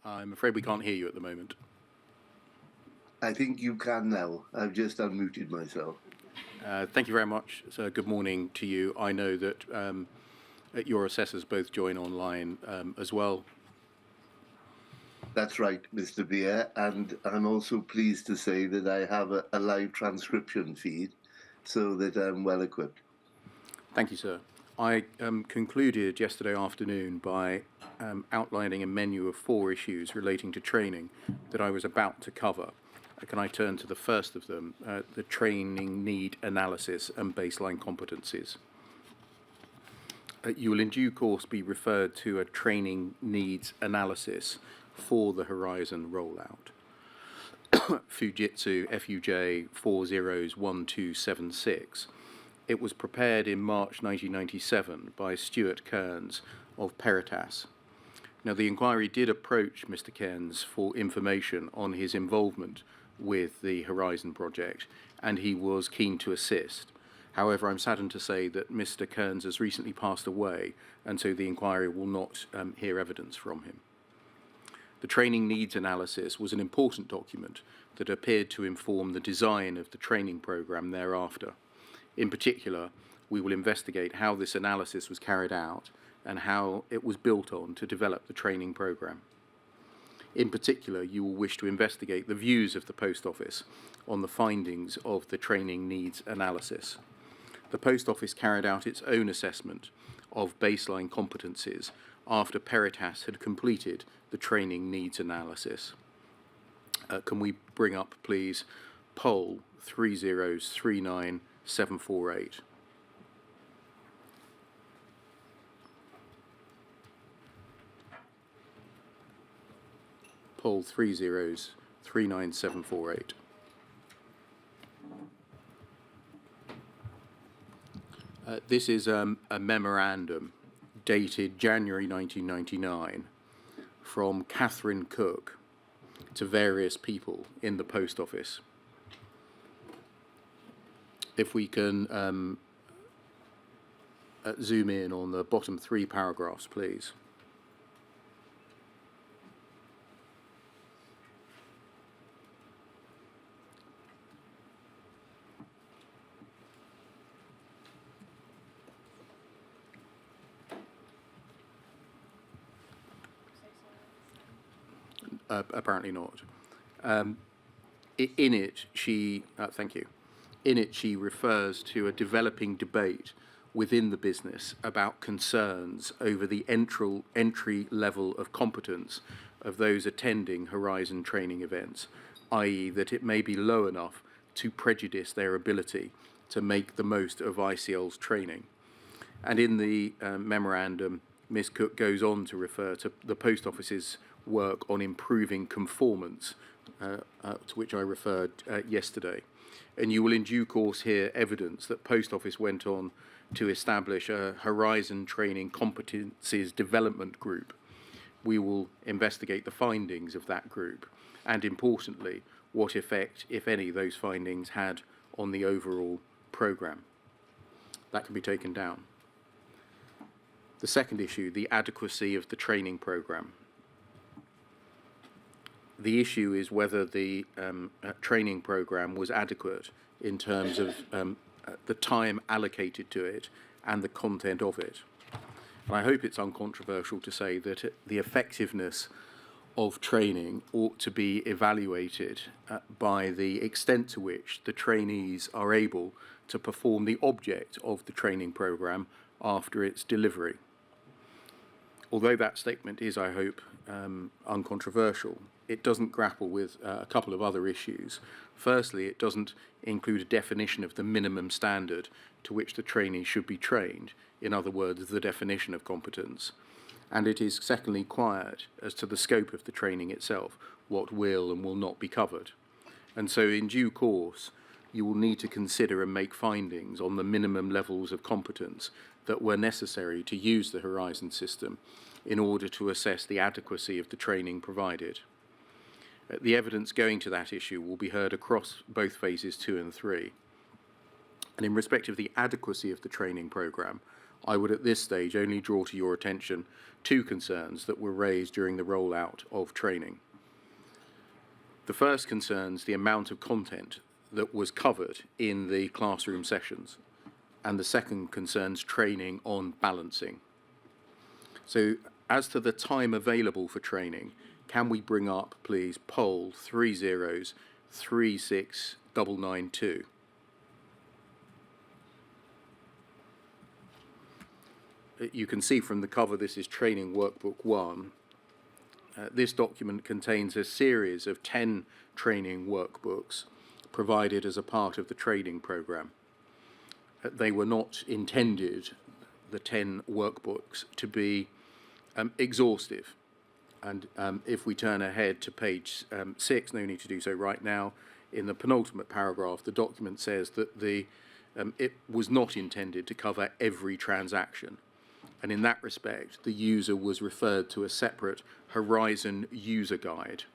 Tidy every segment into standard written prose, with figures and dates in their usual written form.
I'm afraid we can't hear you at the moment. I think you can now. I've just unmuted myself. Thank you very much. So good morning to you. I know that your assessors both join online as well. That's right, Mr. Beer. And I'm also pleased to say that I have a live transcription feed so that I'm well equipped. Thank you, sir. I concluded yesterday afternoon by outlining a menu of 4 issues relating to training that I was about to cover. Can I turn to the first of them, the training need analysis and baseline competencies? You will in due course be referred to a training needs analysis for the Horizon rollout. Fujitsu FUJ 401276. It was prepared in March 1997 by Stuart Kearns of Peritas. Now, the inquiry did approach Mr. Kearns for information on his involvement with the Horizon project, and he was keen to assist. However, I'm saddened to say that Mr. Kearns has recently passed away, and so the inquiry will not hear evidence from him. The training needs analysis was an important document that appeared to inform the design of the training programme thereafter. In particular, we will investigate how this analysis was carried out and how it was built on to develop the training programme. In particular, you will wish to investigate the views of the Post Office on the findings of the training needs analysis. The Post Office carried out its own assessment of baseline competencies after Peritas had completed the training needs analysis. Can we bring up, please, poll 3039748. Poll 3039748. This is a memorandum dated January 1999 from Catherine Cook to various people in the Post Office. If we can zoom in on the bottom 3 paragraphs, please. Apparently not. In it, she refers to a developing debate within the business about concerns over the entry level of competence of those attending Horizon training events, i.e. that it may be low enough to prejudice their ability to make the most of ICL's training. And in the memorandum, Ms. Cook goes on to refer to the Post Office's work on improving conformance, to which I referred yesterday. And you will in due course hear evidence that Post Office went on to establish a Horizon Training Competencies Development Group. We will investigate the findings of that group and, importantly, what effect, if any, those findings had on the overall programme. That can be taken down. The second issue, the adequacy of the training programme. The issue is whether the training programme was adequate in terms of the time allocated to it and the content of it. And I hope it's uncontroversial to say that the effectiveness of training ought to be evaluated by the extent to which the trainees are able to perform the object of the training programme after its delivery. Although that statement is, I hope, uncontroversial, it doesn't grapple with a couple of other issues. Firstly, it doesn't include a definition of the minimum standard to which the trainee should be trained, in other words, the definition of competence. And it is secondly quiet as to the scope of the training itself, what will and will not be covered. And so in due course, you will need to consider and make findings on the minimum levels of competence that were necessary to use the Horizon system in order to assess the adequacy of the training provided. The evidence going to that issue will be heard across both phases 2 and 3. And in respect of the adequacy of the training programme, I would at this stage only draw to your attention two concerns that were raised during the rollout of training. The first concerns the amount of content that was covered in the classroom sessions, and the second concerns training on balancing. So as to the time available for training, can we bring up, please, poll 3036992? You can see from the cover this is Training Workbook 1. This document contains a series of 10 training workbooks provided as a part of the training programme. They were not intended, the 10 workbooks, to be exhaustive. And if we turn ahead to page 6, no need to do so right now, in the penultimate paragraph, the document says that it was not intended to cover every transaction. And in that respect, the user was referred to a separate Horizon user guide.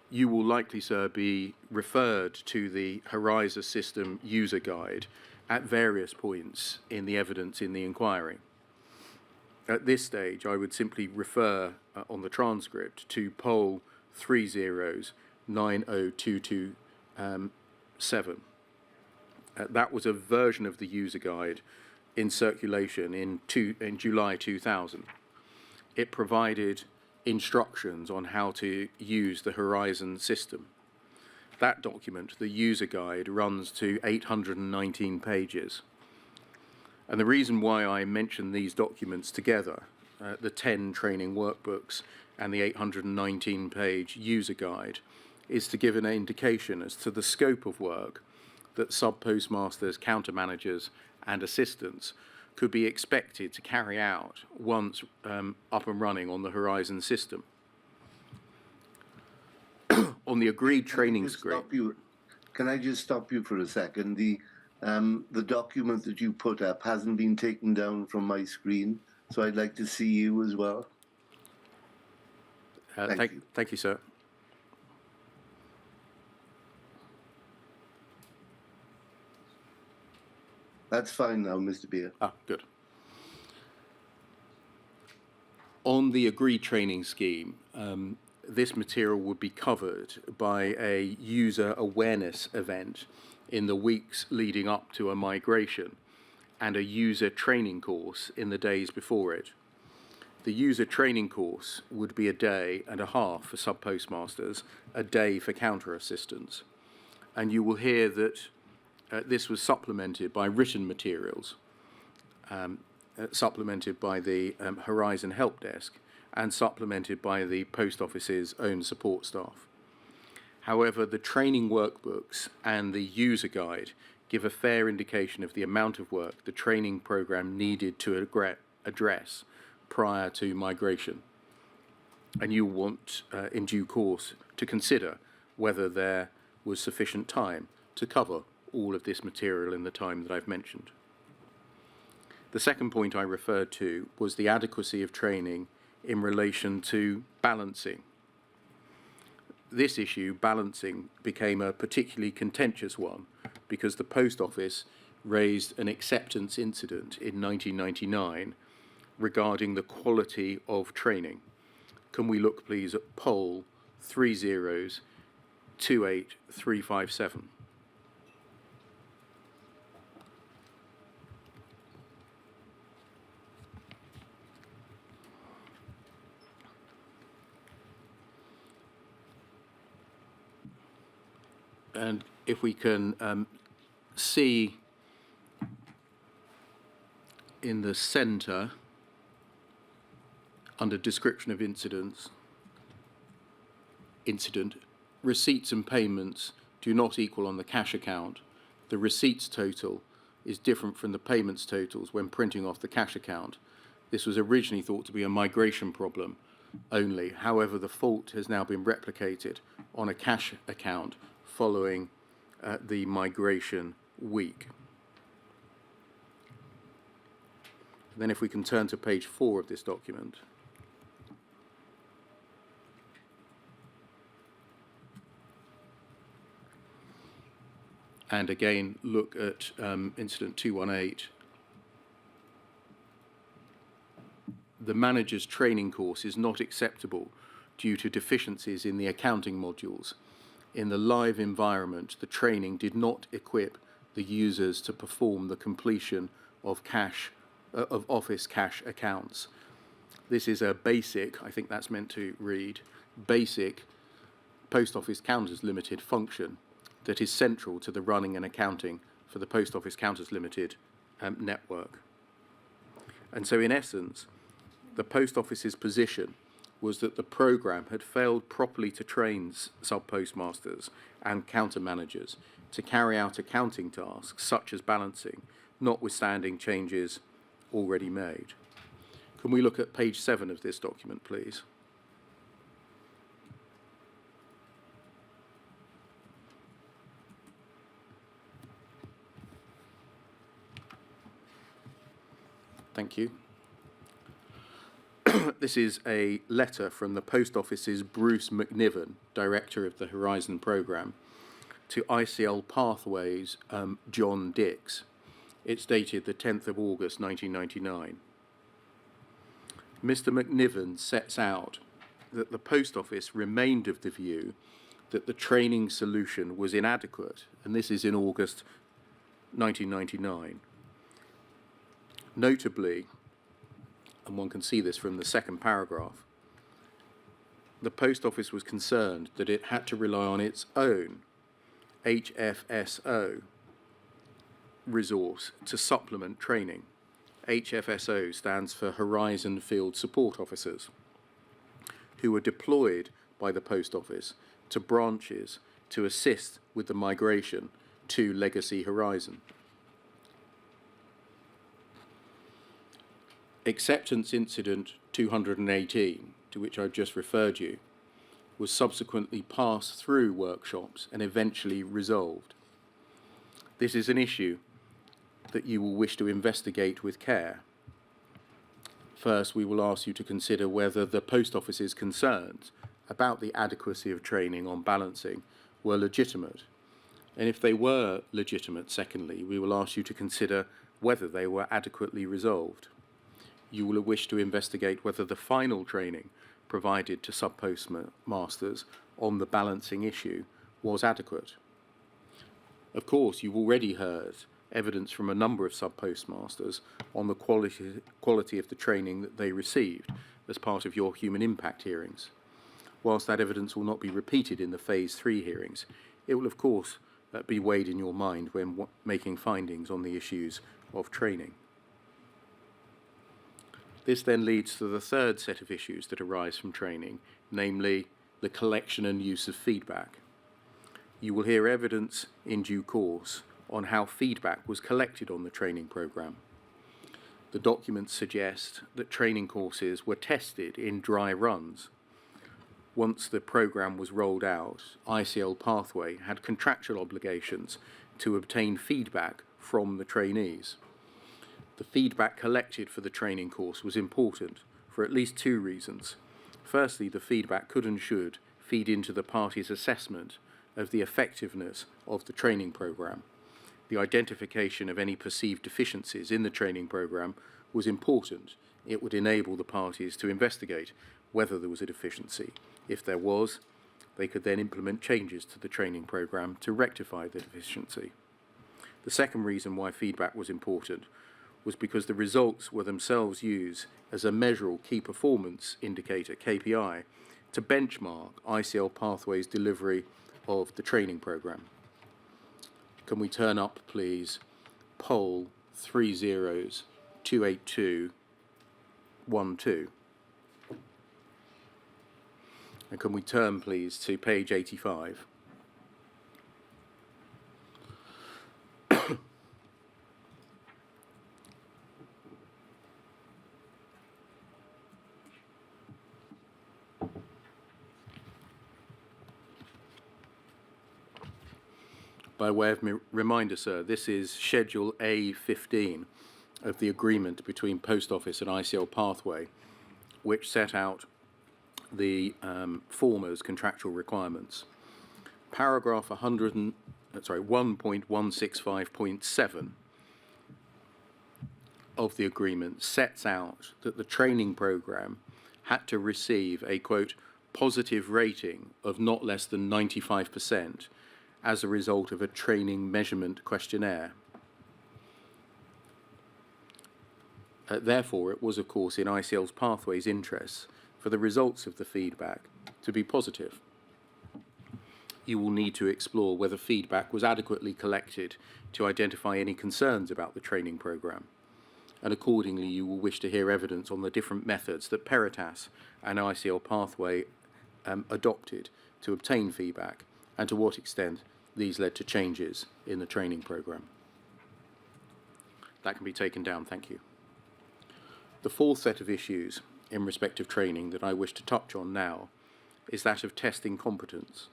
You will likely, sir, be referred to the Horizon system user guide at various points in the evidence in the inquiry. At this stage, I would simply refer on the transcript to poll 3090227. That was a version of the user guide in circulation in July 2000. It provided instructions on how to use the Horizon system. That document, the user guide, runs to 819 pages. And the reason why I mention these documents together, the 10 training workbooks and the 819-page user guide, is to give an indication as to the scope of work that sub-postmasters, counter-managers and assistants could be expected to carry out once up and running on the Horizon system. On the agreed training script. Can I just stop you for a second? The document that you put up hasn't been taken down from my screen, so I'd like to see you as well. Thank you, sir. That's fine now, Mr. Beer. Ah, good. On the agreed training scheme, this material would be covered by a user awareness event in the weeks leading up to a migration and a user training course in the days before it. The user training course would be a day and a half for sub-postmasters, a day for counter assistants. And you will hear that this was supplemented by written materials, supplemented by the Horizon Help Desk, and supplemented by the Post Office's own support staff. However, the training workbooks and the user guide give a fair indication of the amount of work the training programme needed to address prior to migration. And you want, in due course, to consider whether there was sufficient time to cover all of this material in the time that I've mentioned. The second point I referred to was the adequacy of training in relation to balancing. This issue, balancing, became a particularly contentious one because the Post Office raised an acceptance incident in 1999 regarding the quality of training. Can we look, please, at poll 3028357? And if we can see in the centre, under description of incident, receipts and payments do not equal on the cash account. The receipts total is different from the payments totals when printing off the cash account. This was originally thought to be a migration problem only. However, the fault has now been replicated on a cash account following the migration week. And then if we can turn to page 4 of this document. And again, look at incident 218. the manager's training course is not acceptable due to deficiencies in the accounting modules. In the live environment, the training did not equip the users to perform the completion of office cash accounts. This is a basic, I think that's meant to read, basic Post Office Counters Limited function that is central to the running and accounting for the Post Office Counters Limited network. And so in essence, the Post Office's position was that the programme had failed properly to train sub-postmasters and counter managers to carry out accounting tasks such as balancing, notwithstanding changes already made. Can we look at page 7 of this document, please? Thank you. This is a letter from the Post Office's Bruce McNiven, Director of the Horizon Programme, to ICL Pathways John Dix. It's dated the 10th of August 1999. Mr. McNiven sets out that the Post Office remained of the view that the training solution was inadequate, and this is in August 1999. Notably, and one can see this from the second paragraph, the Post Office was concerned that it had to rely on its own HFSO resource to supplement training. HFSO stands for Horizon Field Support Officers, who were deployed by the Post Office to branches to assist with the migration to Legacy Horizon. Acceptance Incident 218, to which I've just referred you, was subsequently passed through workshops and eventually resolved. This is an issue that you will wish to investigate with care. First, we will ask you to consider whether the Post Office's concerns about the adequacy of training on balancing were legitimate. And if they were legitimate, secondly, we will ask you to consider whether they were adequately resolved. You will wish to investigate whether the final training provided to sub-postmasters on the balancing issue was adequate. Of course, you've already heard evidence from a number of sub-postmasters on the quality of the training that they received as part of your human impact hearings. Whilst that evidence will not be repeated in the Phase 3 hearings, it will of course be weighed in your mind when making findings on the issues of training. This then leads to the third set of issues that arise from training, namely the collection and use of feedback. You will hear evidence in due course on how feedback was collected on the training programme. The documents suggest that training courses were tested in dry runs. Once the programme was rolled out, ICL Pathway had contractual obligations to obtain feedback from the trainees. The feedback collected for the training course was important for at least two reasons. Firstly, the feedback could and should feed into the parties' assessment of the effectiveness of the training programme. The identification of any perceived deficiencies in the training programme was important. It would enable the parties to investigate whether there was a deficiency. If there was, they could then implement changes to the training programme to rectify the deficiency. The second reason why feedback was important was because the results were themselves used as a measurable key performance indicator, KPI, to benchmark ICL Pathway's delivery of the training programme. Can we turn up, please, poll 3028212. And can we turn, please, to page 85? By way of reminder, sir, this is Schedule A15 of the agreement between Post Office and ICL Pathway, which set out the former's contractual requirements. Paragraph 1.165.7 of the agreement sets out that the training programme had to receive a, quote, positive rating of not less than 95% as a result of a training measurement questionnaire. Therefore, it was, of course, in ICL's Pathways' interests for the results of the feedback to be positive. You will need to explore whether feedback was adequately collected to identify any concerns about the training programme, and accordingly you will wish to hear evidence on the different methods that Peritas and ICL Pathway adopted to obtain feedback, and to what extent these led to changes in the training programme. That can be taken down, thank you. The fourth set of issues in respect of training that I wish to touch on now is that of testing competence.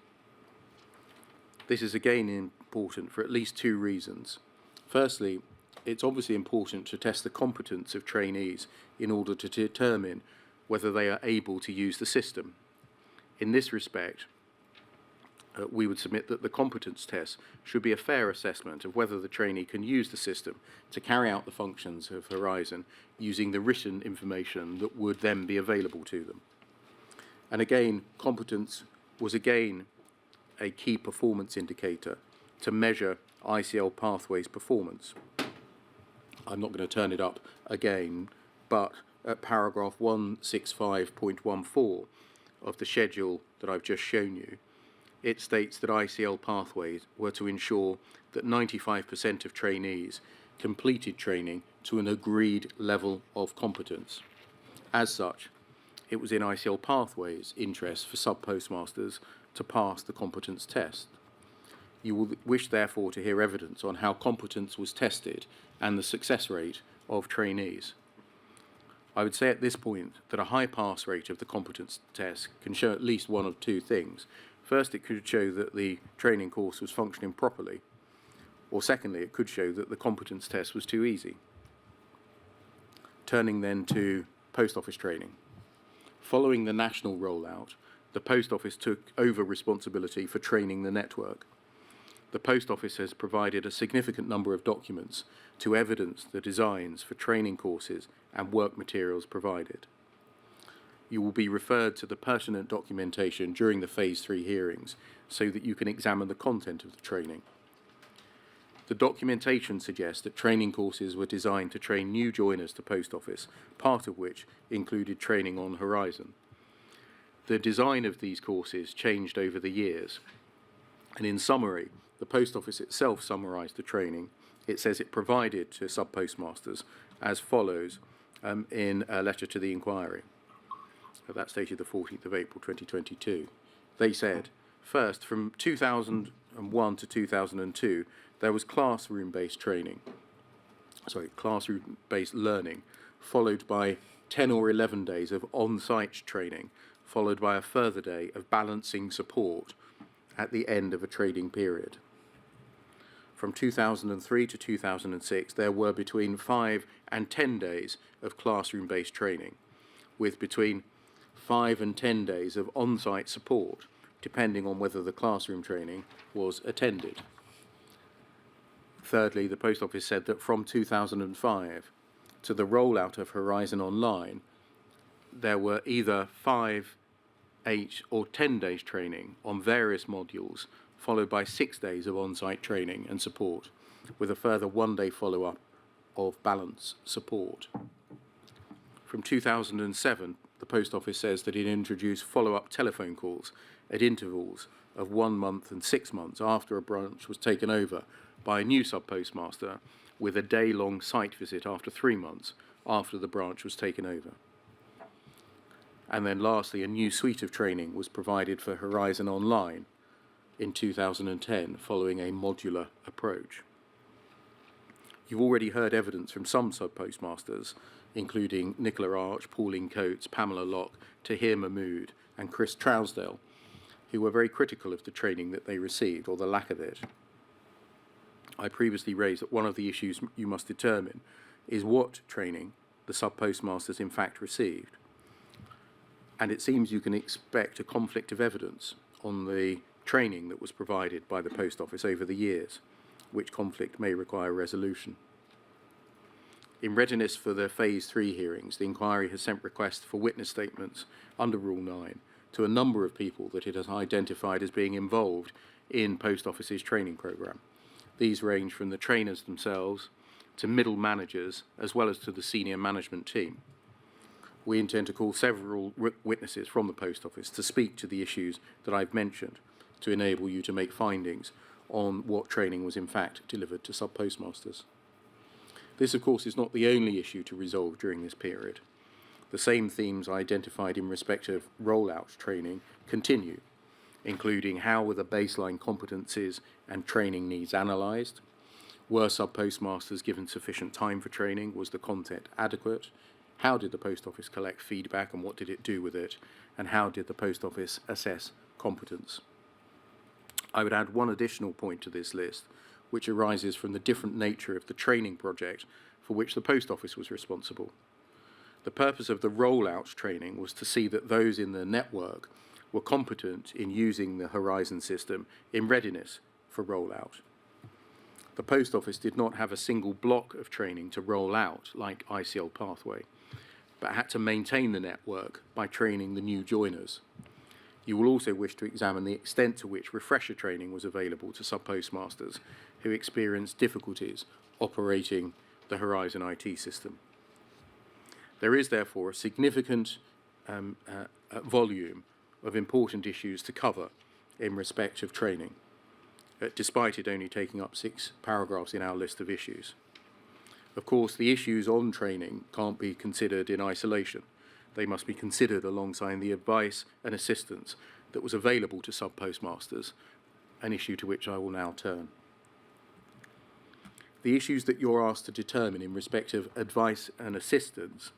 This is again important for at least two reasons. Firstly, it's obviously important to test the competence of trainees in order to determine whether they are able to use the system. In this respect, we would submit that the competence test should be a fair assessment of whether the trainee can use the system to carry out the functions of Horizon using the written information that would then be available to them. And again, competence was again a key performance indicator to measure ICL Pathways' performance. I'm not going to turn it up again, but at paragraph 165.14 of the schedule that I've just shown you, it states that ICL Pathways were to ensure that 95% of trainees completed training to an agreed level of competence. As such, it was in ICL Pathways' interest for sub-postmasters to pass the competence test. You will wish, therefore, to hear evidence on how competence was tested and the success rate of trainees. I would say at this point that a high pass rate of the competence test can show at least one of two things. First, it could show that the training course was functioning properly, or secondly, it could show that the competence test was too easy. Turning then to post office training. Following the national rollout, the post office took over responsibility for training the network. The post office has provided a significant number of documents to evidence the designs for training courses and work materials provided. You will be referred to the pertinent documentation during the Phase 3 hearings so that you can examine the content of the training. The documentation suggests that training courses were designed to train new joiners to post office, part of which included training on Horizon. The design of these courses changed over the years, and in summary, the post office itself summarised the training. It says it provided to sub-postmasters as follows in a letter to the inquiry. That's dated the 14th of April 2022. They said, first, from 2001 to 2002, there was classroom-based learning, followed by 10 or 11 days of on-site training, followed by a further day of balancing support at the end of a trading period. From 2003 to 2006, there were between 5 and 10 days of classroom-based training, with between 5 and 10 days of on-site support, depending on whether the classroom training was attended. Thirdly, the Post Office said that from 2005 to the rollout of Horizon Online, there were either 5, 8 or 10 days training on various modules, followed by 6 days of on-site training and support, with a further 1-day follow-up of balance support. From 2007, the Post Office says that it introduced follow-up telephone calls at intervals of 1 month and 6 months after a branch was taken over by a new sub-postmaster, with a day-long site visit after 3 months after the branch was taken over. And then lastly, a new suite of training was provided for Horizon Online in 2010, following a modular approach. You've already heard evidence from some sub-postmasters, including Nicola Arch, Pauline Coates, Pamela Locke, Tahir Mahmood and Chris Trousdale, who were very critical of the training that they received, or the lack of it. I previously raised that one of the issues you must determine is what training the sub-postmasters in fact received. And it seems you can expect a conflict of evidence on the training that was provided by the Post Office over the years, which conflict may require resolution. In readiness for the Phase 3 hearings, the inquiry has sent requests for witness statements under Rule 9 to a number of people that it has identified as being involved in Post Office's training programme. These range from the trainers themselves to middle managers, as well as to the senior management team. We intend to call several witnesses from the Post Office to speak to the issues that I've mentioned, to enable you to make findings on what training was in fact delivered to sub-postmasters. This, of course, is not the only issue to resolve during this period. The same themes identified in respect of rollout training continue, including how were the baseline competencies and training needs analysed? Were sub-postmasters given sufficient time for training? Was the content adequate? How did the Post Office collect feedback and what did it do with it? And how did the Post Office assess competence? I would add one additional point to this list, which arises from the different nature of the training project for which the Post Office was responsible. The purpose of the rollout training was to see that those in the network were competent in using the Horizon system in readiness for rollout. The Post Office did not have a single block of training to roll out like ICL Pathway, but had to maintain the network by training the new joiners. You will also wish to examine the extent to which refresher training was available to sub-postmasters who experienced difficulties operating the Horizon IT system. There is therefore a significant volume of important issues to cover in respect of training, despite it only taking up 6 paragraphs in our list of issues. Of course, the issues on training can't be considered in isolation. They must be considered alongside the advice and assistance that was available to sub-postmasters, an issue to which I will now turn. The issues that you're asked to determine in respect of advice and assistance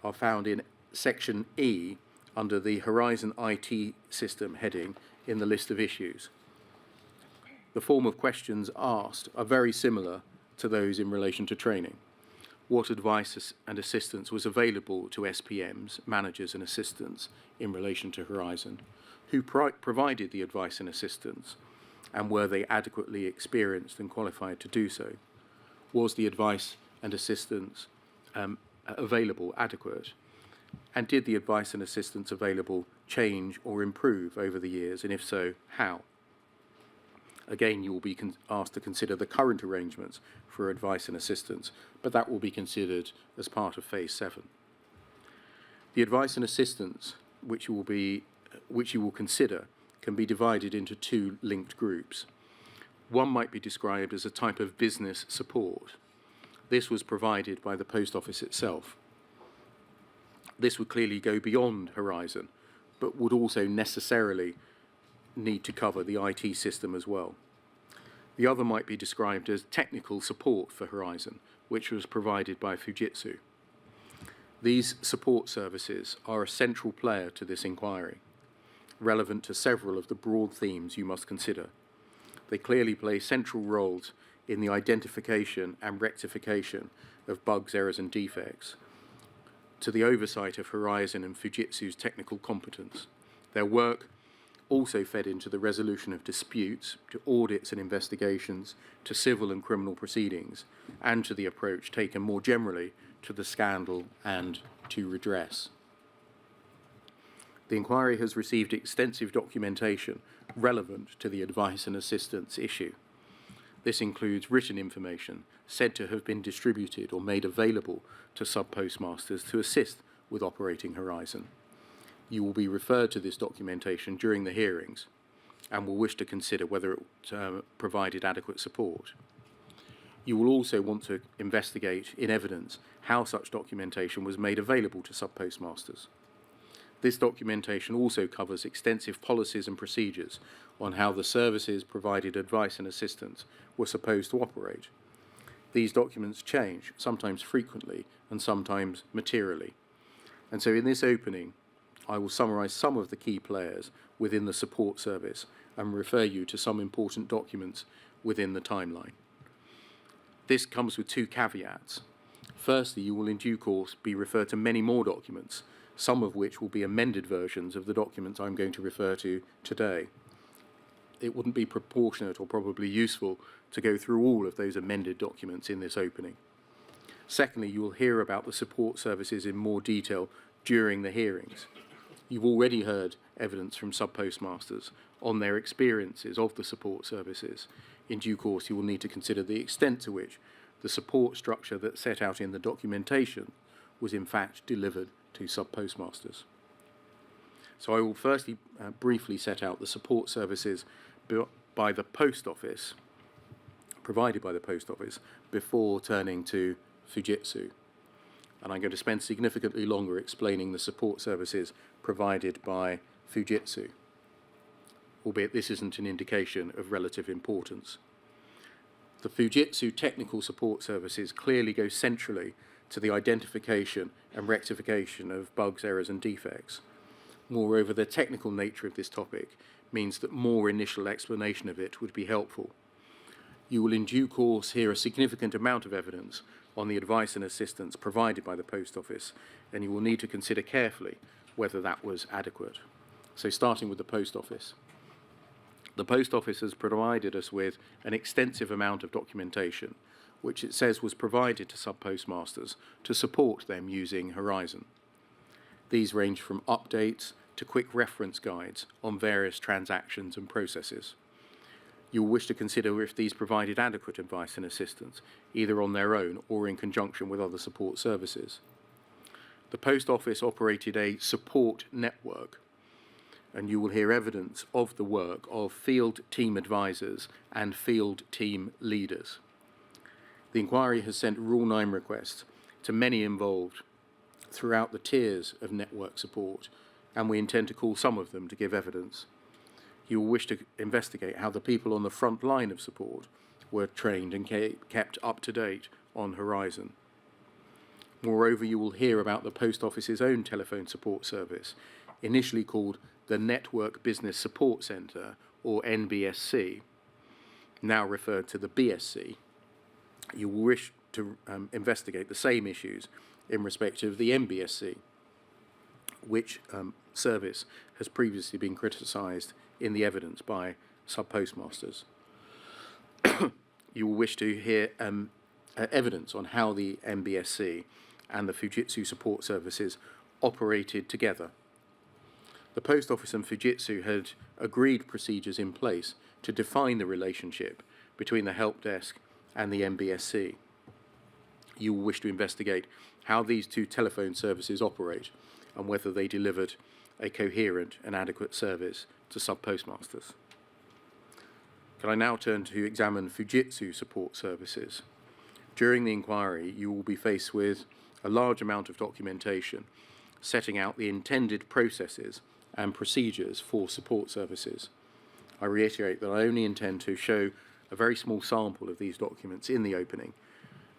are found in Section E under the Horizon IT system heading in the list of issues. The form of questions asked are very similar to those in relation to training. What advice and assistance was available to SPMs, managers and assistants in relation to Horizon? Who provided the advice and assistance, and were they adequately experienced and qualified to do so? Was the advice and assistance available adequate? And did the advice and assistance available change or improve over the years, and if so, how? Again, you will be asked to consider the current arrangements for advice and assistance, but that will be considered as part of Phase 7. The advice and assistance which you will consider can be divided into 2 linked groups. One might be described as a type of business support. This was provided by the Post Office itself. This would clearly go beyond Horizon, but would also necessarily need to cover the IT system as well. The other might be described as technical support for Horizon, which was provided by Fujitsu. These support services are a central player to this inquiry, relevant to several of the broad themes you must consider. They clearly play central roles in the identification and rectification of bugs, errors and defects, to the oversight of Horizon and Fujitsu's technical competence. Their work also fed into the resolution of disputes, to audits and investigations, to civil and criminal proceedings, and to the approach taken more generally to the scandal and to redress. The inquiry has received extensive documentation relevant to the advice and assistance issue. This includes written information said to have been distributed or made available to sub-postmasters to assist with operating Horizon. You will be referred to this documentation during the hearings and will wish to consider whether it provided adequate support. You will also want to investigate in evidence how such documentation was made available to sub-postmasters. This documentation also covers extensive policies and procedures on how the services provided advice and assistance were supposed to operate. These documents change, sometimes frequently and sometimes materially. And so in this opening, I will summarise some of the key players within the support service and refer you to some important documents within the timeline. This comes with 2 caveats. Firstly, you will in due course be referred to many more documents, some of which will be amended versions of the documents I'm going to refer to today. It wouldn't be proportionate or probably useful to go through all of those amended documents in this opening. Secondly, you will hear about the support services in more detail during the hearings. You've already heard evidence from sub-postmasters on their experiences of the support services. In due course, you will need to consider the extent to which the support structure that's set out in the documentation was in fact delivered to sub-postmasters. So I will firstly briefly set out the support services by the Post Office, provided by the Post Office, before turning to Fujitsu. And I'm going to spend significantly longer explaining the support services provided by Fujitsu, albeit this isn't an indication of relative importance. The Fujitsu technical support services clearly go centrally to the identification and rectification of bugs, errors and defects. Moreover, the technical nature of this topic means that more initial explanation of it would be helpful. You will in due course hear a significant amount of evidence on the advice and assistance provided by the Post Office, and you will need to consider carefully whether that was adequate. So starting with the Post Office. The Post Office has provided us with an extensive amount of documentation, which it says was provided to sub-postmasters to support them using Horizon. These range from updates to quick reference guides on various transactions and processes. You will wish to consider if these provided adequate advice and assistance, either on their own or in conjunction with other support services. The Post Office operated a support network, and you will hear evidence of the work of field team advisors and field team leaders. The inquiry has sent Rule 9 requests to many involved throughout the tiers of network support, and we intend to call some of them to give evidence. You will wish to investigate how the people on the front line of support were trained and kept up to date on Horizon. Moreover, you will hear about the Post Office's own telephone support service, initially called the Network Business Support Centre, or NBSC, now referred to the BSC. You will wish to investigate the same issues in respect of the MBSC, which service has previously been criticised in the evidence by sub-postmasters. You will wish to hear evidence on how the MBSC and the Fujitsu support services operated together. The Post Office and Fujitsu had agreed procedures in place to define the relationship between the help desk and the MBSC. You will wish to investigate how these two telephone services operate and whether they delivered a coherent and adequate service to sub-postmasters. Can I now turn to examine Fujitsu support services? During the inquiry, you will be faced with a large amount of documentation setting out the intended processes and procedures for support services. I reiterate that I only intend to show a very small sample of these documents in the opening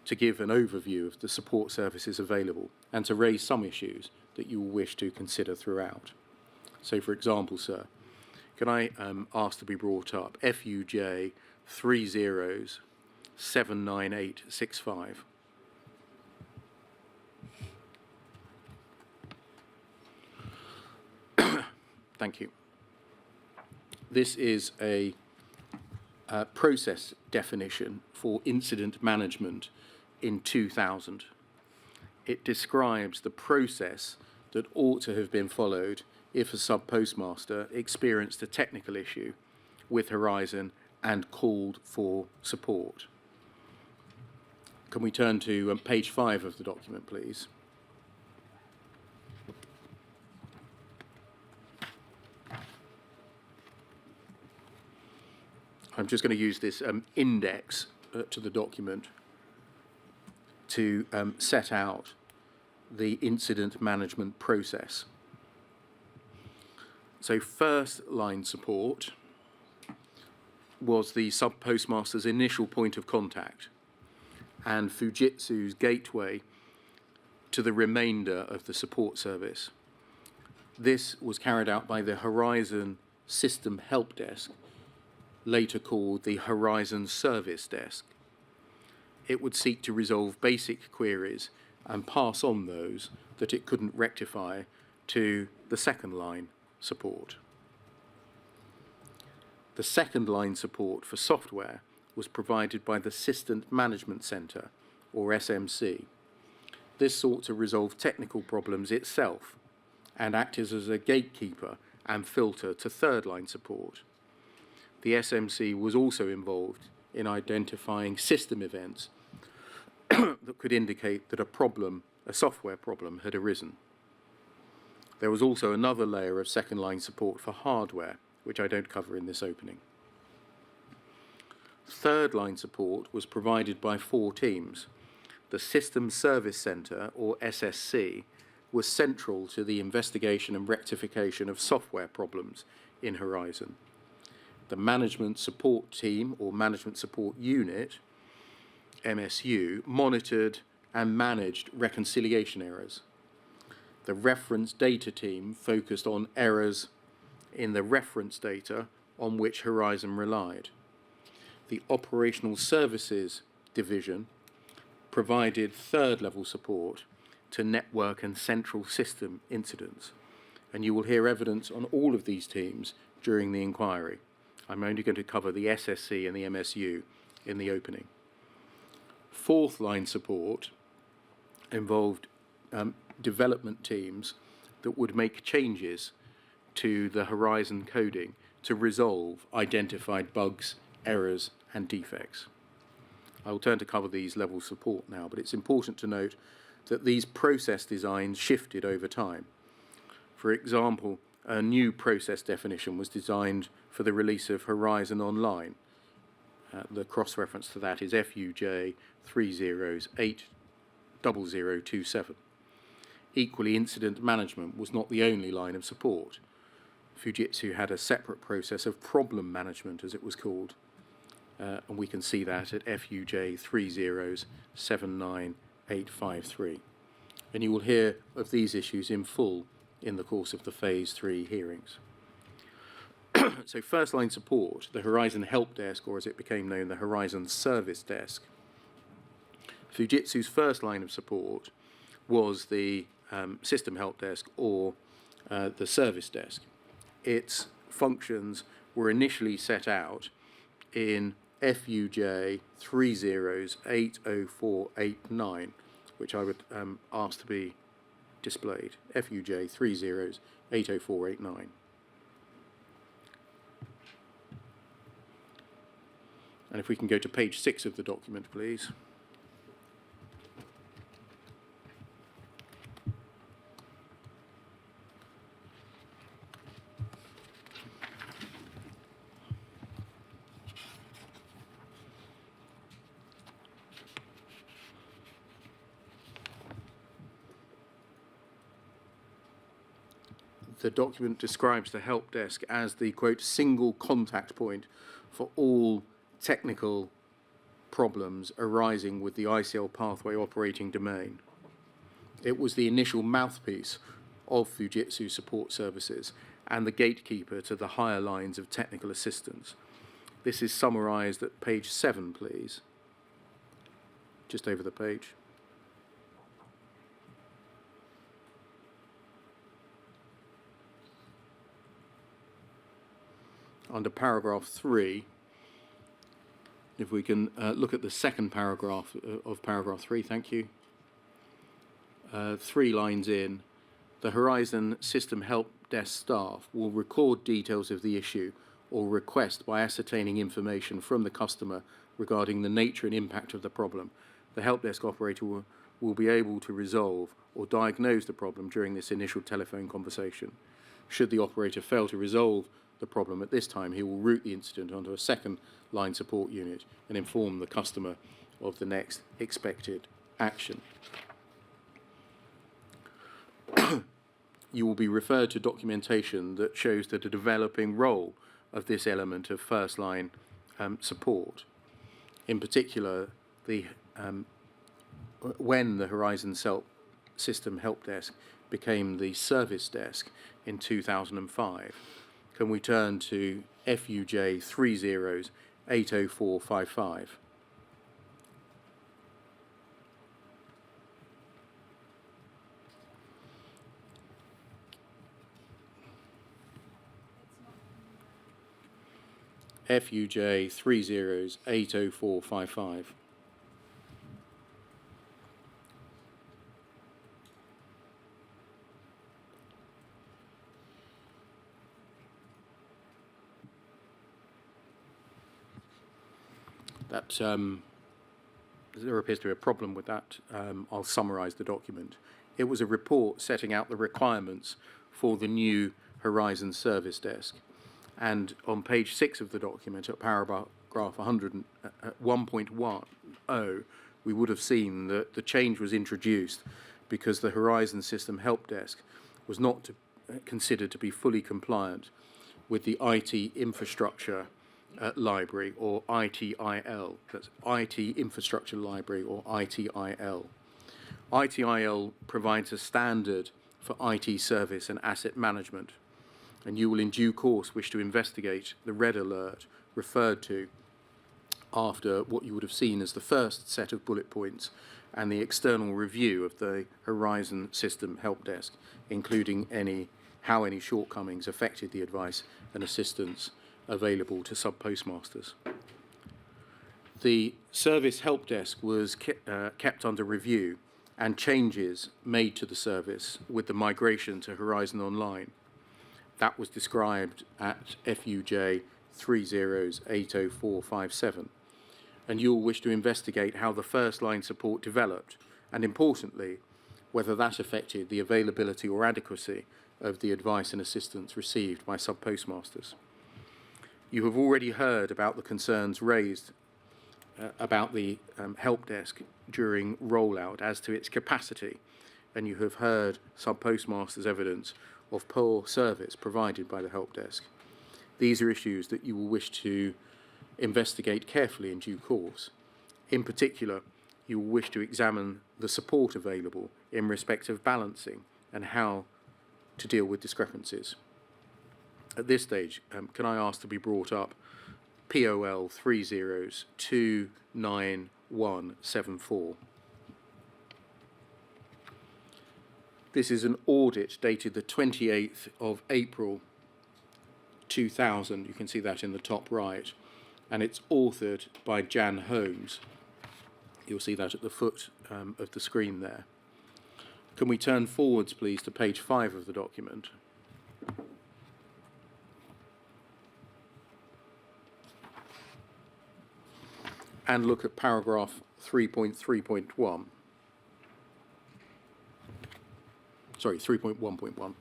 to give an overview of the support services available and to raise some issues that you will wish to consider throughout. So, for example, sir, can I ask to be brought up FUJ 79865? Thank you. This is a process definition for incident management in 2000. It describes the process that ought to have been followed if a sub-postmaster experienced a technical issue with Horizon and called for support. Can we turn to page 5 of the document, please? I'm just going to use this index to the document to set out the incident management process. So first line support was the sub-postmaster's initial point of contact and Fujitsu's gateway to the remainder of the support service. This was carried out by the Horizon System Help Desk, later called the Horizon Service Desk. It would seek to resolve basic queries and pass on those that it couldn't rectify to the second line support. The second line support for software was provided by the System Management Centre, or SMC, This sought to resolve technical problems itself and acted as a gatekeeper and filter to third-line support. The SMC was also involved in identifying system events that could indicate that a software problem, had arisen. There was also another layer of second-line support for hardware, which I don't cover in this opening. Third-line support was provided by 4 teams. The System Service Centre, or SSC, was central to the investigation and rectification of software problems in Horizon. The Management Support Team, or Management Support Unit, MSU, monitored and managed reconciliation errors. The Reference Data Team focused on errors in the reference data on which Horizon relied. The Operational Services Division provided third-level support to network and central system incidents, and you will hear evidence on all of these teams during the inquiry. I'm only going to cover the SSC and the MSU in the opening. Fourth-line support involved development teams that would make changes to the Horizon coding to resolve identified bugs, errors, and defects. I will turn to cover these levels of support now, but it's important to note that these process designs shifted over time. For example, a new process definition was designed for the release of Horizon Online. The cross-reference to that is FUJ 308027. Equally, incident management was not the only line of support. Fujitsu had a separate process of problem management, as it was called, and we can see that at FUJ 3079853. And you will hear of these issues in full in the course of the Phase 3 hearings. So first-line support, the Horizon Help Desk, or as it became known, the Horizon Service Desk. Fujitsu's first line of support was the System Help Desk, or the Service Desk. Its functions were initially set out in FUJ 30804889, which I would ask to be displayed. FUJ 30804889. And if we can go to page 6 of the document, please. The document describes the help desk as the, quote, single contact point for all technical problems arising with the ICL pathway operating domain. It was the initial mouthpiece of Fujitsu support services and the gatekeeper to the higher lines of technical assistance. This is summarized at page 7, please. Just over the page. Under paragraph 3, if we can look at the second paragraph of paragraph 3, thank you. 3 lines in, the Horizon System Help Desk staff will record details of the issue or request by ascertaining information from the customer regarding the nature and impact of the problem. The help desk operator will be able to resolve or diagnose the problem during this initial telephone conversation. Should the operator fail to resolve the problem at this time, he will route the incident onto a second line support unit and inform the customer of the next expected action. You will be referred to documentation that shows that a developing role of this element of first line support. In particular, when the Horizon System Help Desk became the service desk in 2005, can we turn to FUJ 30804855? FUJ 30804855. that there appears to be a problem with that. I'll summarise the document. It was a report setting out the requirements for the new Horizon Service Desk. And on page 6 of the document, at paragraph 1.10, we would have seen that the change was introduced because the Horizon System Help Desk was not considered to be fully compliant with the IT Infrastructure Library, or ITIL. That's IT Infrastructure Library, or ITIL. ITIL provides a standard for IT service and asset management, and you will in due course wish to investigate the red alert referred to after what you would have seen as the first set of bullet points and the external review of the Horizon System Help Desk, including how any shortcomings affected the advice and assistance available to sub-postmasters. The Service Help Desk was kept under review, and changes made to the service with the migration to Horizon Online. That was described at FUJ 30080457. And you'll wish to investigate how the first line support developed, and importantly, whether that affected the availability or adequacy of the advice and assistance received by sub-postmasters. You have already heard about the concerns raised about the help desk during rollout as to its capacity, and you have heard sub-postmasters' evidence of poor service provided by the help desk. These are issues that you will wish to investigate carefully in due course. In particular, you will wish to examine the support available in respect of balancing and how to deal with discrepancies. At this stage, can I ask to be brought up POL 30291174. This is an audit dated the 28th of April 2000. You can see that in the top right. And it's authored by Jan Holmes. You'll see that at the foot of the screen there. Can we turn forwards, please, to page 5 of the document? And look at paragraph 3.3.1. Sorry, 3.1.1.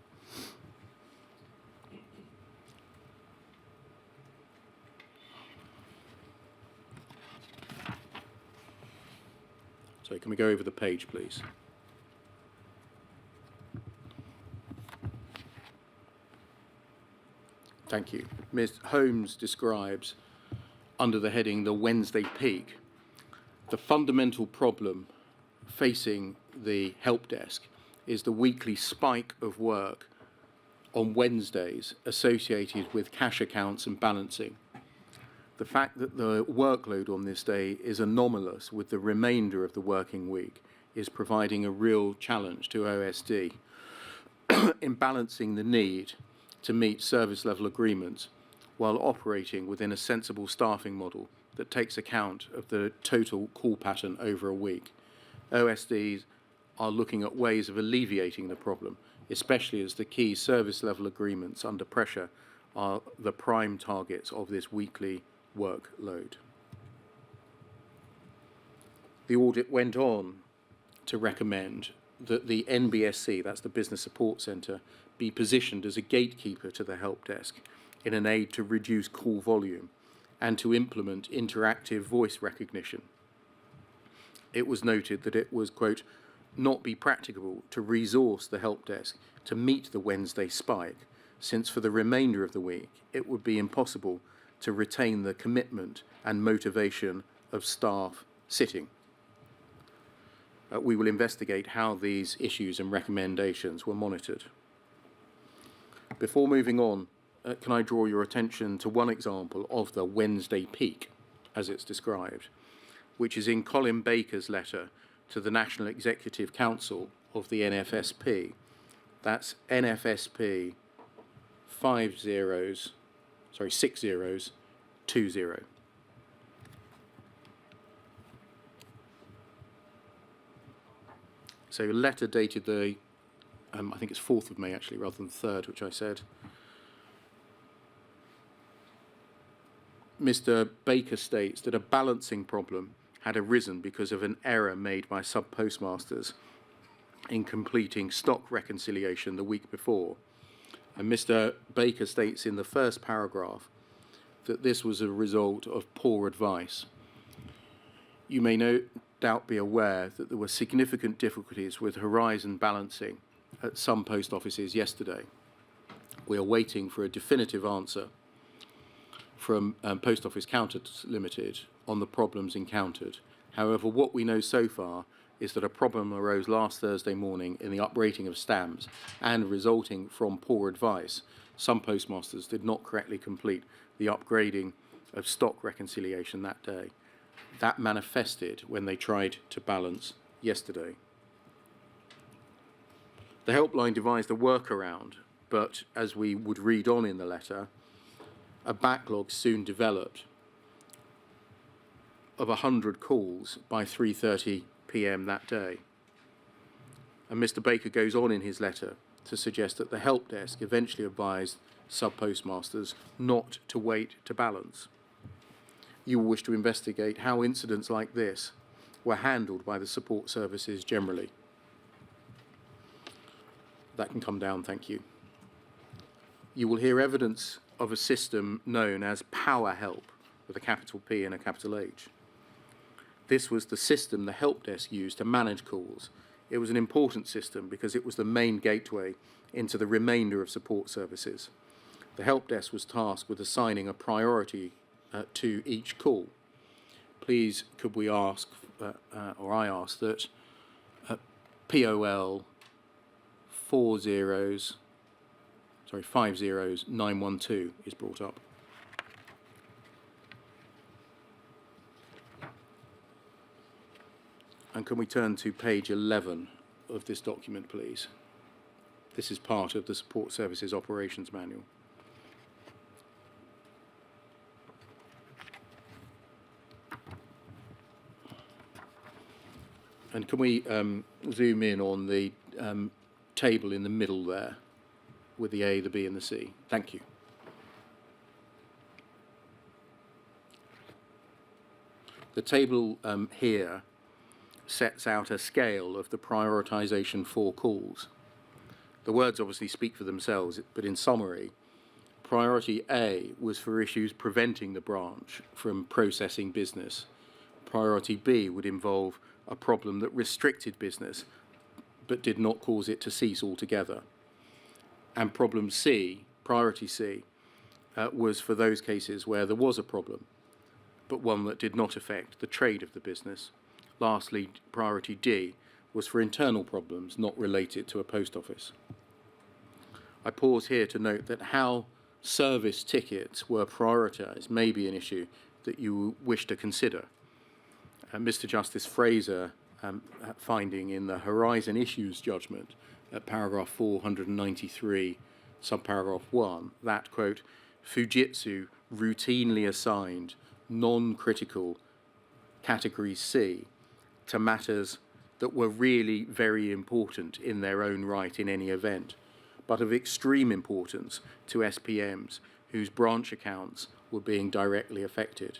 So can we go over the page, please? Thank you. Ms. Holmes describes, under the heading, the Wednesday peak, the fundamental problem facing the help desk is the weekly spike of work on Wednesdays associated with cash accounts and balancing. The fact that the workload on this day is anomalous with the remainder of the working week is providing a real challenge to OSD in balancing the need to meet service level agreements while operating within a sensible staffing model that takes account of the total call pattern over a week. OSDs are looking at ways of alleviating the problem, especially as the key service level agreements under pressure are the prime targets of this weekly workload. The audit went on to recommend that the NBSC, that's the Business Support Centre, be positioned as a gatekeeper to the help desk in an aid to reduce call volume and to implement interactive voice recognition. It was noted that it was, quote, not be practicable to resource the help desk to meet the Wednesday spike, since for the remainder of the week it would be impossible to retain the commitment and motivation of staff sitting. We will investigate how these issues and recommendations were monitored. Before moving on, can I draw your attention to one example of the Wednesday peak, as it's described, which is in Colin Baker's letter to the National Executive Council of the NFSP. That's NFSP 6020. So a letter dated the, I think it's 4th of May actually, rather than 3rd, which I said. Mr. Baker states that a balancing problem had arisen because of an error made by sub-postmasters in completing stock reconciliation the week before. And Mr. Baker states in the first paragraph that this was a result of poor advice. You may no doubt be aware that there were significant difficulties with horizon balancing at some post offices yesterday. We are waiting for a definitive answer from Post Office Counters Limited on the problems encountered. However, what we know so far is that a problem arose last Thursday morning in the uprating of stamps, and resulting from poor advice, some postmasters did not correctly complete the upgrading of stock reconciliation that day. That manifested when they tried to balance yesterday. The helpline devised a workaround, but as we would read on in the letter, a backlog soon developed of 100 calls by 3:30 p.m. that day. And Mr. Baker goes on in his letter to suggest that the help desk eventually advised sub-postmasters not to wait to balance. You will wish to investigate how incidents like this were handled by the support services generally. That can come down, thank you. You will hear evidence of a system known as Power Help, with a capital P and a capital H. This was the system the help desk used to manage calls. It was an important system because it was the main gateway into the remainder of support services. The help desk was tasked with assigning a priority to each call. Please, could we ask, or I ask, that POL 50912 is brought up. And can we turn to page 11 of this document, please? This is part of the Support Services Operations Manual. And can we zoom in on the table in the middle there with the A, the B and the C? Thank you. The table here sets out a scale of the prioritisation for calls. The words obviously speak for themselves, but in summary, priority A was for issues preventing the branch from processing business. Priority B would involve a problem that restricted business but did not cause it to cease altogether. And problem C, priority C, was for those cases where there was a problem, but one that did not affect the trade of the business. Lastly, priority D was for internal problems not related to a post office. I pause here to note that how service tickets were prioritised may be an issue that you wish to consider. Mr. Justice Fraser finding in the Horizon Issues judgment at paragraph 493, subparagraph 1, that, quote, Fujitsu routinely assigned non-critical category C to matters that were really very important in their own right in any event, but of extreme importance to SPMs whose branch accounts were being directly affected.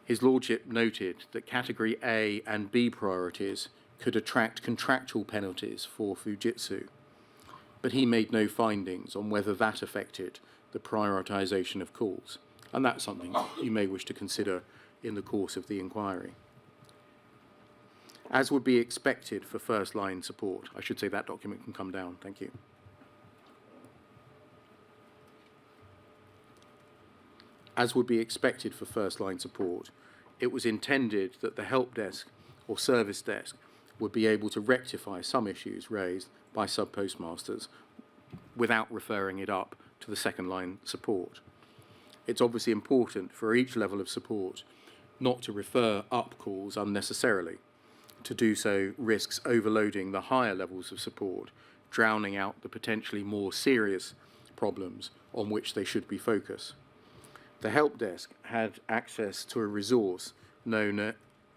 His Lordship noted that category A and B priorities could attract contractual penalties for Fujitsu, but he made no findings on whether that affected the prioritisation of calls, and that's something you may wish to consider in the course of the inquiry. As would be expected for first-line support, I should say that document can come down, thank you. As would be expected for first-line support, it was intended that the help desk or service desk would be able to rectify some issues raised by sub-postmasters without referring it up to the second-line support. It's obviously important for each level of support not to refer up calls unnecessarily. To do so risks overloading the higher levels of support, drowning out the potentially more serious problems on which they should be focused. The help desk had access to a resource known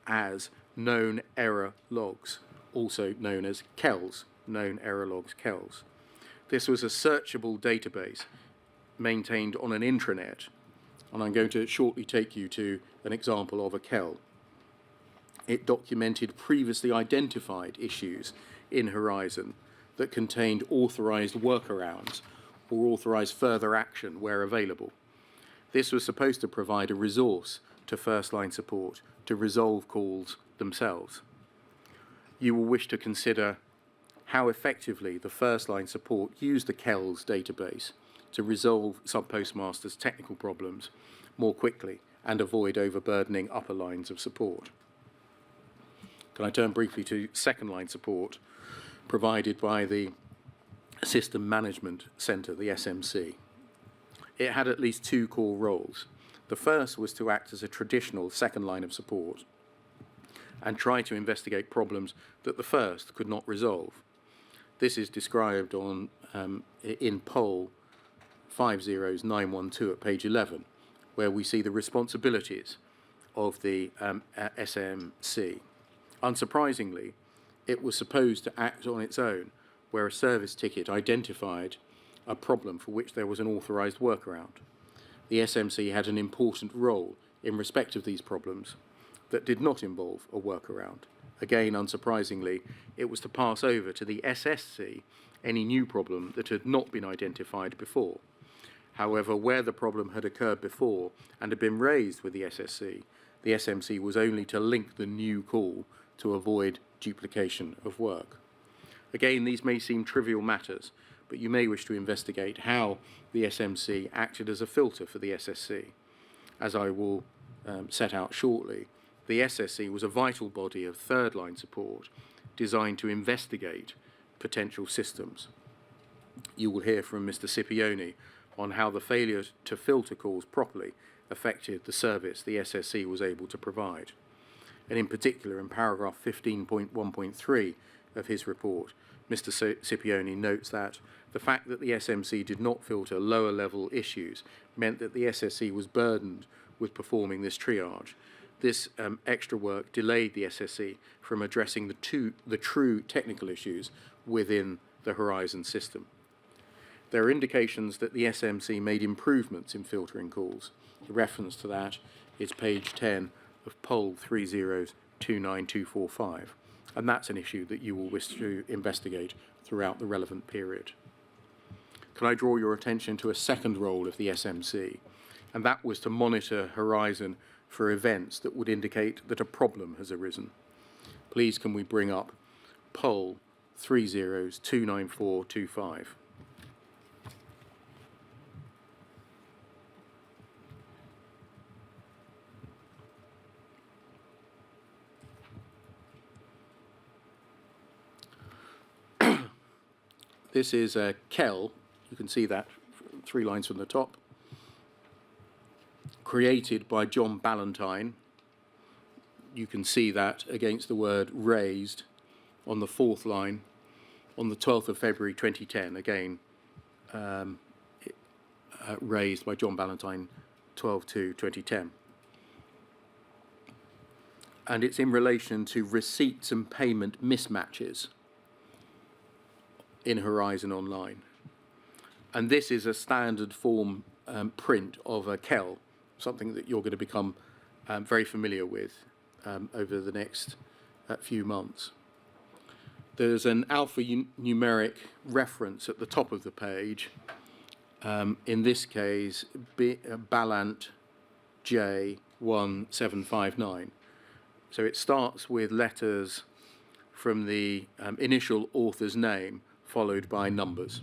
as known error logs, also known as KELS, known error logs KELS. This was a searchable database maintained on an intranet and I'm going to shortly take you to an example of a KEL. It documented previously identified issues in Horizon that contained authorised workarounds or authorised further action where available. This was supposed to provide a resource to first-line support to resolve calls themselves. You will wish to consider how effectively the first-line support used the KELS database to resolve sub-postmasters' technical problems more quickly and avoid overburdening upper lines of support. Can I turn briefly to second-line support provided by the System Management Centre, the SMC? It had at least two core roles. The first was to act as a traditional second line of support and try to investigate problems that the first could not resolve. This is described in poll 50912 at page 11, where we see the responsibilities of the SMC. Unsurprisingly, it was supposed to act on its own where a service ticket identified a problem for which there was an authorised workaround. The SMC had an important role in respect of these problems that did not involve a workaround. Again, unsurprisingly, it was to pass over to the SSC any new problem that had not been identified before. However, where the problem had occurred before and had been raised with the SMC was only to link the new call to avoid duplication of work. Again, these may seem trivial matters, but you may wish to investigate how the SMC acted as a filter for the SSC. As I will set out shortly, the SSC was a vital body of third-line support designed to investigate potential systems. You will hear from Mr. Scipione on how the failure to filter calls properly affected the service the SSC was able to provide. And in particular, in paragraph 15.1.3 of his report, Mr. Scipione notes that the fact that the SMC did not filter lower-level issues meant that the SSC was burdened with performing this triage. This extra work delayed the SSC from addressing the true technical issues within the Horizon system. There are indications that the SMC made improvements in filtering calls. The reference to that is page 10 of poll 3029245, and that's an issue that you will wish to investigate throughout the relevant period. Can I draw your attention to a second role of the SMC, and that was to monitor Horizon for events that would indicate that a problem has arisen. Please can we bring up poll 3029425. This is a KEL, you can see that 3 lines from the top, created by John Ballantyne. You can see that against the word raised on the 4th line on the 12th of February 2010, again raised by John Ballantyne 12/2/2010. And it's in relation to receipts and payment mismatches in Horizon Online. And this is a standard form print of a KEL, something that you're going to become very familiar with over the next few months. There's an alphanumeric reference at the top of the page, in this case Ballant J1759. So it starts with letters from the initial author's name followed by numbers.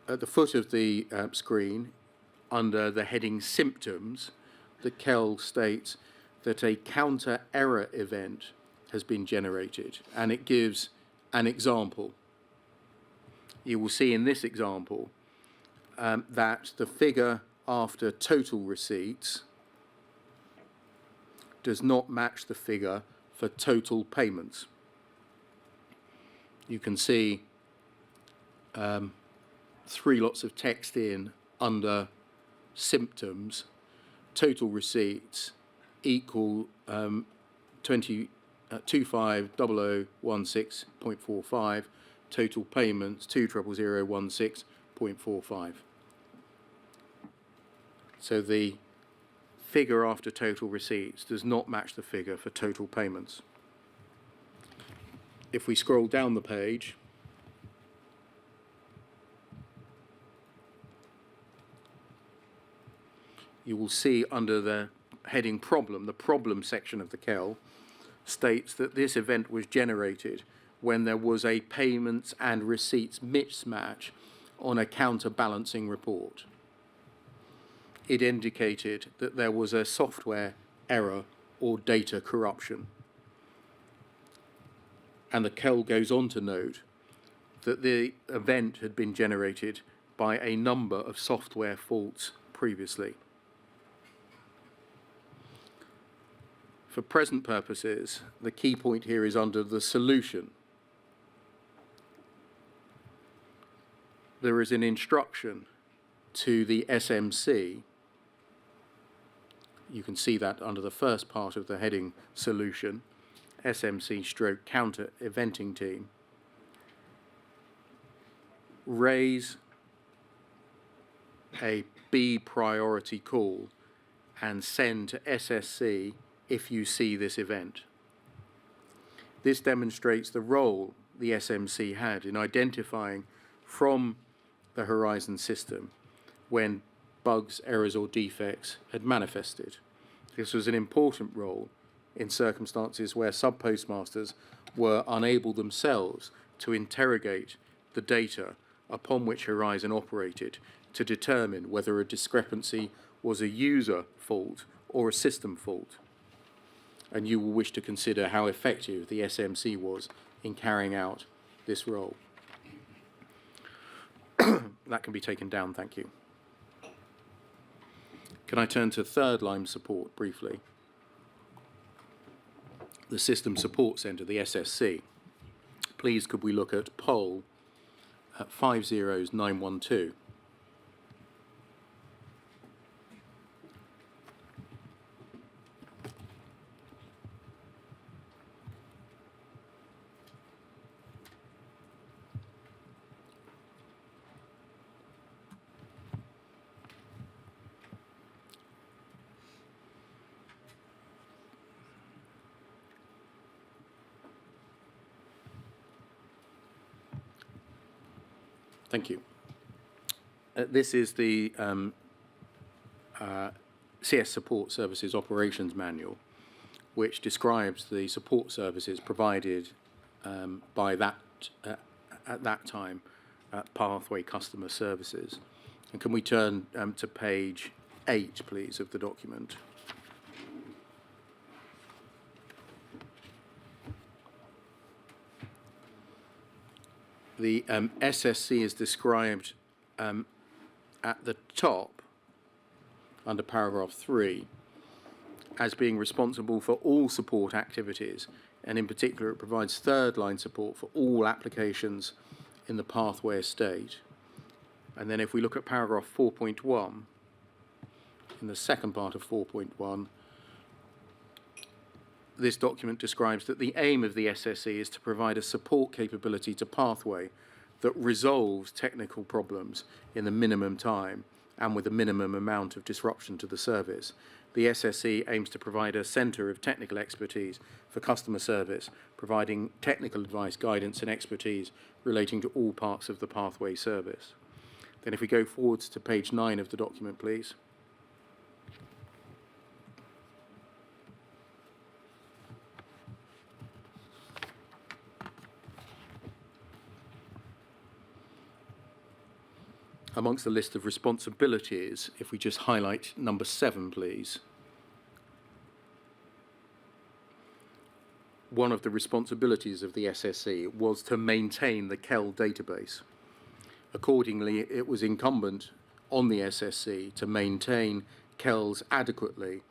At the foot of the screen, under the heading Symptoms, the KEL states that a counter error event has been generated, and it gives an example. You will see in this example that the figure after total receipts does not match the figure for total payments. You can see 3 lots of text in under symptoms, total receipts equal 250016.45, total payments 200016.45. So the figure after total receipts does not match the figure for total payments. If we scroll down the page, you will see under the heading problem, the problem section of the KEL states that this event was generated when there was a payments and receipts mismatch on a counterbalancing report. It indicated that there was a software error or data corruption. And the KEL goes on to note that the event had been generated by a number of software faults previously. For present purposes, the key point here is under the solution. There is an instruction to the SMC. You can see that under the first part of the heading solution, SMC stroke counter eventing team. Raise a B priority call and send to SSC if you see this event. This demonstrates the role the SMC had in identifying from the Horizon system when bugs, errors or defects had manifested. This was an important role in circumstances where sub-postmasters were unable themselves to interrogate the data upon which Horizon operated to determine whether a discrepancy was a user fault or a system fault. And you will wish to consider how effective the SMC was in carrying out this role. That can be taken down, thank you. Can I turn to third line support briefly? The System Support Centre, the SSC. Please could we look at poll at 50912. Thank you. This is the CS Support Services Operations Manual, which describes the support services provided by that, at that time, Pathway Customer Services. And can we turn to page 8, please, of the document? The SSC is described at the top, under paragraph 3, as being responsible for all support activities, and in particular it provides third line support for all applications in the pathway estate. And then if we look at paragraph 4.1, in the second part of 4.1, this document describes that the aim of the SSE is to provide a support capability to Pathway that resolves technical problems in the minimum time and with a minimum amount of disruption to the service. The SSE aims to provide a centre of technical expertise for customer service, providing technical advice, guidance and expertise relating to all parts of the Pathway service. Then if we go forwards to page 9 of the document, please. Amongst the list of responsibilities, if we just highlight number 7, please. One of the responsibilities of the SSE was to maintain the KEL database. Accordingly, it was incumbent on the SSE to maintain KELs adequately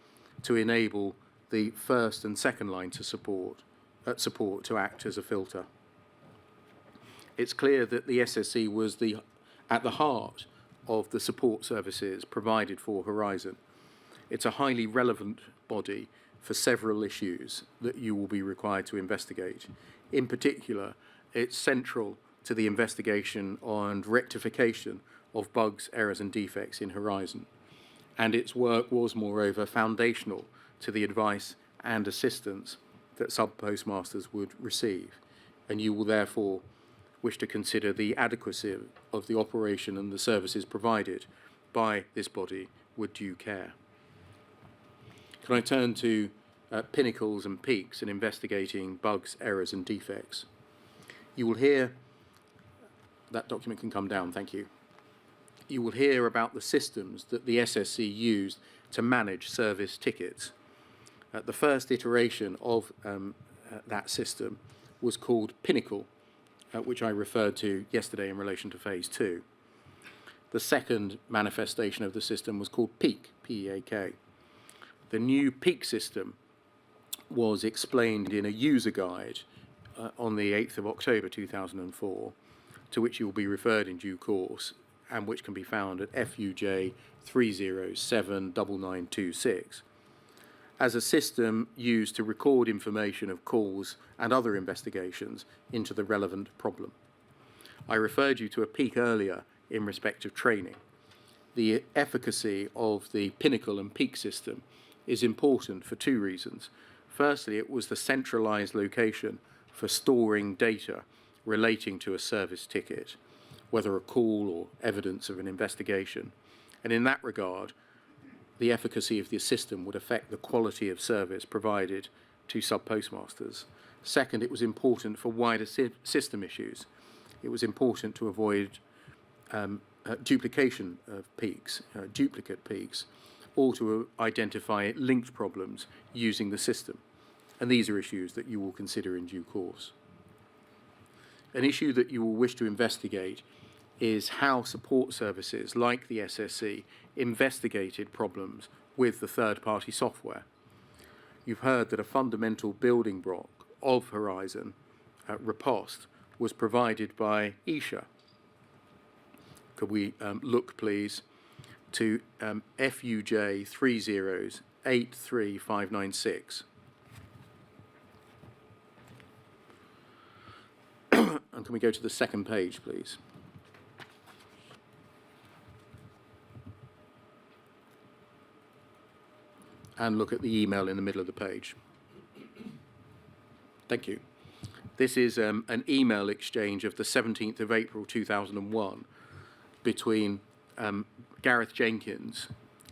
to enable the first and second line to support to act as a filter. It's clear that the SSE was at the heart of the support services provided for Horizon. It's a highly relevant body for several issues that you will be required to investigate. In particular, it's central to the investigation and rectification of bugs, errors and defects in Horizon. and its work was, moreover, foundational to the advice and assistance that sub-postmasters would receive, and you will therefore wish to consider the adequacy of the operation and the services provided by this body with due care. Can I turn to pinnacles and peaks in investigating bugs, errors and defects? You will hear, that document can come down, thank you. You will hear about the systems that the SSC used to manage service tickets. The first iteration of that system was called Pinnacle, which I referred to yesterday in relation to phase 2. The second manifestation of the system was called Peak, P-E-A-K. The new Peak system was explained in a user guide on the 8th of October 2004, to which you will be referred in due course, and which can be found at FUJ 3079926, as a system used to record information of calls and other investigations into the relevant problem. I referred you to a peak earlier in respect of training. The efficacy of the Pinnacle and Peak system is important for two reasons. Firstly, it was the centralized location for storing data relating to a service ticket, whether a call or evidence of an investigation. And in that regard, the efficacy of the system would affect the quality of service provided to sub-postmasters. Second, it was important for wider system issues. It was important to avoid duplication of peaks, duplicate peaks, or to identify linked problems using the system. And these are issues that you will consider in due course. An issue that you will wish to investigate is how support services like the SSC investigated problems with the third-party software. You've heard that a fundamental building block of Horizon, Riposte, was provided by Isha. Could we look, please, to FUJ 3083596. And can we go to the second page, please? And look at the email in the middle of the page. Thank you. This is an email exchange of the 17th of April 2001 between Gareth Jenkins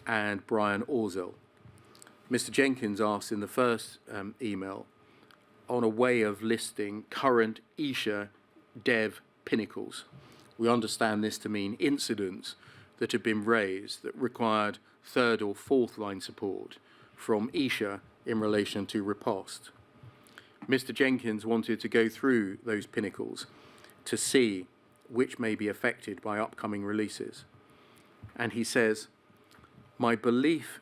and Brian Orzel. Mr. Jenkins asked in the first email on a way of listing current Isha dev pinnacles. We understand this to mean incidents that have been raised that required third or fourth line support from Isha in relation to Riposte. Mr. Jenkins wanted to go through those pinnacles to see which may be affected by upcoming releases. And he says, my belief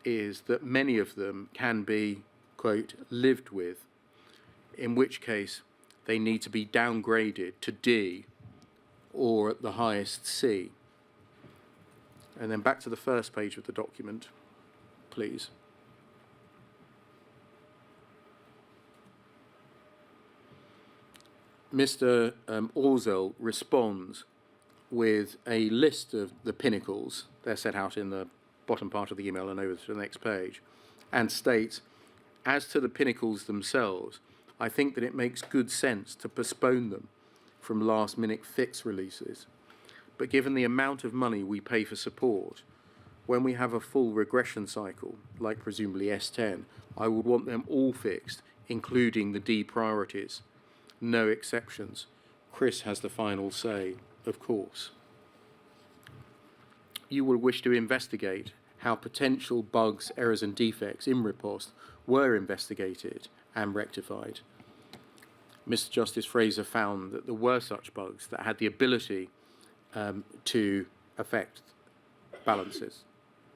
is that many of them can be, quote, lived with, in which case they need to be downgraded to D or at the highest C. And then back to the first page of the document, please. Mr. Orzel responds with a list of the pinnacles. They're set out in the bottom part of the email and over to the next page, and states, as to the pinnacles themselves, I think that it makes good sense to postpone them from last-minute fix releases. But given the amount of money we pay for support, when we have a full regression cycle, like presumably S10, I would want them all fixed, including the D priorities. No exceptions. Chris has the final say, of course. You will wish to investigate how potential bugs, errors and defects in Riposte were investigated and rectified. Mr. Justice Fraser found that there were such bugs that had the ability to affect balances.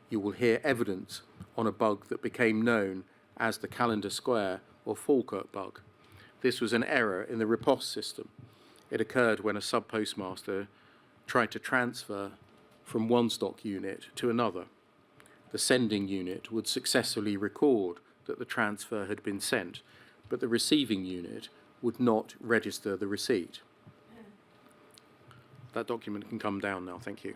You will hear evidence on a bug that became known as the calendar square or Falkirk bug. This was an error in the Riposte system. It occurred when a sub-postmaster tried to transfer from one stock unit to another. The sending unit would successfully record that the transfer had been sent, but the receiving unit would not register the receipt. That document can come down now, thank you.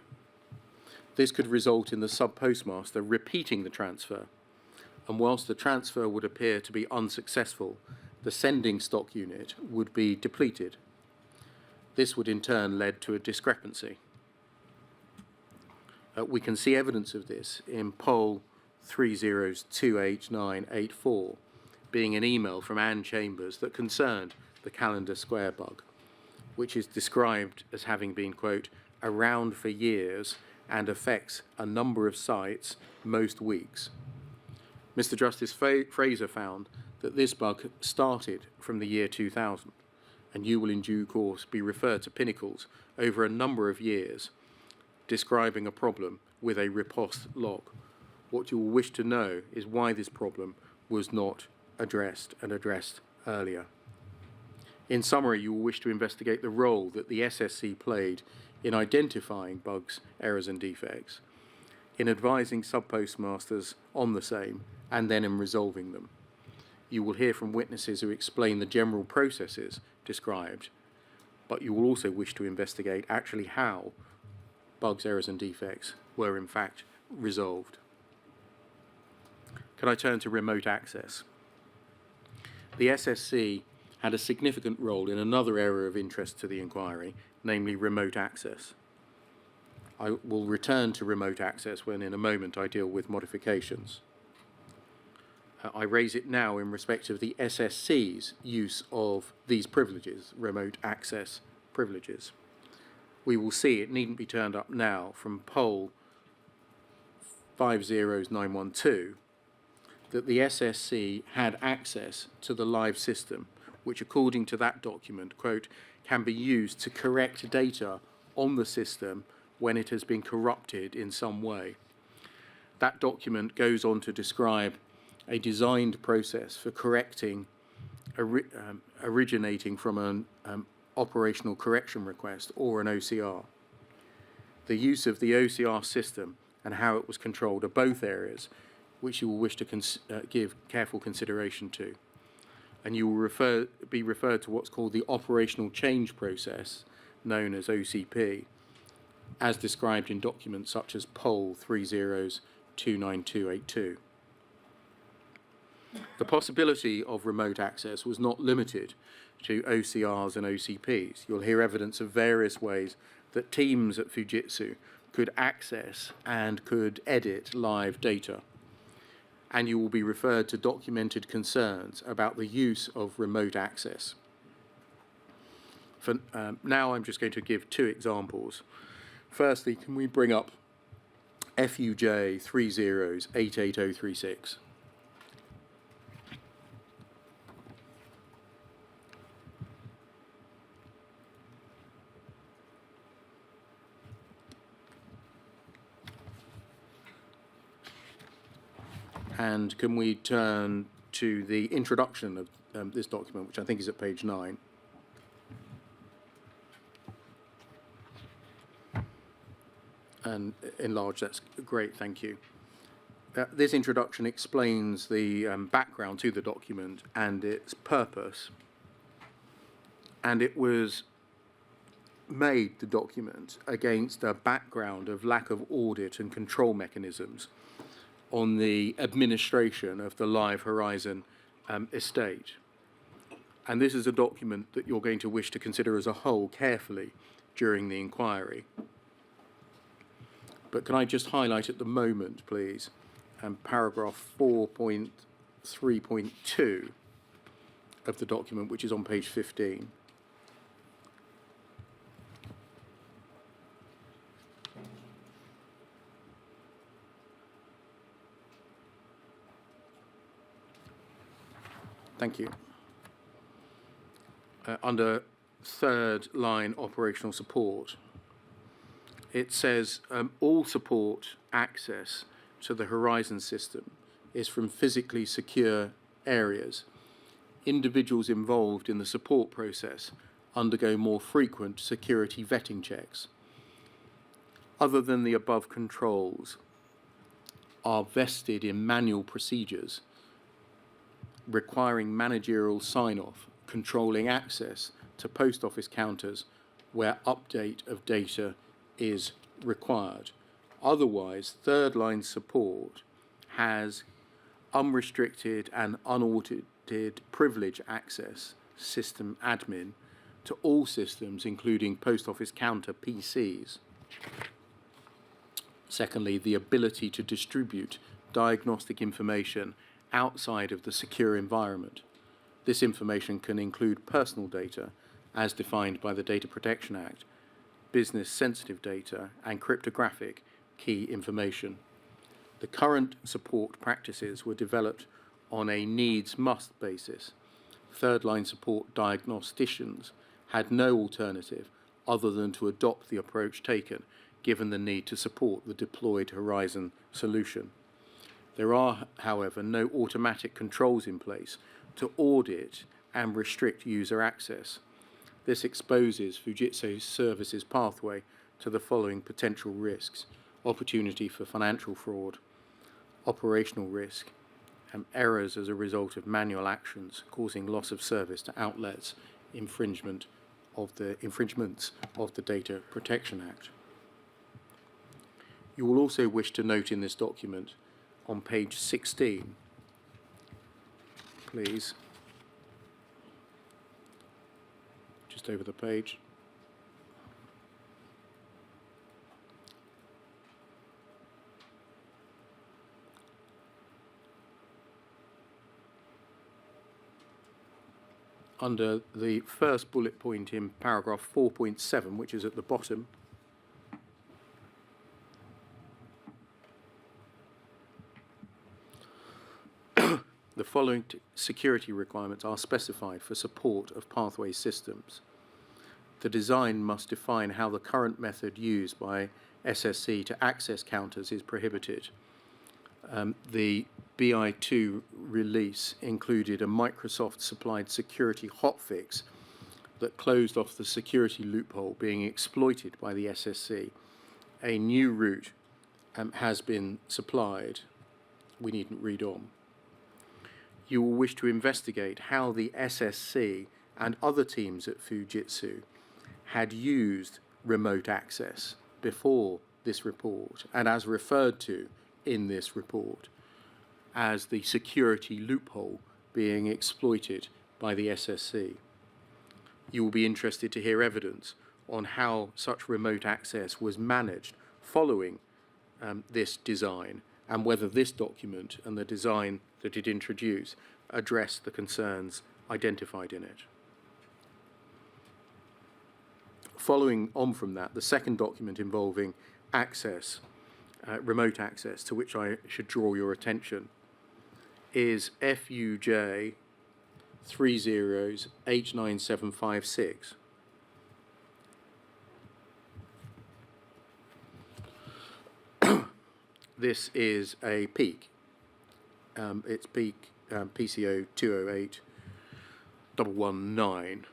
This could result in the sub-postmaster repeating the transfer, and whilst the transfer would appear to be unsuccessful, the sending stock unit would be depleted. This would in turn lead to a discrepancy. We can see evidence of this in poll 3028984, being an email from Anne Chambers that concerned the calendar square bug, which is described as having been, quote, around for years and affects a number of sites most weeks. Mr. Justice Fraser found that this bug started from the year 2000, and you will in due course be referred to Pinnacles over a number of years describing a problem with a riposte log. What you will wish to know is why this problem was not addressed and addressed earlier. In summary, you will wish to investigate the role that the SSC played in identifying bugs, errors and defects, in advising sub-postmasters on the same, and then in resolving them. You will hear from witnesses who explain the general processes described, but you will also wish to investigate actually how bugs, errors and defects were in fact resolved. Can I turn to remote access? The SSC had a significant role in another area of interest to the inquiry, namely remote access. I will return to remote access when in a moment I deal with modifications. I raise it now in respect of the SSC's use of these privileges, remote access privileges. We will see, it needn't be turned up now, from poll 50912, that the SSC had access to the live system, which according to that document, quote, can be used to correct data on the system when it has been corrupted in some way. That document goes on to describe a designed process for correcting originating from an operational correction request or an OCR. The use of the OCR system and how it was controlled are both areas which you will wish to give careful consideration to. And you will be referred to what's called the operational change process, known as OCP, as described in documents such as poll 3029282. The possibility of remote access was not limited to OCRs and OCPs. You'll hear evidence of various ways that teams at Fujitsu could access and could edit live data. And you will be referred to documented concerns about the use of remote access. For now, I'm just going to give two examples. Firstly, can we bring up FUJ 3088036? And can we turn to the introduction of this document, which I think is at page 9. And enlarge, that's great, thank you. This introduction explains the background to the document and its purpose. And it was made, the document, against a background of lack of audit and control mechanisms on the administration of the Live Horizon estate. And this is a document that you're going to wish to consider as a whole carefully during the inquiry. But can I just highlight at the moment, please, paragraph 4.3.2 of the document, which is on page 15. Thank you. Under third line operational support, it says all support access to the Horizon system is from physically secure areas. Individuals involved in the support process undergo more frequent security vetting checks. Other than the above controls are vested in manual procedures requiring managerial sign-off, controlling access to post office counters where update of data is required. Otherwise, third-line support has unrestricted and unaudited privilege access, system admin, to all systems, including post office counter PCs. Secondly, the ability to distribute diagnostic information outside of the secure environment. This information can include personal data, as defined by the Data Protection Act, business sensitive data, and cryptographic key information. The current support practices were developed on a needs-must basis. Third-line support diagnosticians had no alternative other than to adopt the approach taken, given the need to support the deployed Horizon solution. There are, however, no automatic controls in place to audit and restrict user access. This exposes Fujitsu's services pathway to the following potential risks: opportunity for financial fraud, operational risk, and errors as a result of manual actions causing loss of service to outlets, infringements of the Data Protection Act. You will also wish to note in this document on page 16, please, just over the page, under the first bullet point in paragraph 4.7, which is at the bottom, the following security requirements are specified for support of pathway systems. The design must define how the current method used by SSC to access counters is prohibited. The BI2 release included a Microsoft-supplied security hotfix that closed off the security loophole being exploited by the SSC. A new route has been supplied. We needn't read on. You will wish to investigate how the SSC and other teams at Fujitsu had used remote access before this report, and as referred to in this report, as the security loophole being exploited by the SSC. You will be interested to hear evidence on how such remote access was managed following this design, and whether this document and the design that it introduced address the concerns identified in it. Following on from that, the second document involving access, remote access, to which I should draw your attention, is FUJ 30H9756. This is a peak. It's peak PCO 208119.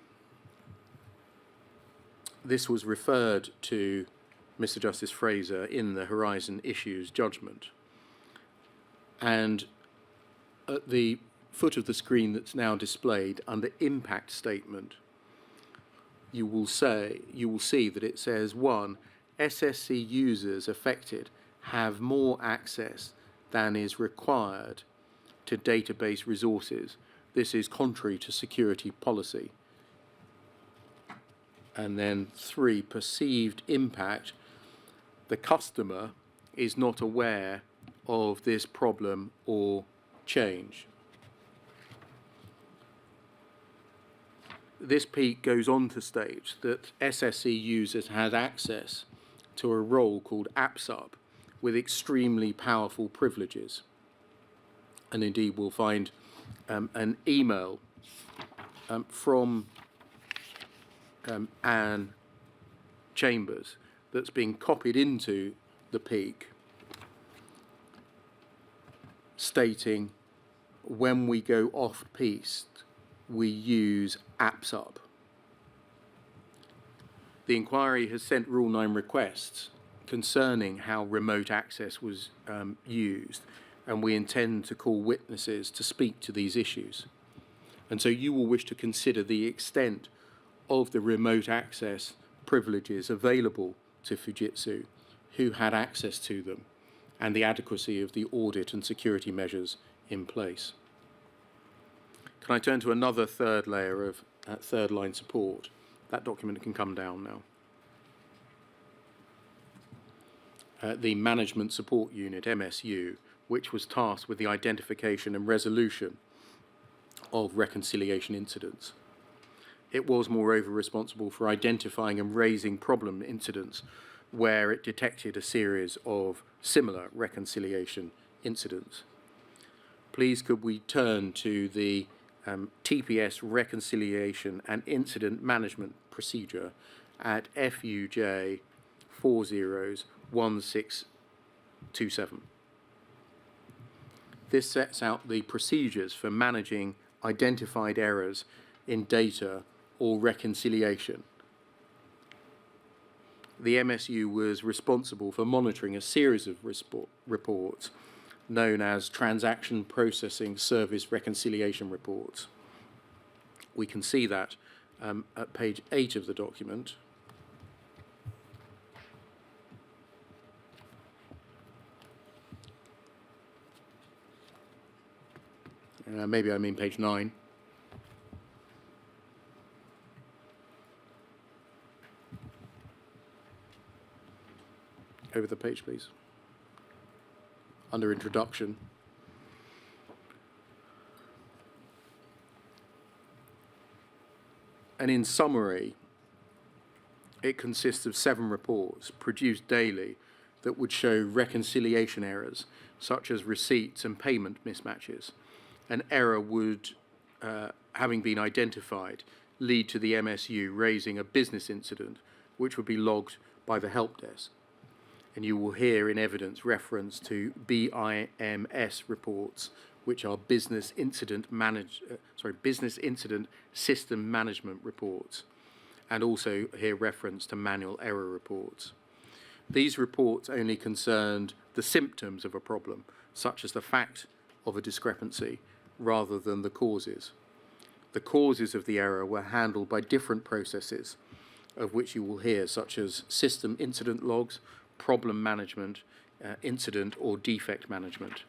This was referred to Mr. Justice Fraser in the Horizon Issues judgment. And at the foot of the screen that's now displayed under impact statement, you will see that it says 1. SSC users affected have more access than is required to database resources. This is contrary to security policy. And then 3, perceived impact. The customer is not aware of this problem or change. This peak goes on to state that SSC users had access to a role called AppSub with extremely powerful privileges. And indeed, we'll find an email from Anne Chambers that's being copied into the peak, stating, when we go off-piste, we use AppSub. The inquiry has sent Rule 9 requests concerning how remote access was used, and we intend to call witnesses to speak to these issues. And so you will wish to consider the extent of the remote access privileges available to Fujitsu who had access to them, and the adequacy of the audit and security measures in place. Can I turn to another third layer of third line support? That document can come down now. The Management Support Unit, MSU, which was tasked with the identification and resolution of reconciliation incidents. It was moreover responsible for identifying and raising problem incidents where it detected a series of similar reconciliation incidents. Please could we turn to the TPS reconciliation and incident management procedure at FUJ 401627. This sets out the procedures for managing identified errors in data or reconciliation. The MSU was responsible for monitoring a series of reports known as Transaction Processing Service Reconciliation Reports. We can see that at page 8 of the document. Maybe I mean page 9. Over the page, please. Under Introduction. And in summary, it consists of 7 reports produced daily that would show reconciliation errors, such as receipts and payment mismatches. An error would, having been identified, lead to the MSU raising a business incident, which would be logged by the help desk. And you will hear in evidence reference to BIMS reports, which are business incident system management reports, and also hear reference to manual error reports. These reports only concerned the symptoms of a problem, such as the fact of a discrepancy, rather than the causes. The causes of the error were handled by different processes, of which you will hear, such as system incident logs, problem management, incident or defect management,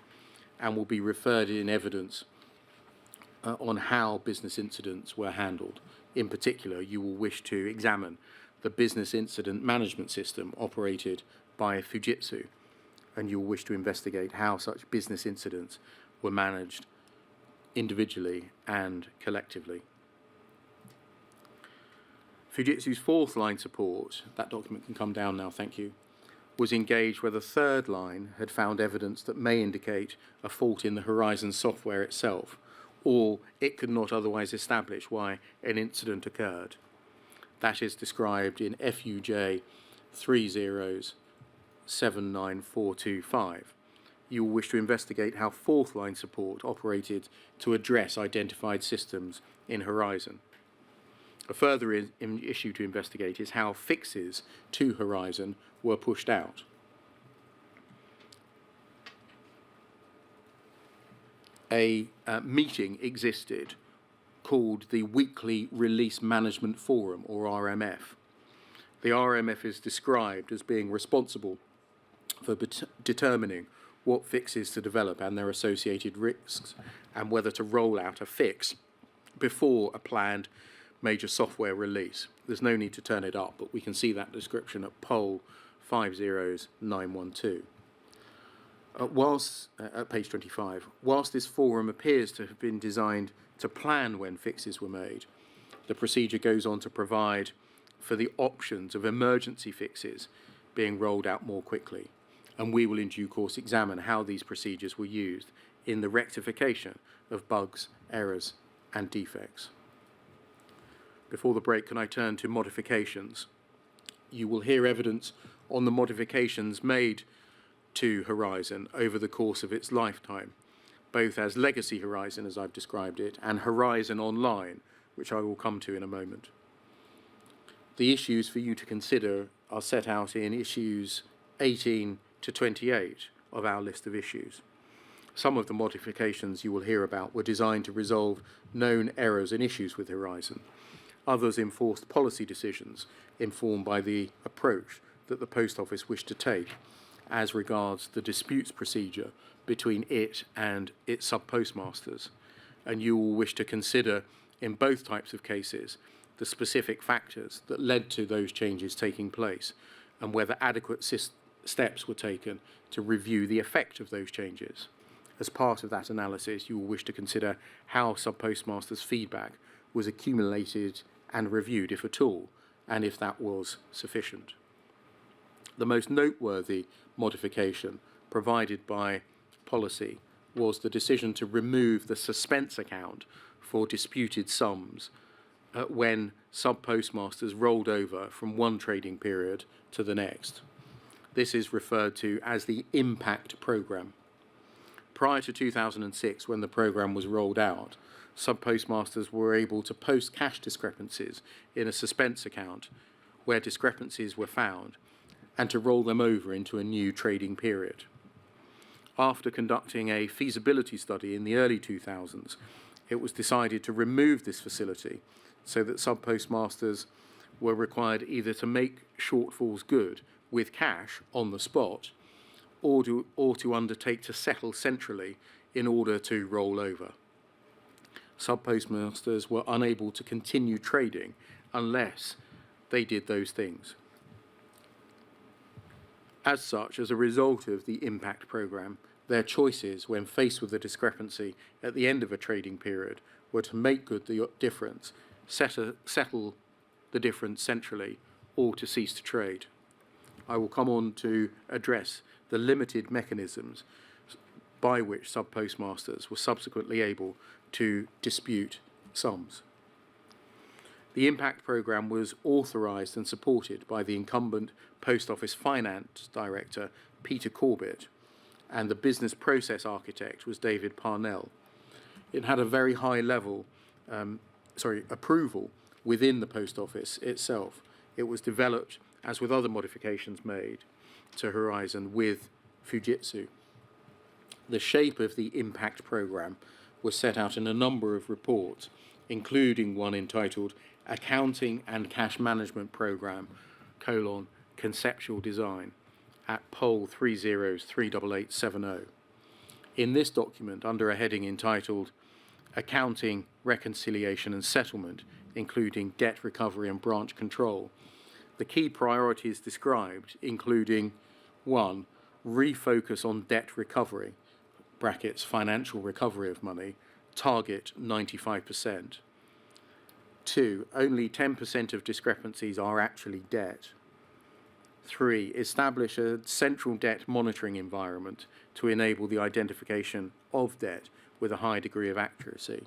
and will be referred in evidence on how business incidents were handled. In particular, you will wish to examine the business incident management system operated by Fujitsu, and you will wish to investigate how such business incidents were managed individually and collectively. Fujitsu's fourth line support, that document can come down now, thank you, was engaged where the third line had found evidence that may indicate a fault in the Horizon software itself, or it could not otherwise establish why an incident occurred. That is described in FUJ 3079425. You will wish to investigate how fourth line support operated to address identified systems in Horizon. A further issue to investigate is how fixes to Horizon were pushed out. A meeting existed called the Weekly Release Management Forum, or RMF. The RMF is described as being responsible for determining what fixes to develop and their associated risks, and whether to roll out a fix before a planned major software release. There's no need to turn it up, but we can see that description at poll 50912. At page 25, whilst this forum appears to have been designed to plan when fixes were made, the procedure goes on to provide for the options of emergency fixes being rolled out more quickly, and we will in due course examine how these procedures were used in the rectification of bugs, errors, and defects. Before the break, can I turn to modifications? You will hear evidence on the modifications made to Horizon over the course of its lifetime, both as Legacy Horizon, as I've described it, and Horizon Online, which I will come to in a moment. The issues for you to consider are set out in issues 18 to 28 of our list of issues. Some of the modifications you will hear about were designed to resolve known errors and issues with Horizon. Others enforced policy decisions informed by the approach that the Post Office wished to take as regards the disputes procedure between it and its sub-postmasters, and you will wish to consider in both types of cases the specific factors that led to those changes taking place and whether adequate steps were taken to review the effect of those changes. As part of that analysis, you will wish to consider how sub-postmasters' feedback was accumulated and reviewed, if at all, and if that was sufficient. The most noteworthy modification provided by policy was the decision to remove the suspense account for disputed sums when sub-postmasters rolled over from one trading period to the next. This is referred to as the impact programme. Prior to 2006, when the programme was rolled out, sub-postmasters were able to post cash discrepancies in a suspense account where discrepancies were found and to roll them over into a new trading period. After conducting a feasibility study in the early 2000s, it was decided to remove this facility so that sub-postmasters were required either to make shortfalls good with cash on the spot or to undertake to settle centrally in order to roll over. Sub-postmasters were unable to continue trading unless they did those things. As such, as a result of the impact programme, their choices when faced with a discrepancy at the end of a trading period were to make good the difference, settle the difference centrally, or to cease to trade. I will come on to address the limited mechanisms by which sub-postmasters were subsequently able to dispute sums. The impact programme was authorised and supported by the incumbent Post Office Finance Director, Peter Corbett, and the business process architect was David Parnell. It had a very high level approval within the Post Office itself. It was developed, as with other modifications made to Horizon, with Fujitsu. The shape of the impact programme was set out in a number of reports, including one entitled Accounting and Cash Management Programme, conceptual design, at Pol 3038870. In this document, under a heading entitled Accounting, Reconciliation and Settlement, including Debt Recovery and Branch Control, the key priorities described including 1. Refocus on debt recovery, brackets financial recovery of money, target 95%. 2. Only 10% of discrepancies are actually debt. 3. Establish a central debt monitoring environment to enable the identification of debt with a high degree of accuracy.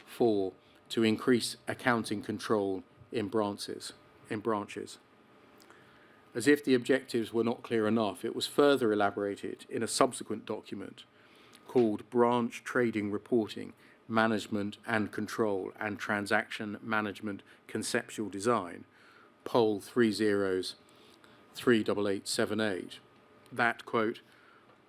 4. To increase accounting control in branches. As if the objectives were not clear enough, it was further elaborated in a subsequent document called Branch Trading Reporting, Management and Control and Transaction Management Conceptual Design, Pol 3038878, that, quote,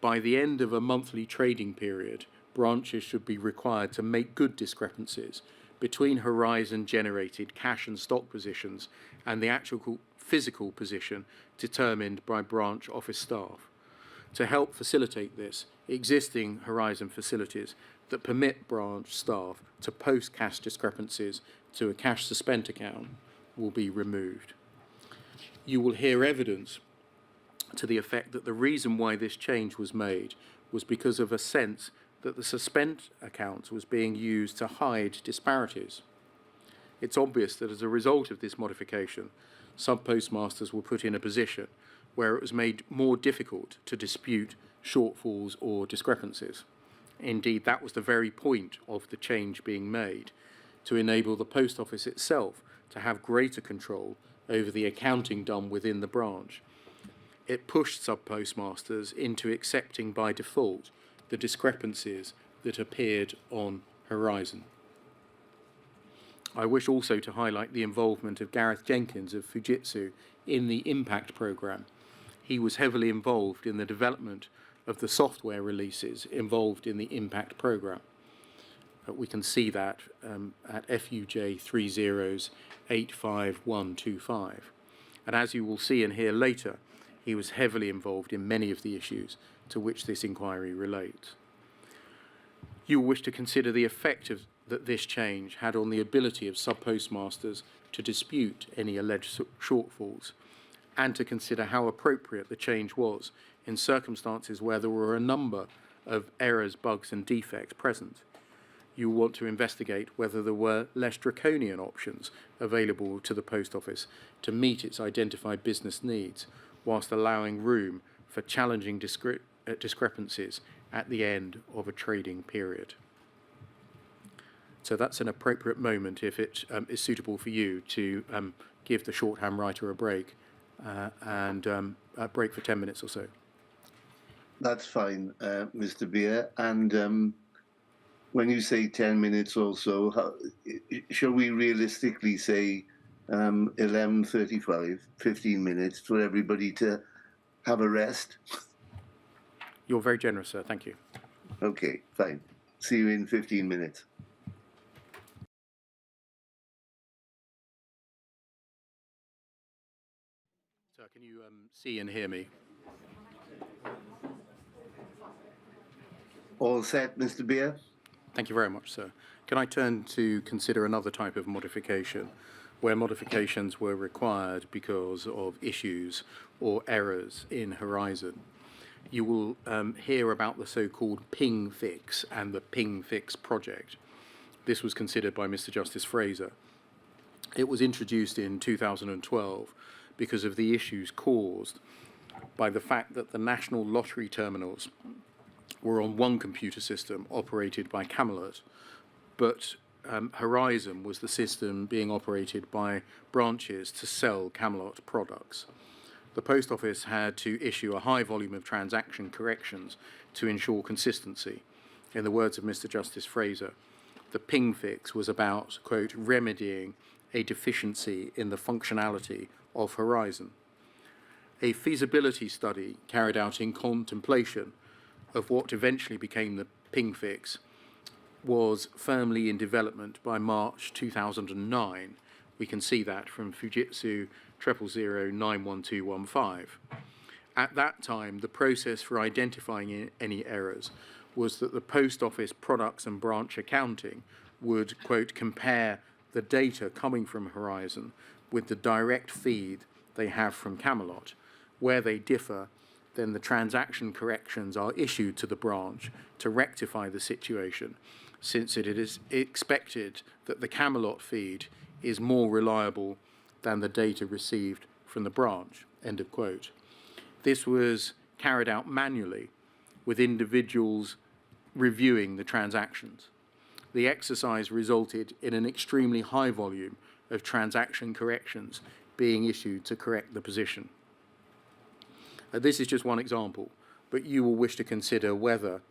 by the end of a monthly trading period, branches should be required to make good discrepancies between Horizon-generated cash and stock positions and the actual physical position determined by branch office staff. To help facilitate this, existing Horizon facilities that permit branch staff to post cash discrepancies to a cash suspense account will be removed. You will hear evidence to the effect that the reason why this change was made was because of a sense that the suspense account was being used to hide disparities. It's obvious that as a result of this modification, sub-postmasters were put in a position where it was made more difficult to dispute shortfalls or discrepancies. Indeed, that was the very point of the change being made, to enable the Post Office itself to have greater control over the accounting done within the branch. It pushed sub-postmasters into accepting by default the discrepancies that appeared on Horizon. I wish also to highlight the involvement of Gareth Jenkins of Fujitsu in the impact programme. He was heavily involved in the development of the software releases involved in the impact programme. We can see that at FUJ 3085125. And as you will see and hear later, he was heavily involved in many of the issues to which this inquiry relates. You will wish to consider the effect that this change had on the ability of sub-postmasters to dispute any alleged shortfalls, and to consider how appropriate the change was in circumstances where there were a number of errors, bugs and defects present. You will want to investigate whether there were less draconian options available to the Post Office to meet its identified business needs, whilst allowing room for challenging discrepancies at the end of a trading period. So that's an appropriate moment, if it is suitable for you, to give the shorthand writer a break and a break for 10 minutes or so. That's fine, Mr. Beer. And when you say 10 minutes or so, shall we realistically say 11:35, 15 minutes for everybody to have a rest? You're very generous, sir. Thank you. Okay, fine. See you in 15 minutes. Sir, can you see and hear me? All set, Mr. Beer? Thank you very much, sir. Can I turn to consider another type of modification, where modifications were required because of issues or errors in Horizon? You will hear about the so-called ping fix and the ping fix project. This was considered by Mr. Justice Fraser. It was introduced in 2012 because of the issues caused by the fact that the national lottery terminals were on one computer system operated by Camelot, but Horizon was the system being operated by branches to sell Camelot products. The Post Office had to issue a high volume of transaction corrections to ensure consistency. In the words of Mr. Justice Fraser, the ping fix was about, quote, remedying a deficiency in the functionality of Horizon. A feasibility study carried out in contemplation of what eventually became the ping fix was firmly in development by March 2009. We can see that from Fujitsu 000091215. At that time, the process for identifying any errors was that the Post Office products and branch accounting would, quote, compare the data coming from Horizon with the direct feed they have from Camelot. Where they differ, then the transaction corrections are issued to the branch to rectify the situation, since it is expected that the Camelot feed is more reliable than the data received from the branch, end of quote. This was carried out manually, with individuals reviewing the transactions. The exercise resulted in an extremely high volume of transaction corrections being issued to correct the position. This is just one example, but you will wish to consider whether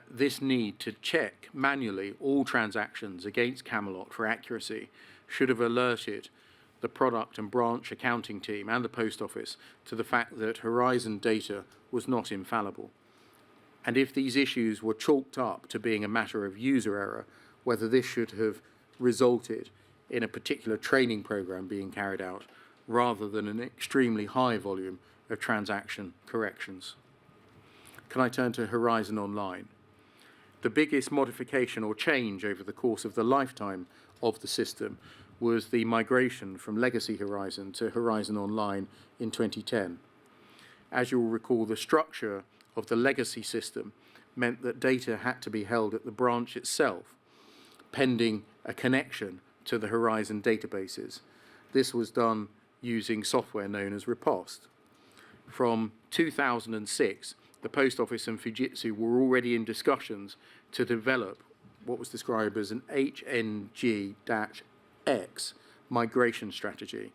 this need to check manually all transactions against Camelot for accuracy should have alerted the product and branch accounting team and the Post Office to the fact that Horizon data was not infallible. And if these issues were chalked up to being a matter of user error, whether this should have resulted in a particular training program being carried out rather than an extremely high volume of transaction corrections. Can I turn to Horizon Online? The biggest modification or change over the course of the lifetime of the system was the migration from legacy Horizon to Horizon Online in 2010. As you'll recall, the structure of the legacy system meant that data had to be held at the branch itself, pending a connection to the Horizon databases. This was done using software known as Riposte. From 2006, the Post Office and Fujitsu were already in discussions to develop what was described as an HNG-X migration strategy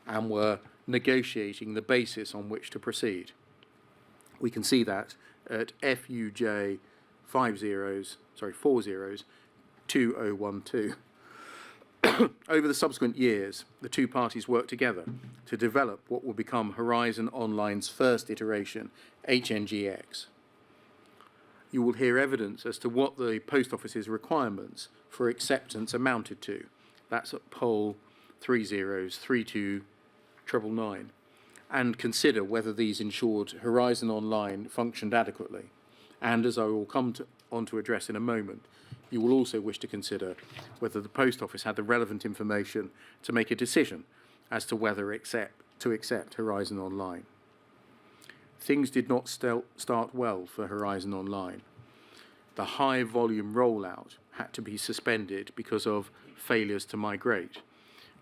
and were negotiating the basis on which to proceed. We can see that at FUJ 402012. Over the subsequent years, the two parties worked together to develop what will become Horizon Online's first iteration, HNGX. You will hear evidence as to what the Post Office's requirements for acceptance amounted to. That's at poll 3032 999, and consider whether these ensured Horizon Online functioned adequately. And as I will come on to address in a moment, you will also wish to consider whether the Post Office had the relevant information to make a decision as to whether to accept Horizon Online. Things did not start well for Horizon Online. The high volume rollout had to be suspended because of failures to migrate,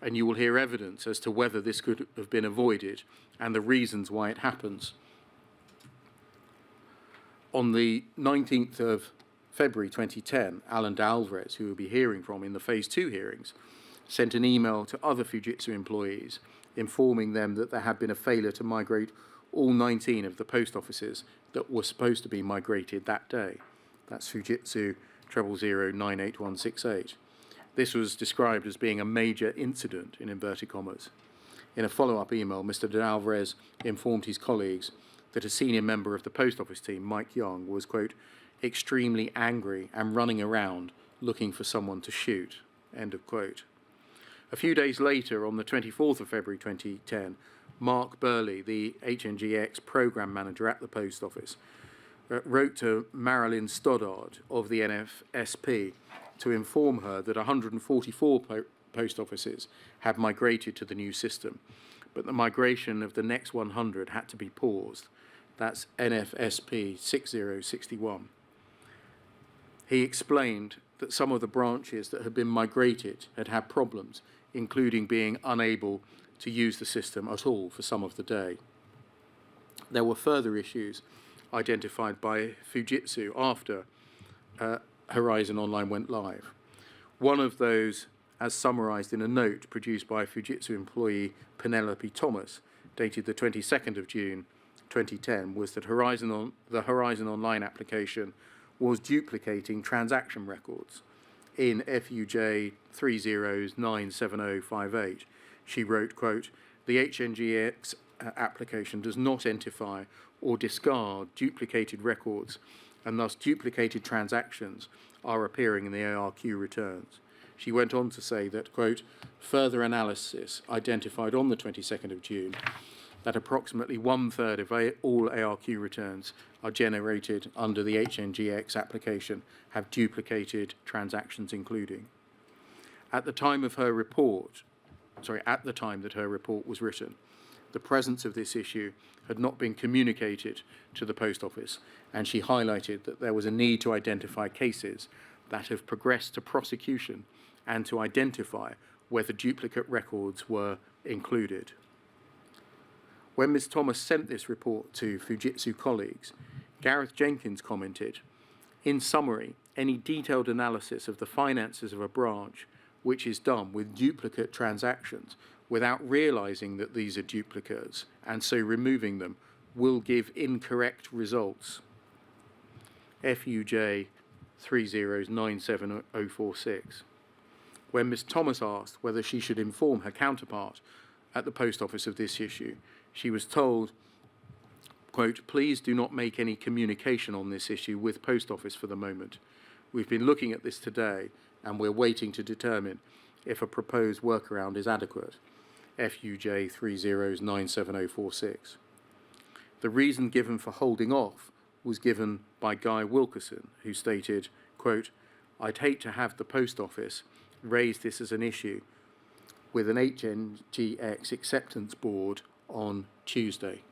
and you will hear evidence as to whether this could have been avoided and the reasons why it happens. On the 19th of February 2010, Alan Alvarez, who we'll be hearing from in the Phase 2 hearings, sent an email to other Fujitsu employees informing them that there had been a failure to migrate all 19 of the post offices that were supposed to be migrated that day. That's Fujitsu 000-98168. This was described as being a major incident, in inverted commas. In a follow-up email, Mr. De Alvarez informed his colleagues that a senior member of the post office team, Mike Young, was, quote, extremely angry and running around looking for someone to shoot, end of quote. A few days later, on the 24th of February 2010, Mark Burley, the HNGX program manager at the post office, wrote to Marilyn Stoddard of the NFSP to inform her that 144 post offices had migrated to the new system, but the migration of the next 100 had to be paused. That's NFSP 6061. He explained that some of the branches that had been migrated had had problems, including being unable to use the system at all for some of the day. There were further issues identified by Fujitsu after Horizon Online went live. One of those, as summarised in a note produced by Fujitsu employee Penelope Thomas, dated the 22nd of June 2010, was that the Horizon Online application was duplicating transaction records. In FUJ 30097058, she wrote, quote, the HNGX application does not identify or discard duplicated records, and thus duplicated transactions are appearing in the ARQ returns. She went on to say that, quote, further analysis identified on the 22nd of June that approximately 1/3 of all ARQ returns are generated under the HNGX application have duplicated transactions including. At the time that her report was written, the presence of this issue had not been communicated to the Post Office, and she highlighted that there was a need to identify cases that have progressed to prosecution and to identify whether duplicate records were included. When Ms. Thomas sent this report to Fujitsu colleagues, Gareth Jenkins commented, in summary, any detailed analysis of the finances of a branch which is done with duplicate transactions without realising that these are duplicates and so removing them will give incorrect results. FUJ 30097046. When Ms. Thomas asked whether she should inform her counterpart at the Post Office of this issue, she was told, quote, please do not make any communication on this issue with Post Office for the moment. We've been looking at this today and we're waiting to determine if a proposed workaround is adequate. FUJ 30097046. The reason given for holding off was given by Guy Wilkerson, who stated, quote, I'd hate to have the Post Office raise this as an issue with an HNGX acceptance board on Tuesday.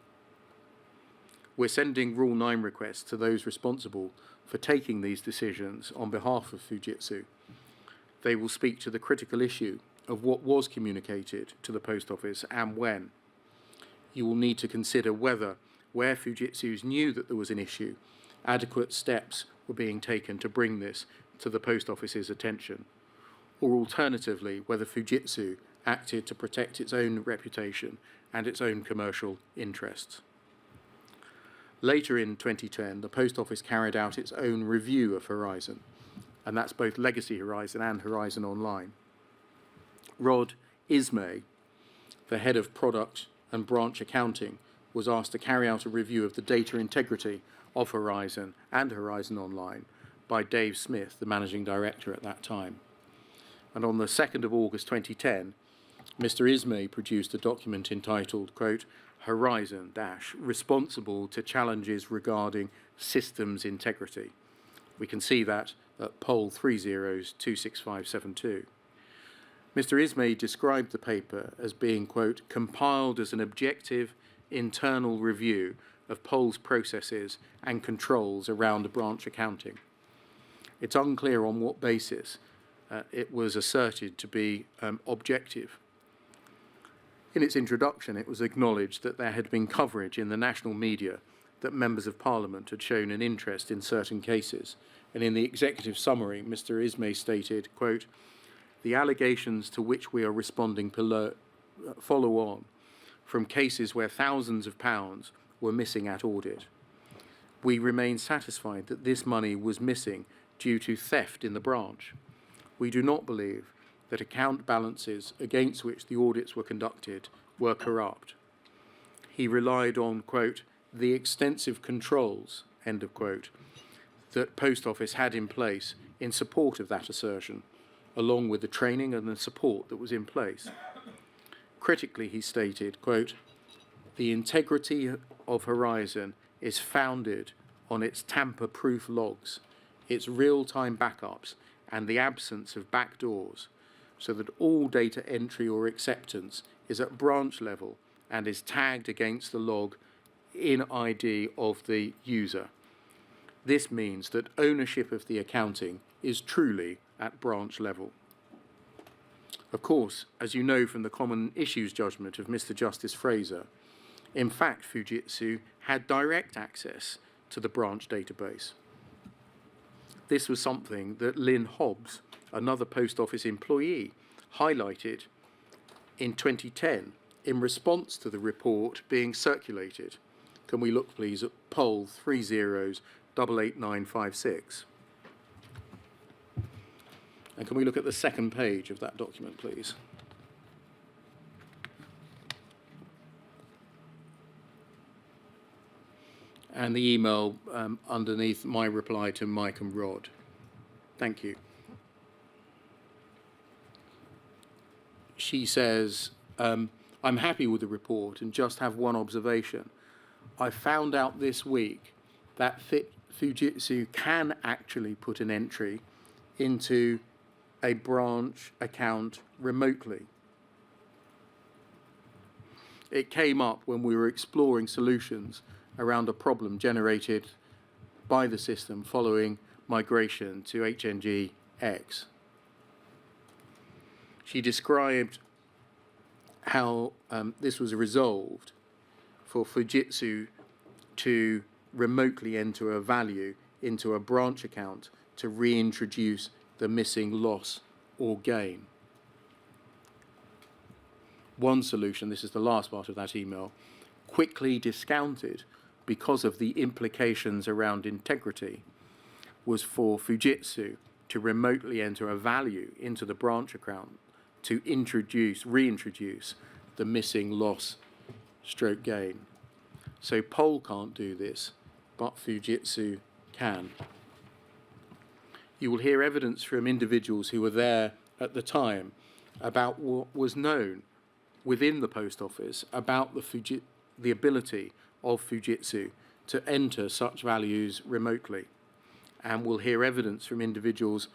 We're sending Rule 9 requests to those responsible for taking these decisions on behalf of Fujitsu. They will speak to the critical issue of what was communicated to the Post Office and when. You will need to consider whether, where Fujitsu knew that there was an issue, adequate steps were being taken to bring this to the Post Office's attention, or alternatively, whether Fujitsu acted to protect its own reputation and its own commercial interests. Later in 2010, the Post Office carried out its own review of Horizon, and that's both Legacy Horizon and Horizon Online. Rod Ismay, the head of product and branch accounting, was asked to carry out a review of the data integrity of Horizon and Horizon Online by Dave Smith, the managing director at that time. And on the 2nd of August 2010, Mr. Ismay produced a document entitled, quote, Horizon - responsible to challenges regarding systems integrity. We can see that at poll 30-26572. Mr. Ismay described the paper as being, quote, compiled as an objective internal review of Poll's processes and controls around branch accounting. It's unclear on what basis it was asserted to be objective. In its introduction, it was acknowledged that there had been coverage in the national media that members of Parliament had shown an interest in certain cases. And in the executive summary, Mr. Ismay stated, quote, the allegations to which we are responding follow on from cases where thousands of pounds were missing at audit. We remain satisfied that this money was missing due to theft in the branch. We do not believe that account balances against which the audits were conducted were corrupt. He relied on, quote, the extensive controls, end of quote, that Post Office had in place in support of that assertion, along with the training and the support that was in place. Critically, he stated, quote, the integrity of Horizon is founded on its tamper-proof logs, its real-time backups, and the absence of backdoors, so that all data entry or acceptance is at branch level and is tagged against the log in ID of the user. This means that ownership of the accounting is truly at branch level. Of course, as you know from the common issues judgment of Mr. Justice Fraser, in fact, Fujitsu had direct access to the branch database. This was something that Lynn Hobbs, another Post Office employee, highlighted in 2010 in response to the report being circulated. Can we look, please, at poll 30-88956? And can we look at the second page of that document, please? And the email underneath my reply to Mike and Rod. Thank you. She says, I'm happy with the report and just have one observation. I found out this week that Fujitsu can actually put an entry into a branch account remotely. It came up when we were exploring solutions around a problem generated by the system following migration to HNG-X. She described how this was resolved for Fujitsu to remotely enter a value into a branch account to reintroduce the missing loss or gain. One solution, this is the last part of that email, quickly discounted because of the implications around integrity, was for Fujitsu to remotely enter a value into the branch account to reintroduce the missing loss stroke gain. So Poll can't do this, but Fujitsu can. You will hear evidence from individuals who were there at the time about what was known within the Post Office about the ability of Fujitsu to enter such values remotely. And we'll hear evidence from individuals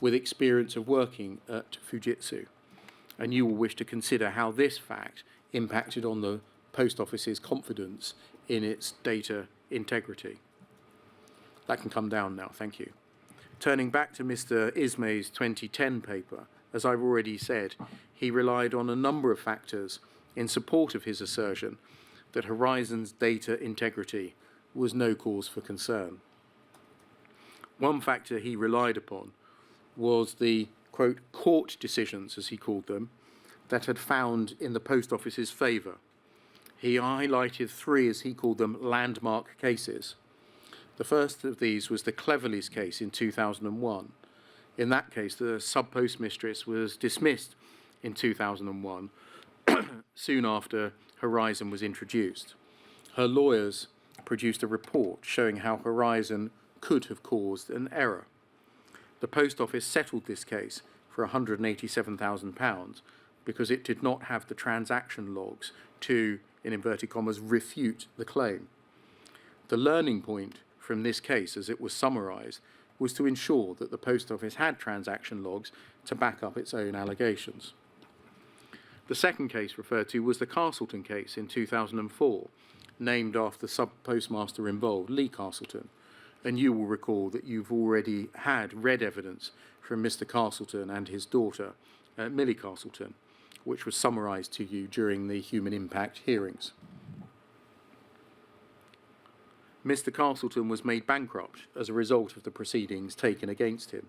with experience of working at Fujitsu. And you will wish to consider how this fact impacted on the Post Office's confidence in its data integrity. That can come down now, thank you. Turning back to Mr. Ismay's 2010 paper, as I've already said, he relied on a number of factors in support of his assertion that Horizon's data integrity was no cause for concern. One factor he relied upon was the, quote, court decisions, as he called them, that had found in the Post Office's favour. He highlighted three, as he called them, landmark cases. The first of these was the Cleverley's case in 2001. In that case, the sub-postmistress was dismissed in 2001, soon after Horizon was introduced. Her lawyers produced a report showing how Horizon could have caused an error. The Post Office settled this case for £187,000, because it did not have the transaction logs to, in inverted commas, refute the claim. The learning point from this case, as it was summarised, was to ensure that the Post Office had transaction logs to back up its own allegations. The second case referred to was the Castleton case in 2004, named after the sub-postmaster involved, Lee Castleton. And you will recall that you've already had read evidence from Mr. Castleton and his daughter, Millie Castleton, which was summarised to you during the human impact hearings. Mr. Castleton was made bankrupt as a result of the proceedings taken against him.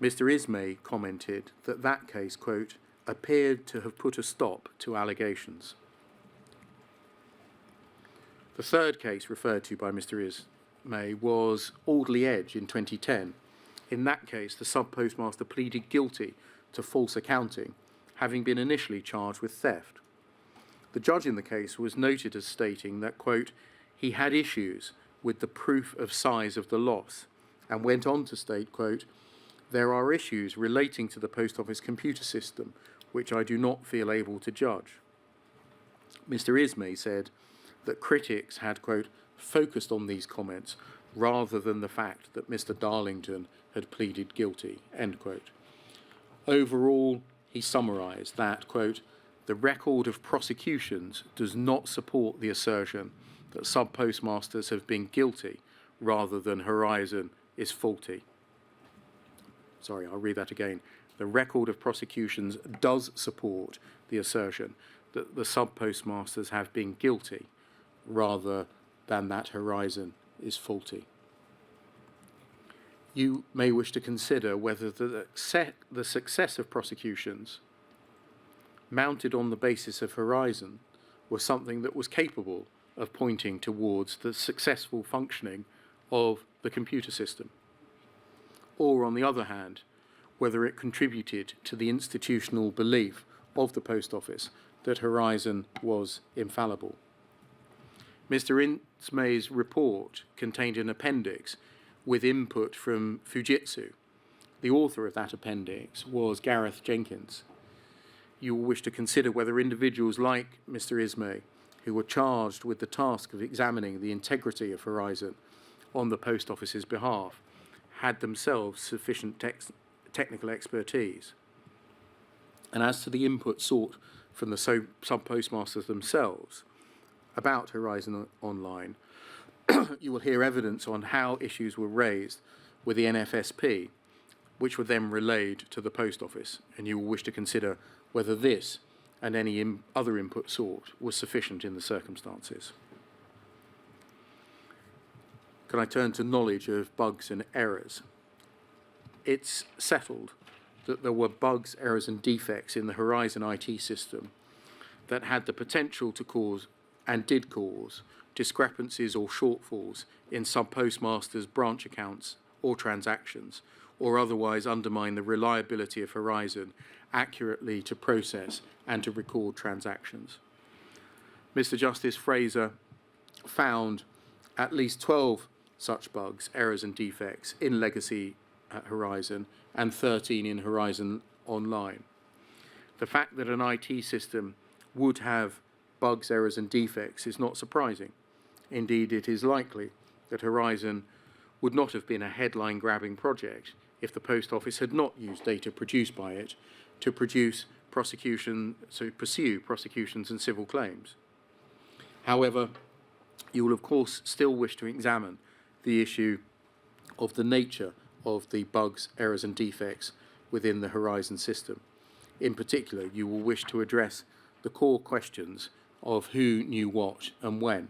Mr. Ismay commented that that case, quote, appeared to have put a stop to allegations. The third case referred to by Mr. Ismay was Audley Edge in 2010. In that case, the sub-postmaster pleaded guilty to false accounting, having been initially charged with theft. The judge in the case was noted as stating that, quote, he had issues with the proof of size of the loss, and went on to state, quote, there are issues relating to the Post Office computer system which I do not feel able to judge. Mr. Ismay said that critics had, quote, focused on these comments rather than the fact that Mr. Darlington had pleaded guilty, end quote. Overall, he summarised that, quote, the record of prosecutions does not support the assertion that sub-postmasters have been guilty rather than Horizon is faulty. Sorry, I'll read that again. The record of prosecutions does support the assertion that the sub-postmasters have been guilty rather than that Horizon is faulty. You may wish to consider whether the success of prosecutions mounted on the basis of Horizon was something that was capable of pointing towards the successful functioning of the computer system, or on the other hand, whether it contributed to the institutional belief of the Post Office that Horizon was infallible. Mr. Ismay's report contained an appendix with input from Fujitsu. The author of that appendix was Gareth Jenkins. You will wish to consider whether individuals like Mr. Ismay, who were charged with the task of examining the integrity of Horizon on the Post Office's behalf, had themselves sufficient technical expertise. And as to the input sought from the sub-postmasters themselves about Horizon Online, you will hear evidence on how issues were raised with the NFSP, which were then relayed to the Post Office, and you will wish to consider whether this and any other input sought was sufficient in the circumstances. Can I turn to knowledge of bugs and errors? It's settled that there were bugs, errors and defects in the Horizon IT system that had the potential to cause, and did cause, discrepancies or shortfalls in sub-postmasters' branch accounts or transactions, or otherwise undermine the reliability of Horizon accurately to process and to record transactions. Mr. Justice Fraser found at least 12 such bugs, errors and defects in legacy Horizon and 13 in Horizon Online. The fact that an IT system would have bugs, errors and defects is not surprising. Indeed, it is likely that Horizon would not have been a headline-grabbing project if the Post Office had not used data produced by it to pursue prosecutions and civil claims. However, you will of course still wish to examine the issue of the nature of the bugs, errors and defects within the Horizon system. In particular, you will wish to address the core questions of who knew what and when.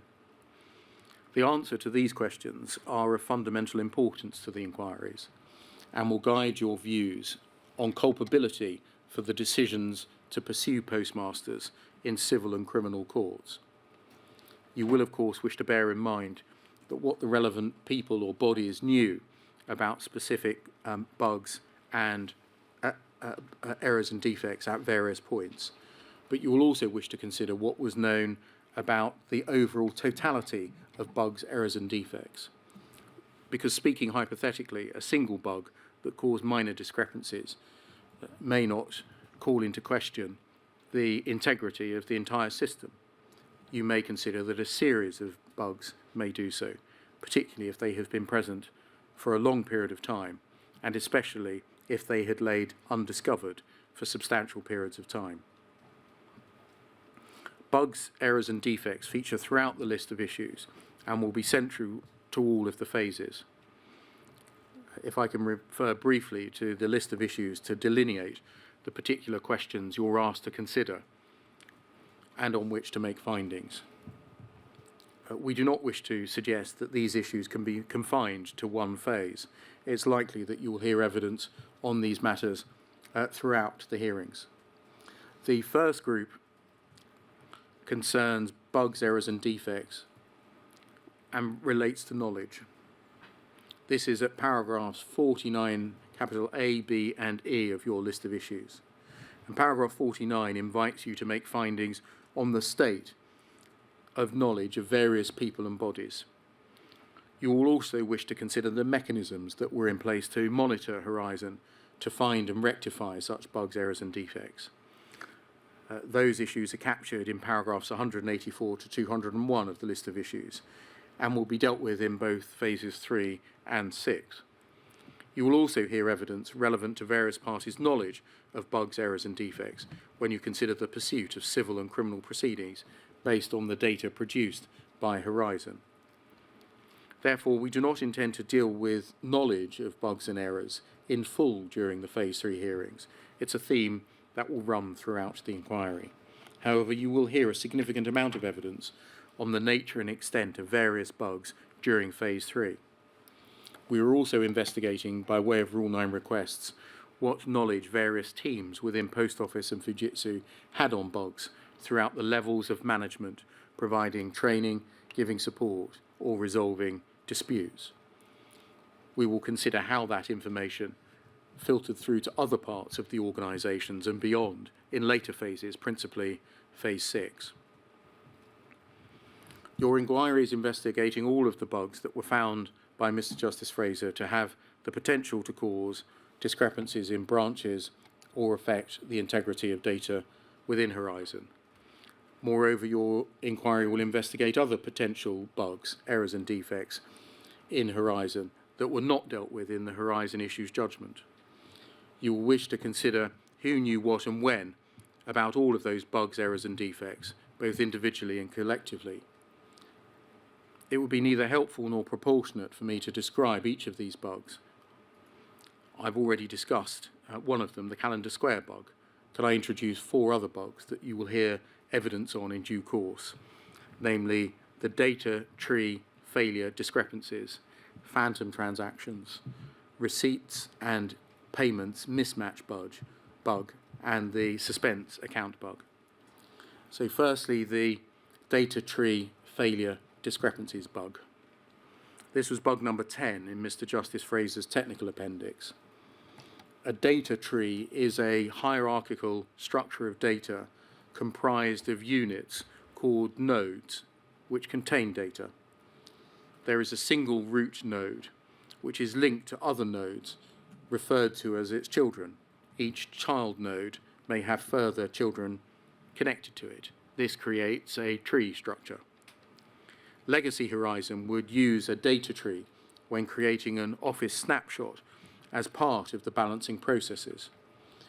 The answer to these questions are of fundamental importance to the inquiries and will guide your views on culpability for the decisions to pursue postmasters in civil and criminal courts. You will, of course, wish to bear in mind that what the relevant people or bodies knew about specific bugs and errors and defects at various points. But you will also wish to consider what was known about the overall totality of bugs, errors and defects. Because speaking hypothetically, a single bug that caused minor discrepancies may not call into question the integrity of the entire system. You may consider that a series of bugs may do so, particularly if they have been present for a long period of time, and especially if they had laid undiscovered for substantial periods of time. Bugs, errors and defects feature throughout the list of issues and will be central to all of the phases. If I can refer briefly to the list of issues to delineate the particular questions you're asked to consider and on which to make findings. We do not wish to suggest that these issues can be confined to one phase. It's likely that you will hear evidence on these matters throughout the hearings. The first group concerns bugs, errors and defects and relates to knowledge. This is at paragraphs 49, capital A, B and E of your list of issues. And paragraph 49 invites you to make findings on the state of knowledge of various people and bodies. You will also wish to consider the mechanisms that were in place to monitor Horizon to find and rectify such bugs, errors and defects. Those issues are captured in paragraphs 184 to 201 of the list of issues and will be dealt with in both phases 3 and 6. You will also hear evidence relevant to various parties' knowledge of bugs, errors and defects when you consider the pursuit of civil and criminal proceedings based on the data produced by Horizon. Therefore, we do not intend to deal with knowledge of bugs and errors in full during the Phase 3 hearings. It's a theme that will run throughout the inquiry. However, you will hear a significant amount of evidence on the nature and extent of various bugs during Phase 3. We are also investigating, by way of Rule 9 requests, what knowledge various teams within Post Office and Fujitsu had on bugs throughout the levels of management, providing training, giving support, or resolving disputes. We will consider how that information filtered through to other parts of the organisations and beyond in later phases, principally Phase 6. Your inquiry is investigating all of the bugs that were found by Mr. Justice Fraser to have the potential to cause discrepancies in branches or affect the integrity of data within Horizon. Moreover, your inquiry will investigate other potential bugs, errors and defects in Horizon that were not dealt with in the Horizon Issues Judgment. You will wish to consider who knew what and when about all of those bugs, errors and defects, both individually and collectively. It would be neither helpful nor proportionate for me to describe each of these bugs. I've already discussed one of them, the calendar square bug. Can I introduce 4 other bugs that you will hear evidence on in due course, namely the data tree failure discrepancies, phantom transactions, receipts and payments mismatch bug, and the suspense account bug. So firstly, the data tree failure discrepancies bug. This was bug number 10 in Mr. Justice Fraser's technical appendix. A data tree is a hierarchical structure of data comprised of units called nodes which contain data. There is a single root node which is linked to other nodes referred to as its children. Each child node may have further children connected to it. This creates a tree structure. Legacy Horizon would use a data tree when creating an office snapshot as part of the balancing processes.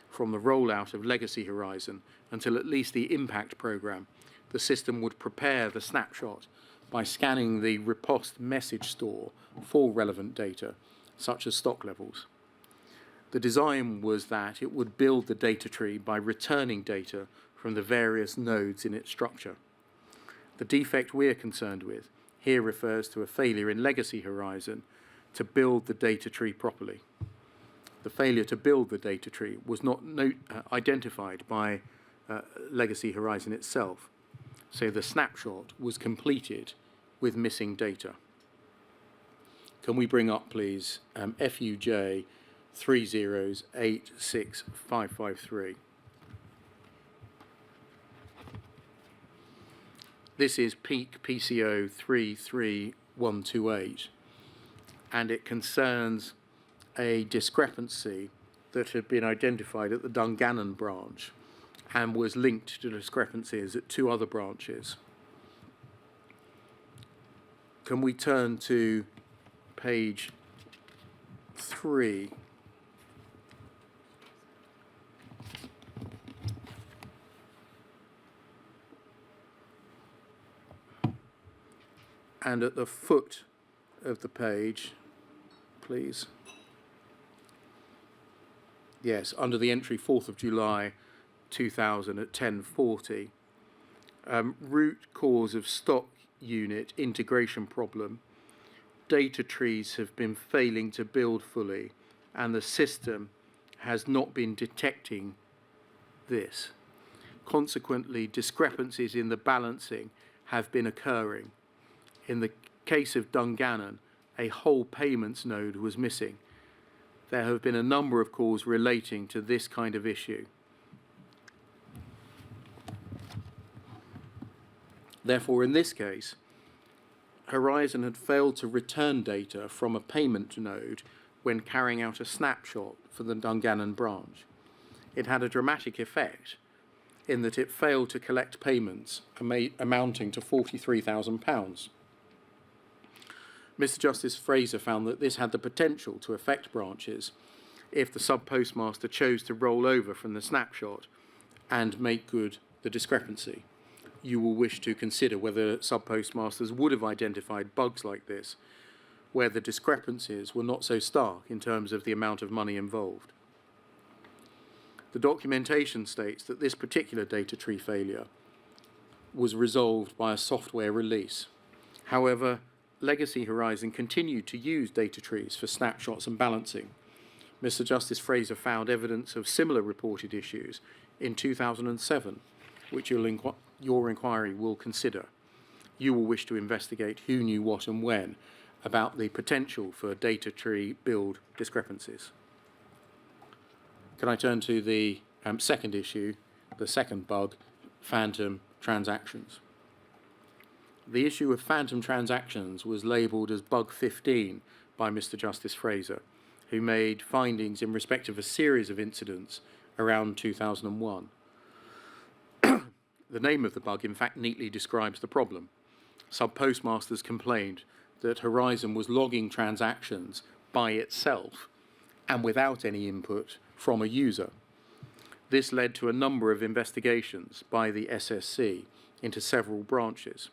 From the rollout of Legacy Horizon until at least the impact program, the system would prepare the snapshot by scanning the riposte message store for relevant data, such as stock levels. The design was that it would build the data tree by returning data from the various nodes in its structure. The defect we're concerned with here refers to a failure in Legacy Horizon to build the data tree properly. The failure to build the data tree was not identified by Legacy Horizon itself, so the snapshot was completed with missing data. Can we bring up, please, FUJ 3086553. This is peak PCO 33128, and it concerns a discrepancy that had been identified at the Dungannon branch and was linked to discrepancies at 2 other branches. Can we turn to page 3? And at the foot of the page, please. Yes, under the entry 4th of July 2000 at 10:40. Root cause of stock unit integration problem. Data trees have been failing to build fully, and the system has not been detecting this. Consequently, discrepancies in the balancing have been occurring. In the case of Dungannon, a whole payments node was missing. There have been a number of calls relating to this kind of issue. Therefore, in this case, Horizon had failed to return data from a payment node when carrying out a snapshot for the Dungannon branch. It had a dramatic effect in that it failed to collect payments amounting to £43,000. Mr. Justice Fraser found that this had the potential to affect branches if the sub-postmaster chose to roll over from the snapshot and make good the discrepancy. You will wish to consider whether sub-postmasters would have identified bugs like this, where the discrepancies were not so stark in terms of the amount of money involved. The documentation states that this particular data tree failure was resolved by a software release. However, Legacy Horizon continued to use data trees for snapshots and balancing. Mr. Justice Fraser found evidence of similar reported issues in 2007, which your inquiry will consider. You will wish to investigate who knew what and when about the potential for data tree build discrepancies. Can I turn to the second issue, the second bug, phantom transactions? The issue of phantom transactions was labelled as bug 15 by Mr. Justice Fraser, who made findings in respect of a series of incidents around 2001. The name of the bug, in fact, neatly describes the problem. Sub-postmasters complained that Horizon was logging transactions by itself and without any input from a user. This led to a number of investigations by the SSC into several branches.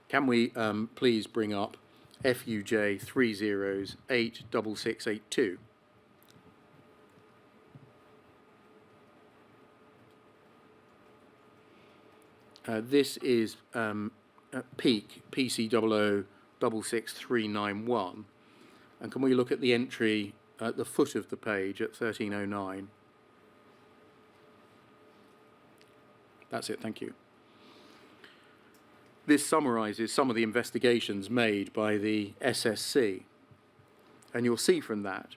Can we please bring up FUJ 30086682? This is peak PC00 66391. And can we look at the entry at the foot of the page at 1309? That's it, thank you. This summarises some of the investigations made by the SSC. And you'll see from that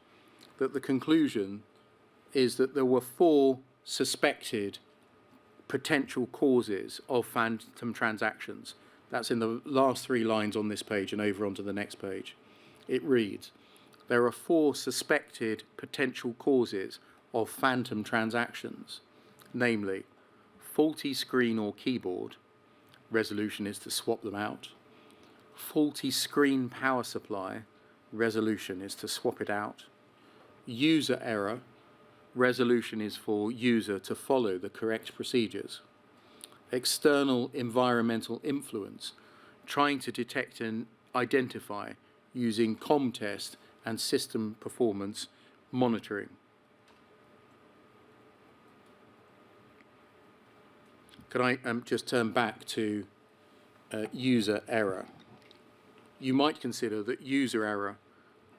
that the conclusion is that there were 4 suspected potential causes of phantom transactions. That's in the last 3 lines on this page and over onto the next page. It reads, there are 4 suspected potential causes of phantom transactions, namely faulty screen or keyboard, resolution is to swap them out, faulty screen power supply, resolution is to swap it out, user error, resolution is for user to follow the correct procedures, external environmental influence, trying to detect and identify using COM test and system performance monitoring. Can I just turn back to user error? You might consider that user error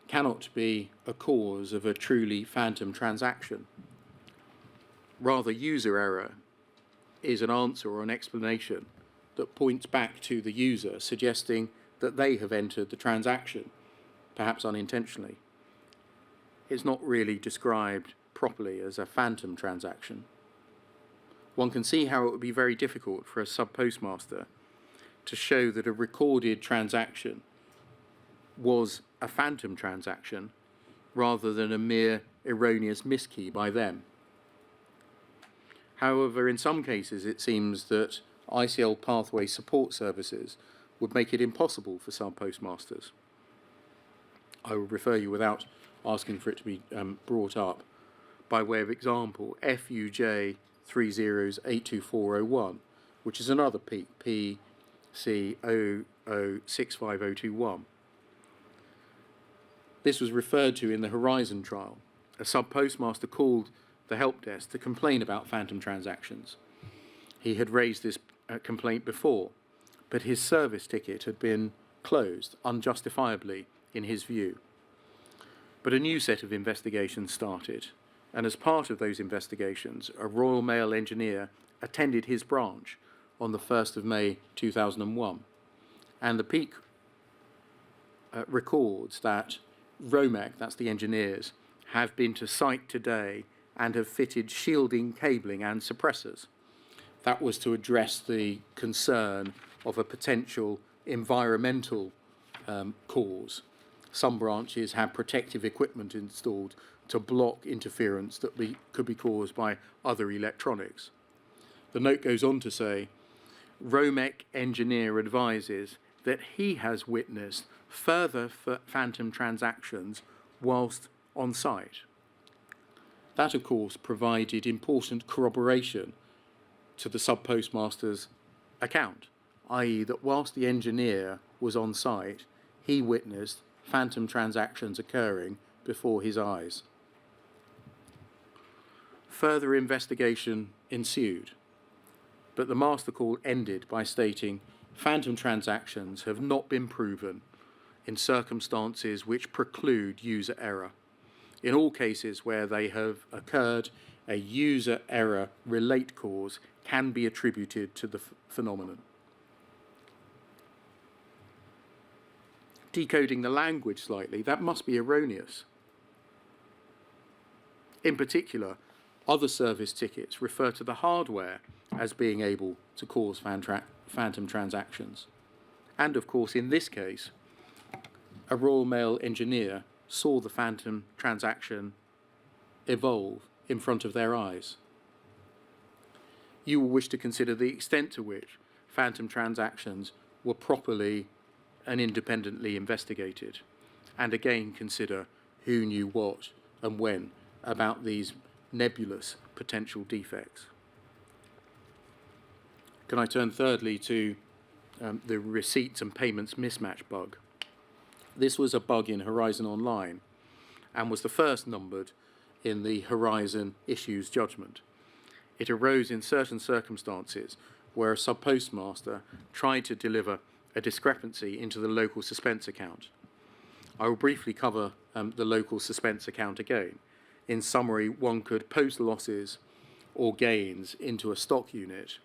cannot be a cause of a truly phantom transaction. Rather, user error is an answer or an explanation that points back to the user, suggesting that they have entered the transaction, perhaps unintentionally. It's not really described properly as a phantom transaction. One can see how it would be very difficult for a sub-postmaster to show that a recorded transaction was a phantom transaction rather than a mere erroneous miskey by them. However, in some cases, it seems that ICL pathway support services would make it impossible for sub-postmasters. I will refer you, without asking for it to be brought up, by way of example, FUJ 30082401, which is another peak, PC 0065021. This was referred to in the Horizon trial. A sub-postmaster called the help desk to complain about phantom transactions. He had raised this complaint before, but his service ticket had been closed unjustifiably in his view. But a new set of investigations started, and as part of those investigations, a Royal Mail engineer attended his branch on the 1st of May 2001, and the Peak records that ROMEC, that's the engineers, have been to site today and have fitted shielding cabling and suppressors. That was to address the concern of a potential environmental cause. Some branches have protective equipment installed to block interference that could be caused by other electronics. The note goes on to say, ROMEC engineer advises that he has witnessed further phantom transactions whilst on site. That, of course, provided important corroboration to the sub-postmaster's account, i.e. that whilst the engineer was on site, he witnessed phantom transactions occurring before his eyes. Further investigation ensued, but the master call ended by stating, phantom transactions have not been proven in circumstances which preclude user error. In all cases where they have occurred, a user error relate cause can be attributed to the phenomenon. Decoding the language slightly, that must be erroneous. In particular, other service tickets refer to the hardware as being able to cause phantom transactions. And of course, in this case, a Royal Mail engineer saw the phantom transaction evolve in front of their eyes. You will wish to consider the extent to which phantom transactions were properly and independently investigated, and again consider who knew what and when about these nebulous potential defects. Can I turn thirdly to the receipts and payments mismatch bug? This was a bug in Horizon Online and was the first numbered in the Horizon issues judgment. It arose in certain circumstances where a sub-postmaster tried to deliver a discrepancy into the local suspense account. I will briefly cover the local suspense account again. In summary, one could post losses or gains into a stock unit,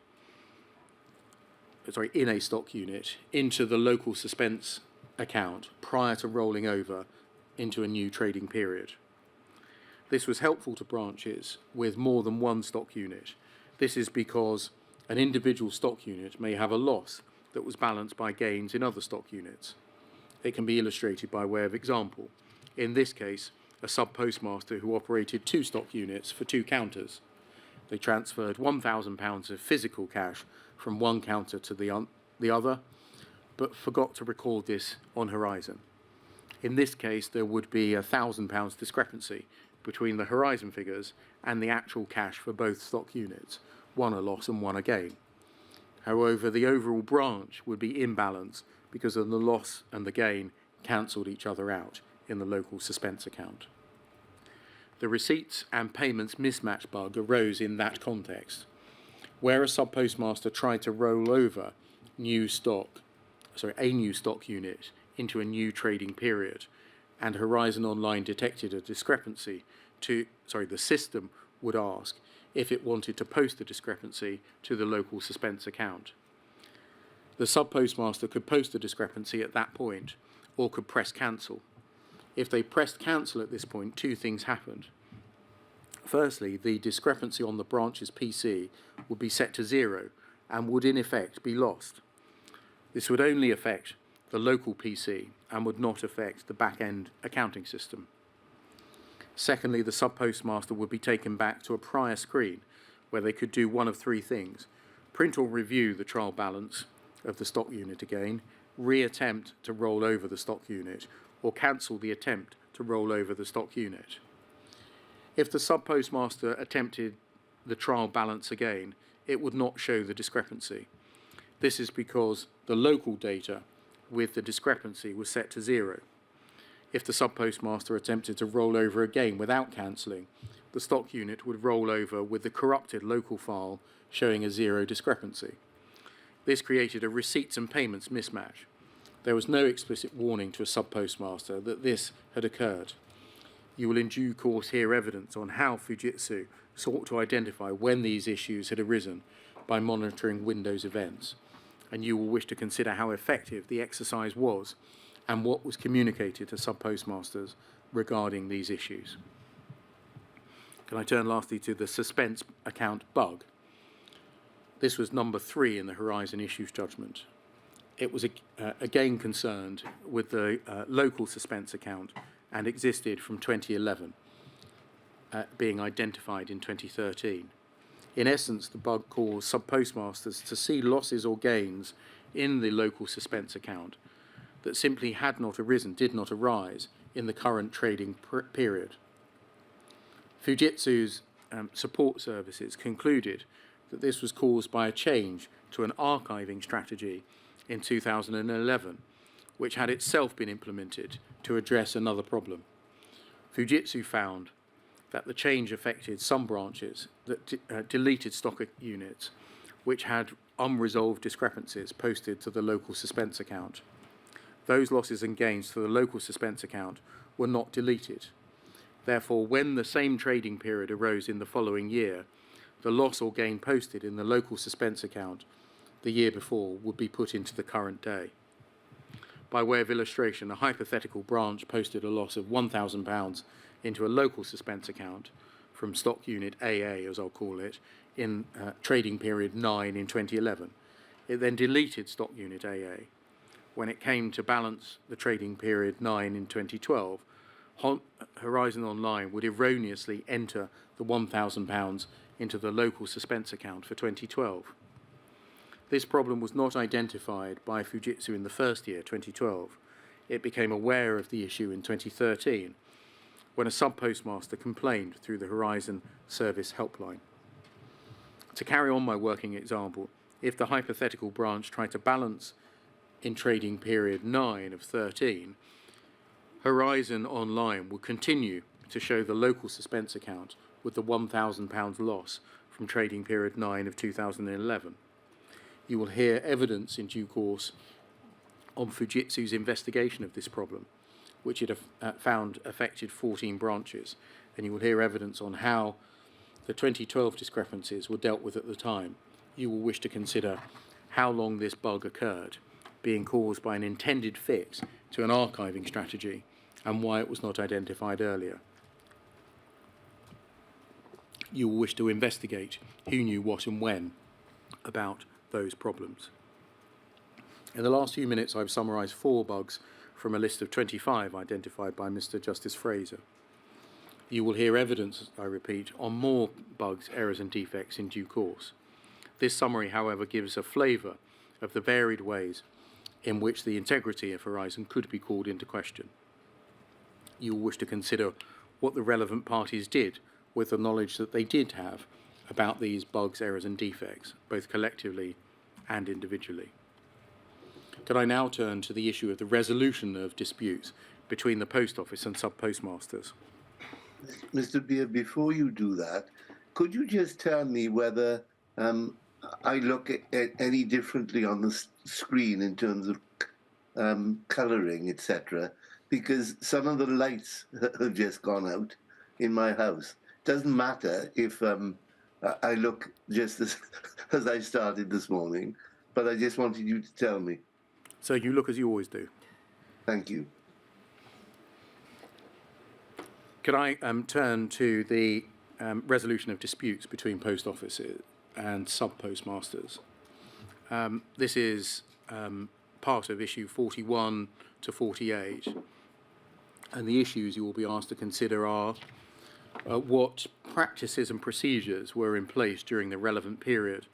in a stock unit, into the local suspense account prior to rolling over into a new trading period. This was helpful to branches with more than one stock unit. This is because an individual stock unit may have a loss that was balanced by gains in other stock units. It can be illustrated by way of example. In this case, a sub-postmaster who operated 2 stock units for 2 counters. They transferred £1,000 of physical cash from one counter to the other, but forgot to record this on Horizon. In this case, there would be a £1,000 discrepancy between the Horizon figures and the actual cash for both stock units, one a loss and one a gain. However, the overall branch would be in balance because of the loss and the gain cancelled each other out in the local suspense account. The receipts and payments mismatch bug arose in that context, where a sub-postmaster tried to roll over a new stock unit into a new trading period, and Horizon Online detected a discrepancy the system would ask if it wanted to post the discrepancy to the local suspense account. The sub-postmaster could post the discrepancy at that point, or could press cancel. If they pressed cancel at this point, 2 things happened. Firstly, the discrepancy on the branch's PC would be set to 0 and would in effect be lost. This would only affect the local PC and would not affect the back-end accounting system. Secondly, the sub-postmaster would be taken back to a prior screen where they could do one of three things: print or review the trial balance of the stock unit again, reattempt to roll over the stock unit, or cancel the attempt to roll over the stock unit. If the sub-postmaster attempted the trial balance again, it would not show the discrepancy. This is because the local data with the discrepancy was set to 0. If the sub-postmaster attempted to roll over again without cancelling, the stock unit would roll over with the corrupted local file showing a 0 discrepancy. This created a receipts and payments mismatch. There was no explicit warning to a sub-postmaster that this had occurred. You will in due course hear evidence on how Fujitsu sought to identify when these issues had arisen by monitoring Windows events, and you will wish to consider how effective the exercise was and what was communicated to sub-postmasters regarding these issues. Can I turn lastly to the suspense account bug? This was number 3 in the Horizon Issues Judgment. It was again concerned with the local suspense account and existed from 2011, being identified in 2013. In essence, the bug caused sub-postmasters to see losses or gains in the local suspense account that simply had not arisen, did not arise in the current trading period. Fujitsu's support services concluded that this was caused by a change to an archiving strategy in 2011, which had itself been implemented to address another problem. Fujitsu found that the change affected some branches that deleted stock units which had unresolved discrepancies posted to the local suspense account. Those losses and gains to the local suspense account were not deleted. Therefore, when the same trading period arose in the following year, the loss or gain posted in the local suspense account the year before would be put into the current day. By way of illustration, a hypothetical branch posted a loss of £1,000 into a local suspense account from stock unit AA, as I'll call it, in trading period 9 in 2011. It then deleted stock unit AA. When it came to balance the trading period 9 in 2012, Horizon Online would erroneously enter the £1,000 into the local suspense account for 2012. This problem was not identified by Fujitsu in the first year, 2012. It became aware of the issue in 2013, when a sub-postmaster complained through the Horizon Service helpline. To carry on my working example, if the hypothetical branch tried to balance in trading period 9 of 13, Horizon Online would continue to show the local suspense account with the £1,000 loss from trading period 9 of 2011. You will hear evidence in due course on Fujitsu's investigation of this problem, which it found affected 14 branches, and you will hear evidence on how the 2012 discrepancies were dealt with at the time. You will wish to consider how long this bug occurred, being caused by an intended fix to an archiving strategy, and why it was not identified earlier. You will wish to investigate who knew what and when about those problems. In the last few minutes, I've summarised 4 bugs from a list of 25 identified by Mr. Justice Fraser. You will hear evidence, I repeat, on more bugs, errors and defects in due course. This summary, however, gives a flavour of the varied ways in which the integrity of Horizon could be called into question. You will wish to consider what the relevant parties did with the knowledge that they did have about these bugs, errors and defects, both collectively and individually. Could I now turn to the issue of the resolution of disputes between the Post Office and sub-postmasters? Mr. Beard, before you do that, could you just tell me whether I look at any differently on the screen in terms of colouring, etc.? Because some of the lights have just gone out in my house. Doesn't matter if I look just as I started this morning, but I just wanted you to tell me. So you look as you always do. Thank you. Could I turn to the resolution of disputes between post offices and sub-postmasters? This is part of issue 41 to 48. And the issues you will be asked to consider are what practices and procedures were in place during the relevant period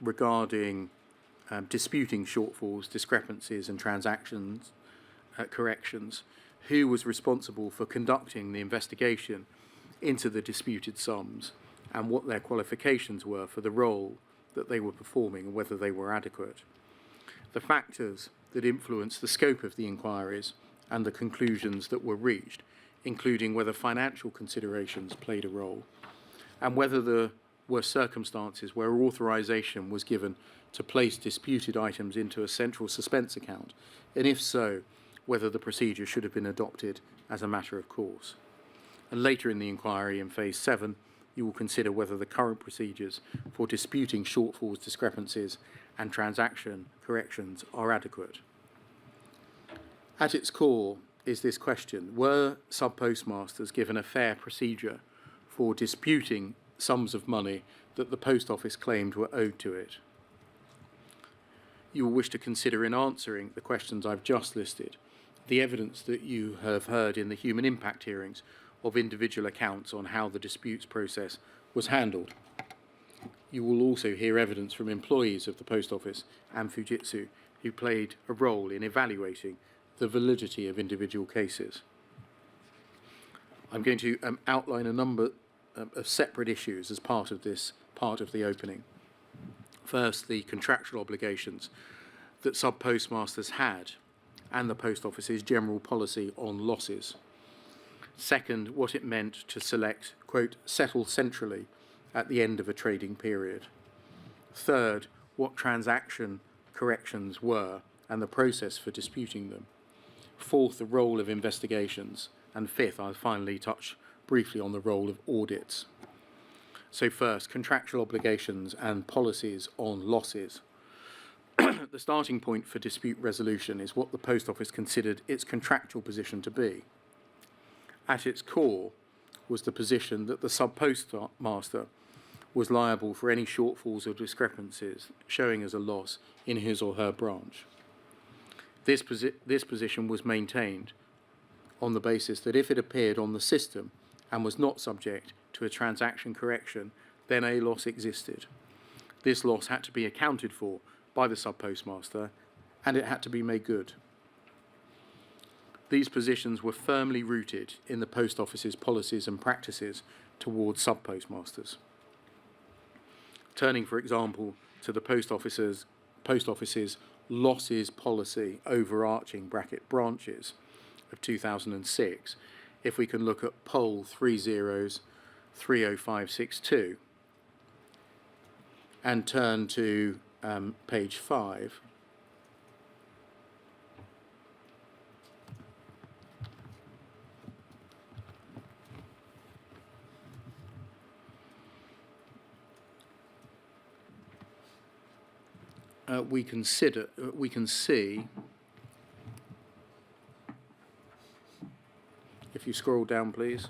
regarding disputing shortfalls, discrepancies and transactions corrections, who was responsible for conducting the investigation into the disputed sums, and what their qualifications were for the role that they were performing and whether they were adequate. The factors that influenced the scope of the inquiries and the conclusions that were reached, including whether financial considerations played a role, and whether there were circumstances where authorization was given to place disputed items into a central suspense account, and if so, whether the procedure should have been adopted as a matter of course. And later in the inquiry, in Phase 7, you will consider whether the current procedures for disputing shortfalls, discrepancies, and transaction corrections are adequate. At its core is this question: were sub-postmasters given a fair procedure for disputing sums of money that the Post Office claimed were owed to it? You will wish to consider, in answering the questions I've just listed, the evidence that you have heard in the human impact hearings of individual accounts on how the disputes process was handled. You will also hear evidence from employees of the Post Office and Fujitsu who played a role in evaluating the validity of individual cases. I'm going to outline a number of separate issues as part of the opening. First, the contractual obligations that sub-postmasters had and the Post Office's general policy on losses. Second, what it meant to select, quote, settle centrally at the end of a trading period. Third, what transaction corrections were and the process for disputing them. Fourth, the role of investigations. And fifth, I'll finally touch briefly on the role of audits. So first, contractual obligations and policies on losses. The starting point for dispute resolution is what the Post Office considered its contractual position to be. At its core was the position that the sub-postmaster was liable for any shortfalls or discrepancies showing as a loss in his or her branch. This position was maintained on the basis that if it appeared on the system and was not subject to a transaction correction, then a loss existed. This loss had to be accounted for by the sub-postmaster, and it had to be made good. These positions were firmly rooted in the Post Office's policies and practices towards sub-postmasters. Turning, for example, to the Post Office's losses policy overarching branches of 2006, if we can look at Poll 3030562 and turn to page 5. We can see, if you scroll down, please.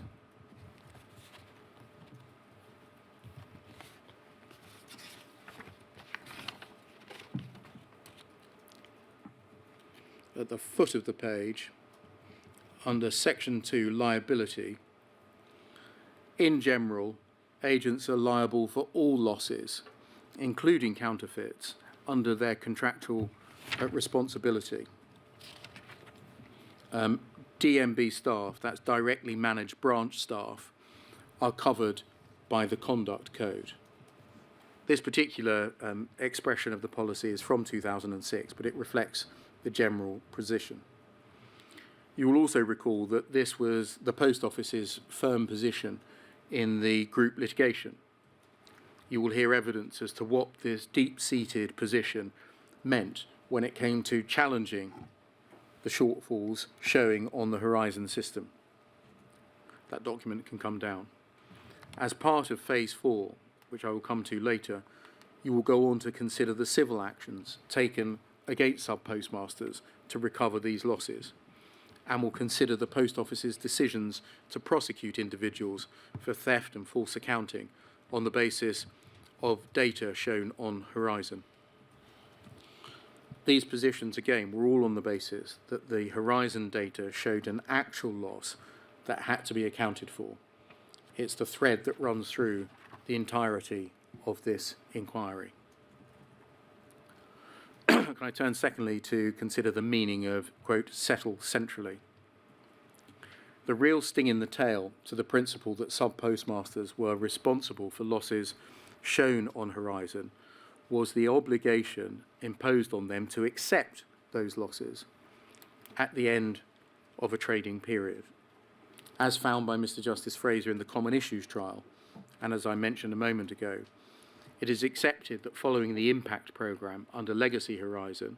At the foot of the page, under Section 2, liability, in general, agents are liable for all losses, including counterfeits, under their contractual responsibility. DMB staff, that's directly managed branch staff, are covered by the conduct code. This particular expression of the policy is from 2006, but it reflects the general position. You will also recall that this was the Post Office's firm position in the group litigation. You will hear evidence as to what this deep-seated position meant when it came to challenging the shortfalls showing on the Horizon system. That document can come down. As part of Phase 4, which I will come to later, you will go on to consider the civil actions taken against sub-postmasters to recover these losses, and will consider the Post Office's decisions to prosecute individuals for theft and false accounting on the basis of data shown on Horizon. These positions, again, were all on the basis that the Horizon data showed an actual loss that had to be accounted for, It's the thread that runs through the entirety of this inquiry. Can I turn secondly to consider the meaning of, quote, settle centrally? The real sting in the tail to the principle that sub-postmasters were responsible for losses shown on Horizon was the obligation imposed on them to accept those losses at the end of a trading period, as found by Mr. Justice Fraser in the Common Issues trial, and as I mentioned a moment ago, it is accepted that following the impact programme under Legacy Horizon,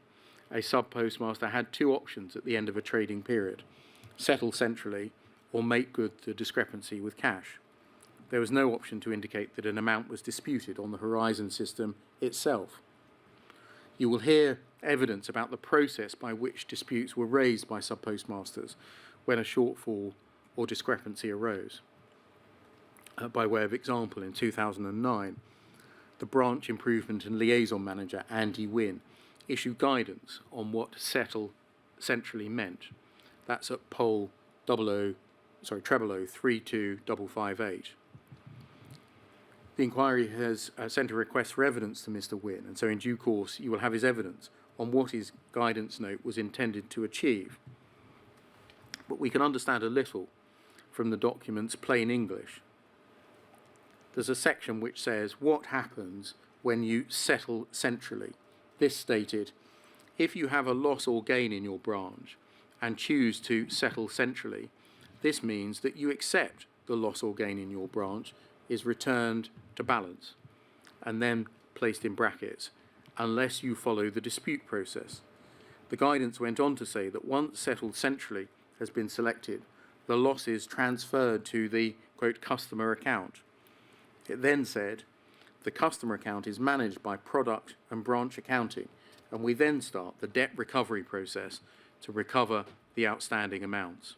a sub-postmaster had two options at the end of a trading period: settle centrally or make good the discrepancy with cash. There was no option to indicate that an amount was disputed on the Horizon system itself. You will hear evidence about the process by which disputes were raised by sub-postmasters when a shortfall or discrepancy arose. By way of example, in 2009, the branch improvement and liaison manager, Andy Wynne, issued guidance on what settle centrally meant. That's at poll 32558. The inquiry has sent a request for evidence to Mr. Wynne, and so in due course you will have his evidence on what his guidance note was intended to achieve. But we can understand a little from the document's plain English. There's a section which says what happens when you settle centrally. This stated, if you have a loss or gain in your branch and choose to settle centrally, this means that you accept the loss or gain in your branch is returned to balance and then placed in brackets unless you follow the dispute process. The guidance went on to say that once settled centrally has been selected, the loss is transferred to the, quote, customer account. It then said the customer account is managed by product and branch accounting, and we then start the debt recovery process to recover the outstanding amounts.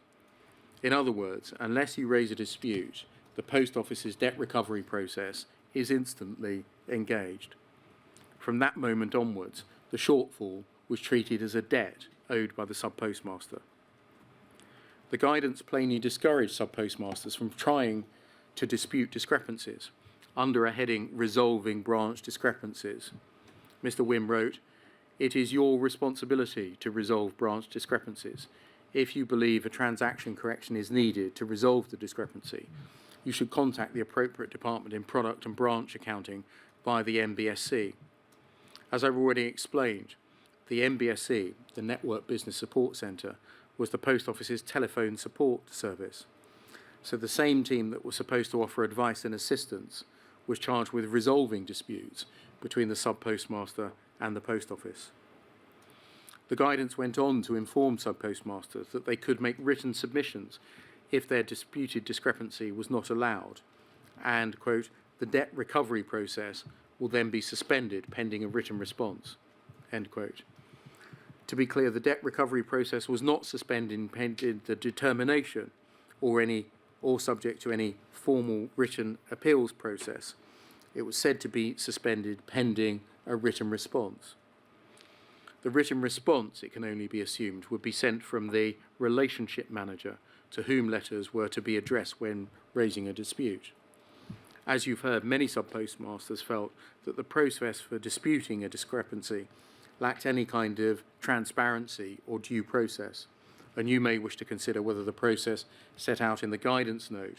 In other words, unless you raise a dispute, the Post Office's debt recovery process is instantly engaged. From that moment onwards, the shortfall was treated as a debt owed by the sub-postmaster. The guidance plainly discouraged sub-postmasters from trying to dispute discrepancies under a heading resolving branch discrepancies. Mr. Wynne wrote, it is your responsibility to resolve branch discrepancies. If you believe a transaction correction is needed to resolve the discrepancy, you should contact the appropriate department in product and branch accounting via the MBSC. As I've already explained, the MBSC, the Network Business Support Centre, was the Post Office's telephone support service. So the same team that was supposed to offer advice and assistance was charged with resolving disputes between the sub-postmaster and the Post Office. The guidance went on to inform sub-postmasters that they could make written submissions if their disputed discrepancy was not allowed, and, quote, the debt recovery process will then be suspended pending a written response, end quote. To be clear, the debt recovery process was not suspended pending the determination or subject to any formal written appeals process. It was said to be suspended pending a written response. The written response, it can only be assumed, would be sent from the relationship manager to whom letters were to be addressed when raising a dispute. As you've heard, many sub-postmasters felt that the process for disputing a discrepancy lacked any kind of transparency or due process, and you may wish to consider whether the process set out in the guidance note,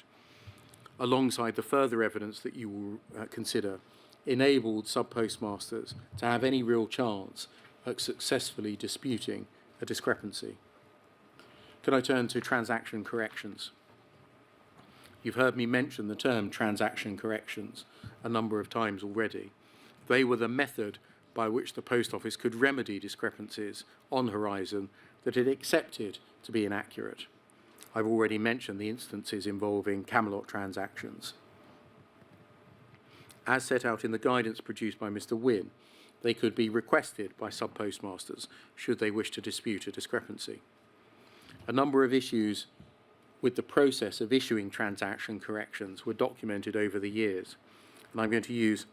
alongside the further evidence that you will consider, enabled sub-postmasters to have any real chance at successfully disputing a discrepancy. Can I turn to transaction corrections? You've heard me mention the term transaction corrections a number of times already. They were the method by which the Post Office could remedy discrepancies on Horizon that it accepted to be inaccurate. I've already mentioned the instances involving Camelot transactions. As set out in the guidance produced by Mr. Wynne, they could be requested by sub-postmasters should they wish to dispute a discrepancy. A number of issues with the process of issuing transaction corrections were documented over the years, and I'm going to use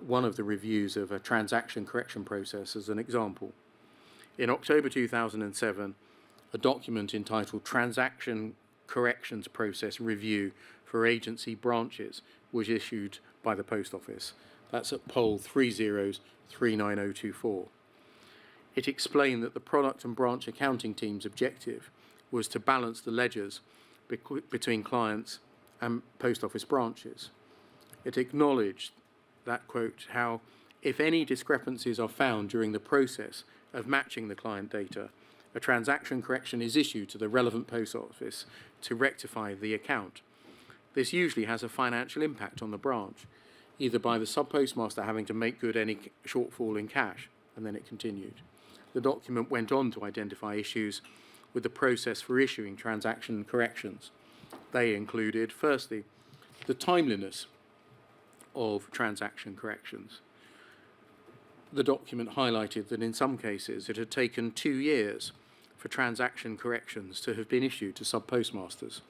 one of the reviews of a transaction correction process as an example. In October 2007, a document entitled Transaction corrections process review for agency branches was issued by the Post Office. That's at poll 3039024. It explained that the product and branch accounting team's objective was to balance the ledgers between clients and Post Office branches. It acknowledged that, quote, how if any discrepancies are found during the process of matching the client data, a transaction correction is issued to the relevant Post Office to rectify the account. This usually has a financial impact on the branch, either by the sub-postmaster having to make good any shortfall in cash, and then it continued. The document went on to identify issues with the process for issuing transaction corrections. They included, firstly, the timeliness of transaction corrections. The document highlighted that in some cases it had taken 2 years for transaction corrections to have been issued to sub-postmasters.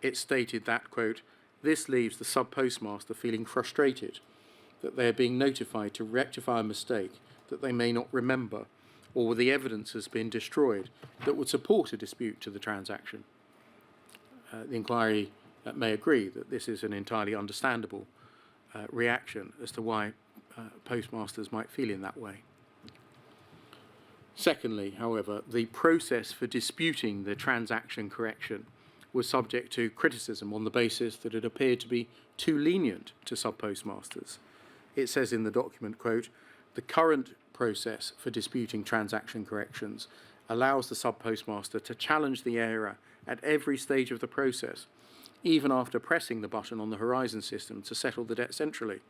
It stated that, quote, this leaves the sub-postmaster feeling frustrated that they are being notified to rectify a mistake that they may not remember, or the evidence has been destroyed that would support a dispute to the transaction. The inquiry may agree that this is an entirely understandable reaction as to why postmasters might feel in that way. Secondly, however, the process for disputing the transaction correction was subject to criticism on the basis that it appeared to be too lenient to sub-postmasters. It says in the document, quote, the current process for disputing transaction corrections allows the sub-postmaster to challenge the error at every stage of the process, even after pressing the button on the Horizon system to settle the debt centrally.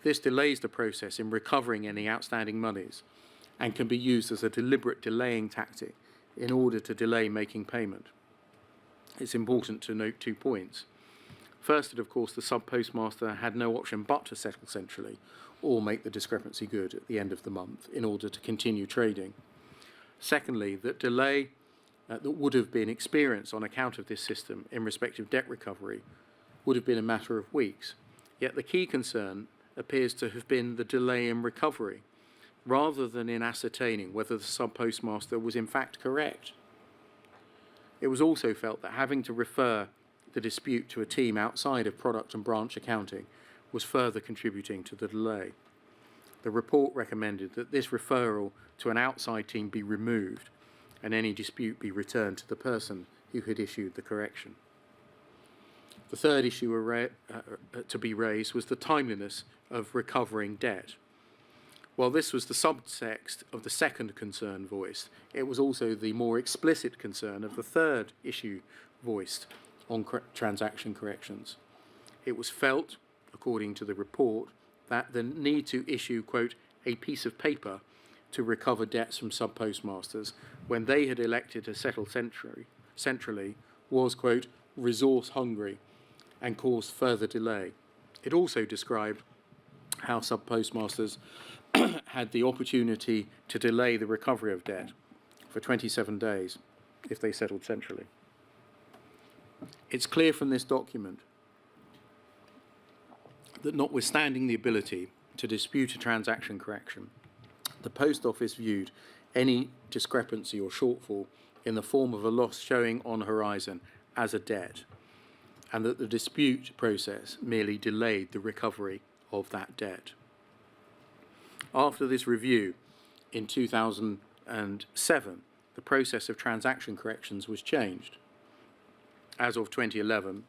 This delays the process in recovering any outstanding monies and can be used as a deliberate delaying tactic in order to delay making payment. It's important to note 2 points. First, that of course the sub-postmaster had no option but to settle centrally or make the discrepancy good at the end of the month in order to continue trading. Secondly, that delay that would have been experienced on account of this system in respect of debt recovery would have been a matter of weeks. Yet the key concern appears to have been the delay in recovery, rather than in ascertaining whether the sub-postmaster was in fact correct. It was also felt that having to refer the dispute to a team outside of product and branch accounting was further contributing to the delay. The report recommended that this referral to an outside team be removed and any dispute be returned to the person who had issued the correction. The third issue to be raised was the timeliness of recovering debt. While this was the subtext of the second concern voiced, it was also the more explicit concern of the third issue voiced on transaction corrections. It was felt, according to the report, that the need to issue, quote, a piece of paper to recover debts from sub-postmasters when they had elected to settle centrally was, quote, resource hungry and caused further delay. It also described how sub-postmasters had the opportunity to delay the recovery of debt for 27 days if they settled centrally. It's clear from this document that notwithstanding the ability to dispute a transaction correction, the Post Office viewed any discrepancy or shortfall in the form of a loss showing on Horizon as a debt, and that the dispute process merely delayed the recovery of that debt. After this review, in 2007, the process of transaction corrections was changed. As of 2011,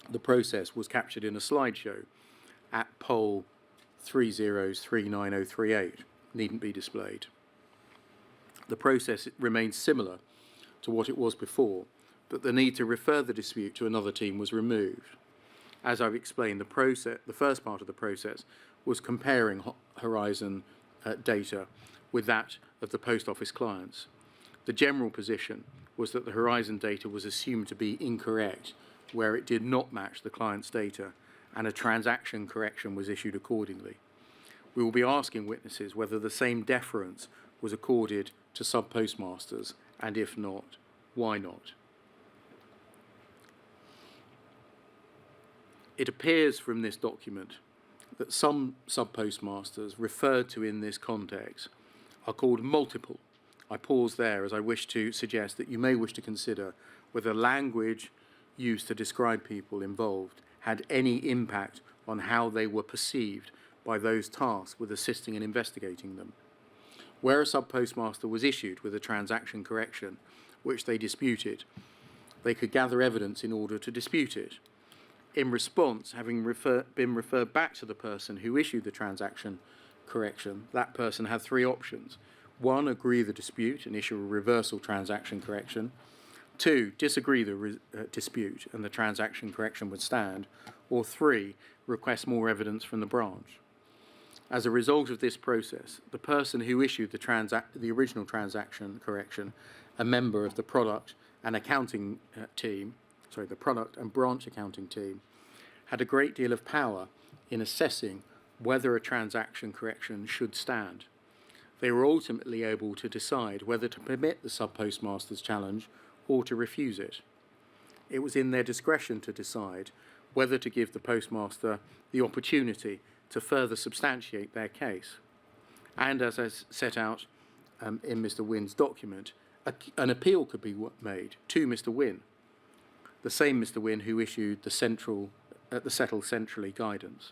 the process was captured in a slideshow at poll 3039038, needn't be displayed. The process remains similar to what it was before, but the need to refer the dispute to another team was removed. As I've explained, the first part of the process was comparing Horizon data with that of the Post Office clients. The general position was that the Horizon data was assumed to be incorrect where it did not match the client's data, and a transaction correction was issued accordingly. We will be asking witnesses whether the same deference was accorded to sub-postmasters, and if not, why not? It appears from this document that some sub-postmasters referred to in this context are called multiple. I pause there as I wish to suggest that you may wish to consider whether language used to describe people involved had any impact on how they were perceived by those tasked with assisting and investigating them. Where a sub-postmaster was issued with a transaction correction which they disputed, they could gather evidence in order to dispute it. In response, having been referred back to the person who issued the transaction correction, that person had three options. 1, agree the dispute and issue a reversal transaction correction. 2, disagree the dispute and the transaction correction would stand. Or 3, request more evidence from the branch. As a result of this process, the person who issued the original transaction correction, a member of the product and accounting team, the product and branch accounting team, had a great deal of power in assessing whether a transaction correction should stand. They were ultimately able to decide whether to permit the sub-postmaster's challenge or to refuse it. It was in their discretion to decide whether to give the postmaster the opportunity to further substantiate their case. And as I set out in Mr. Wynn's document, an appeal could be made to Mr. Wynn, the same Mr. Wynn who issued the settle centrally guidance.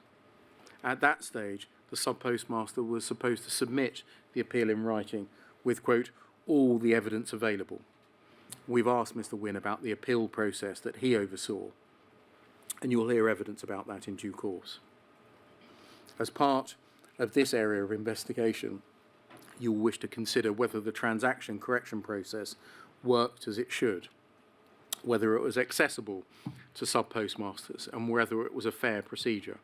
At that stage, the sub-postmaster was supposed to submit the appeal in writing with, quote, all the evidence available. We've asked Mr. Wynn about the appeal process that he oversaw, and you'll hear evidence about that in due course. As part of this area of investigation, you'll wish to consider whether the transaction correction process worked as it should, whether it was accessible to sub-postmasters, and whether it was a fair procedure.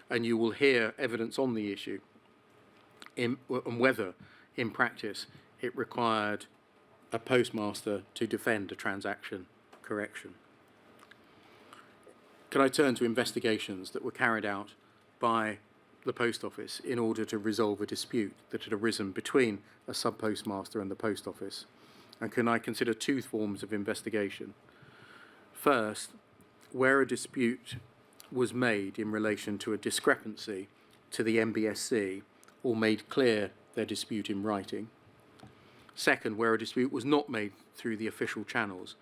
And you will hear evidence on the issue and whether, in practice, it required a postmaster to defend a transaction correction. Can I turn to investigations that were carried out by the Post Office in order to resolve a dispute that had arisen between a sub-postmaster and the Post Office? And can I consider two forms of investigation? First, where a dispute was made in relation to a discrepancy to the MBSC or made clear their dispute in writing. Second, where a dispute was not made through the official channels,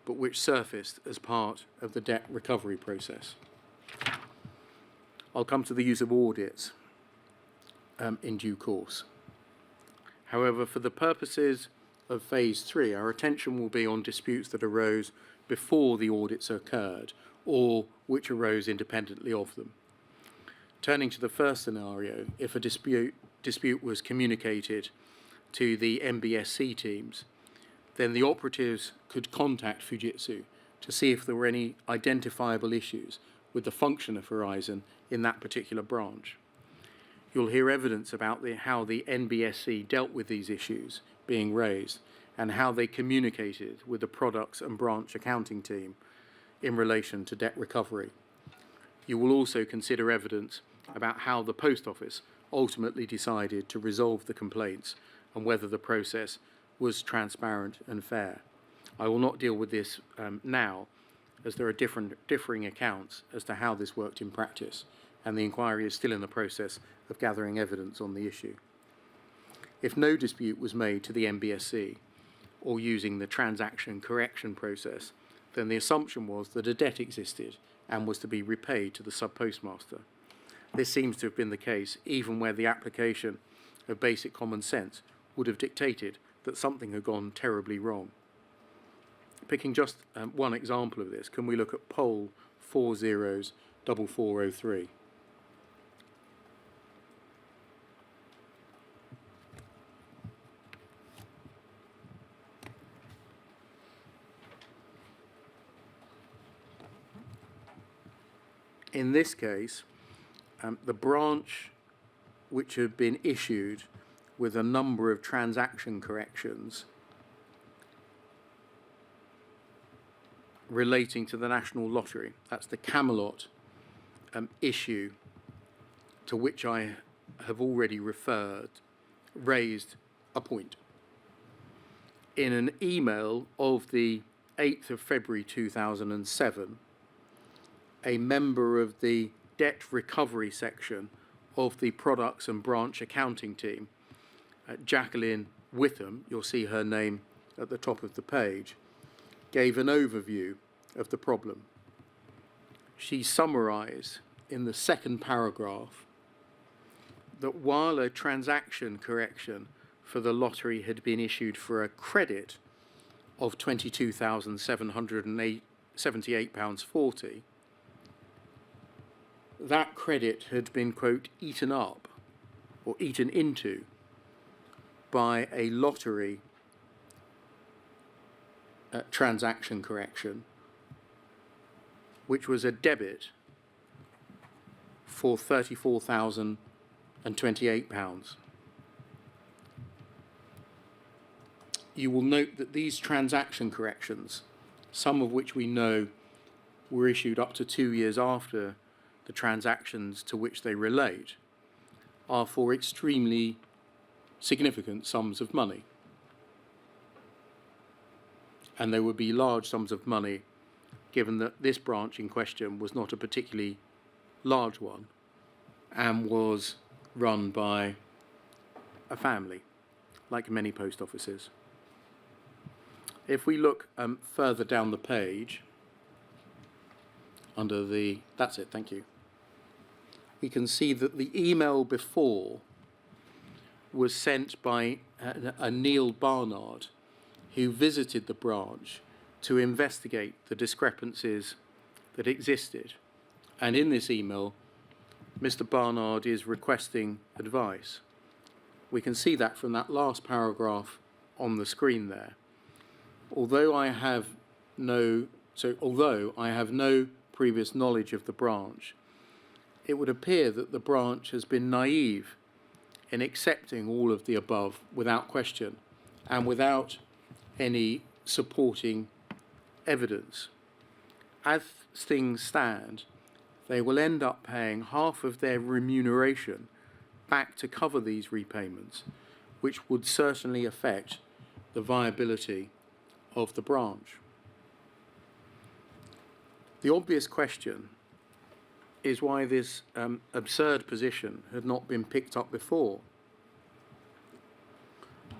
but which surfaced as part of the debt recovery process. I'll come to the use of audits in due course. However, for the purposes of Phase 3, our attention will be on disputes that arose before the audits occurred or which arose independently of them. Turning to the first scenario, if a dispute was communicated to the MBSC teams, then the operatives could contact Fujitsu to see if there were any identifiable issues with the function of Horizon in that particular branch. You'll hear evidence about how the NBSC dealt with these issues being raised and how they communicated with the products and branch accounting team in relation to debt recovery. You will also consider evidence about how the Post Office ultimately decided to resolve the complaints and whether the process was transparent and fair. I will not deal with this now, as there are differing accounts as to how this worked in practice, and the inquiry is still in the process of gathering evidence on the issue. If no dispute was made to the MBSC, or using the transaction correction process, then the assumption was that a debt existed and was to be repaid to the sub-postmaster. This seems to have been the case even where the application of basic common sense would have dictated that something had gone terribly wrong. Picking just one example of this, can we look at poll 404403? In this case, the branch which had been issued with a number of transaction corrections relating to the National Lottery, that's the Camelot issue to which I have already referred, raised a point. In an email of the 8th of February 2007, a member of the debt recovery section of the products and branch accounting team, Jacqueline Witham, you'll see her name at the top of the page, gave an overview of the problem. She summarised in the second paragraph that while a transaction correction for the lottery had been issued for a credit of £22,778.40, that credit had been, quote, eaten up or eaten into by a lottery transaction correction, which was a debit for £34,028. You will note that these transaction corrections, some of which we know were issued up to 2 years after the transactions to which they relate, are for extremely significant sums of money. And there would be large sums of money given that this branch in question was not a particularly large one and was run by a family, like many post offices. If we look further down the page, under the, that's it, thank you, we can see that the email before was sent by a Neil Barnard, who visited the branch to investigate the discrepancies that existed. And in this email, Mr. Barnard is requesting advice. We can see that from that last paragraph on the screen there. Although I have no previous knowledge of the branch, it would appear that the branch has been naive in accepting all of the above without question and without any supporting evidence. As things stand, they will end up paying half of their remuneration back to cover these repayments, which would certainly affect the viability of the branch. The obvious question is why this absurd position had not been picked up before.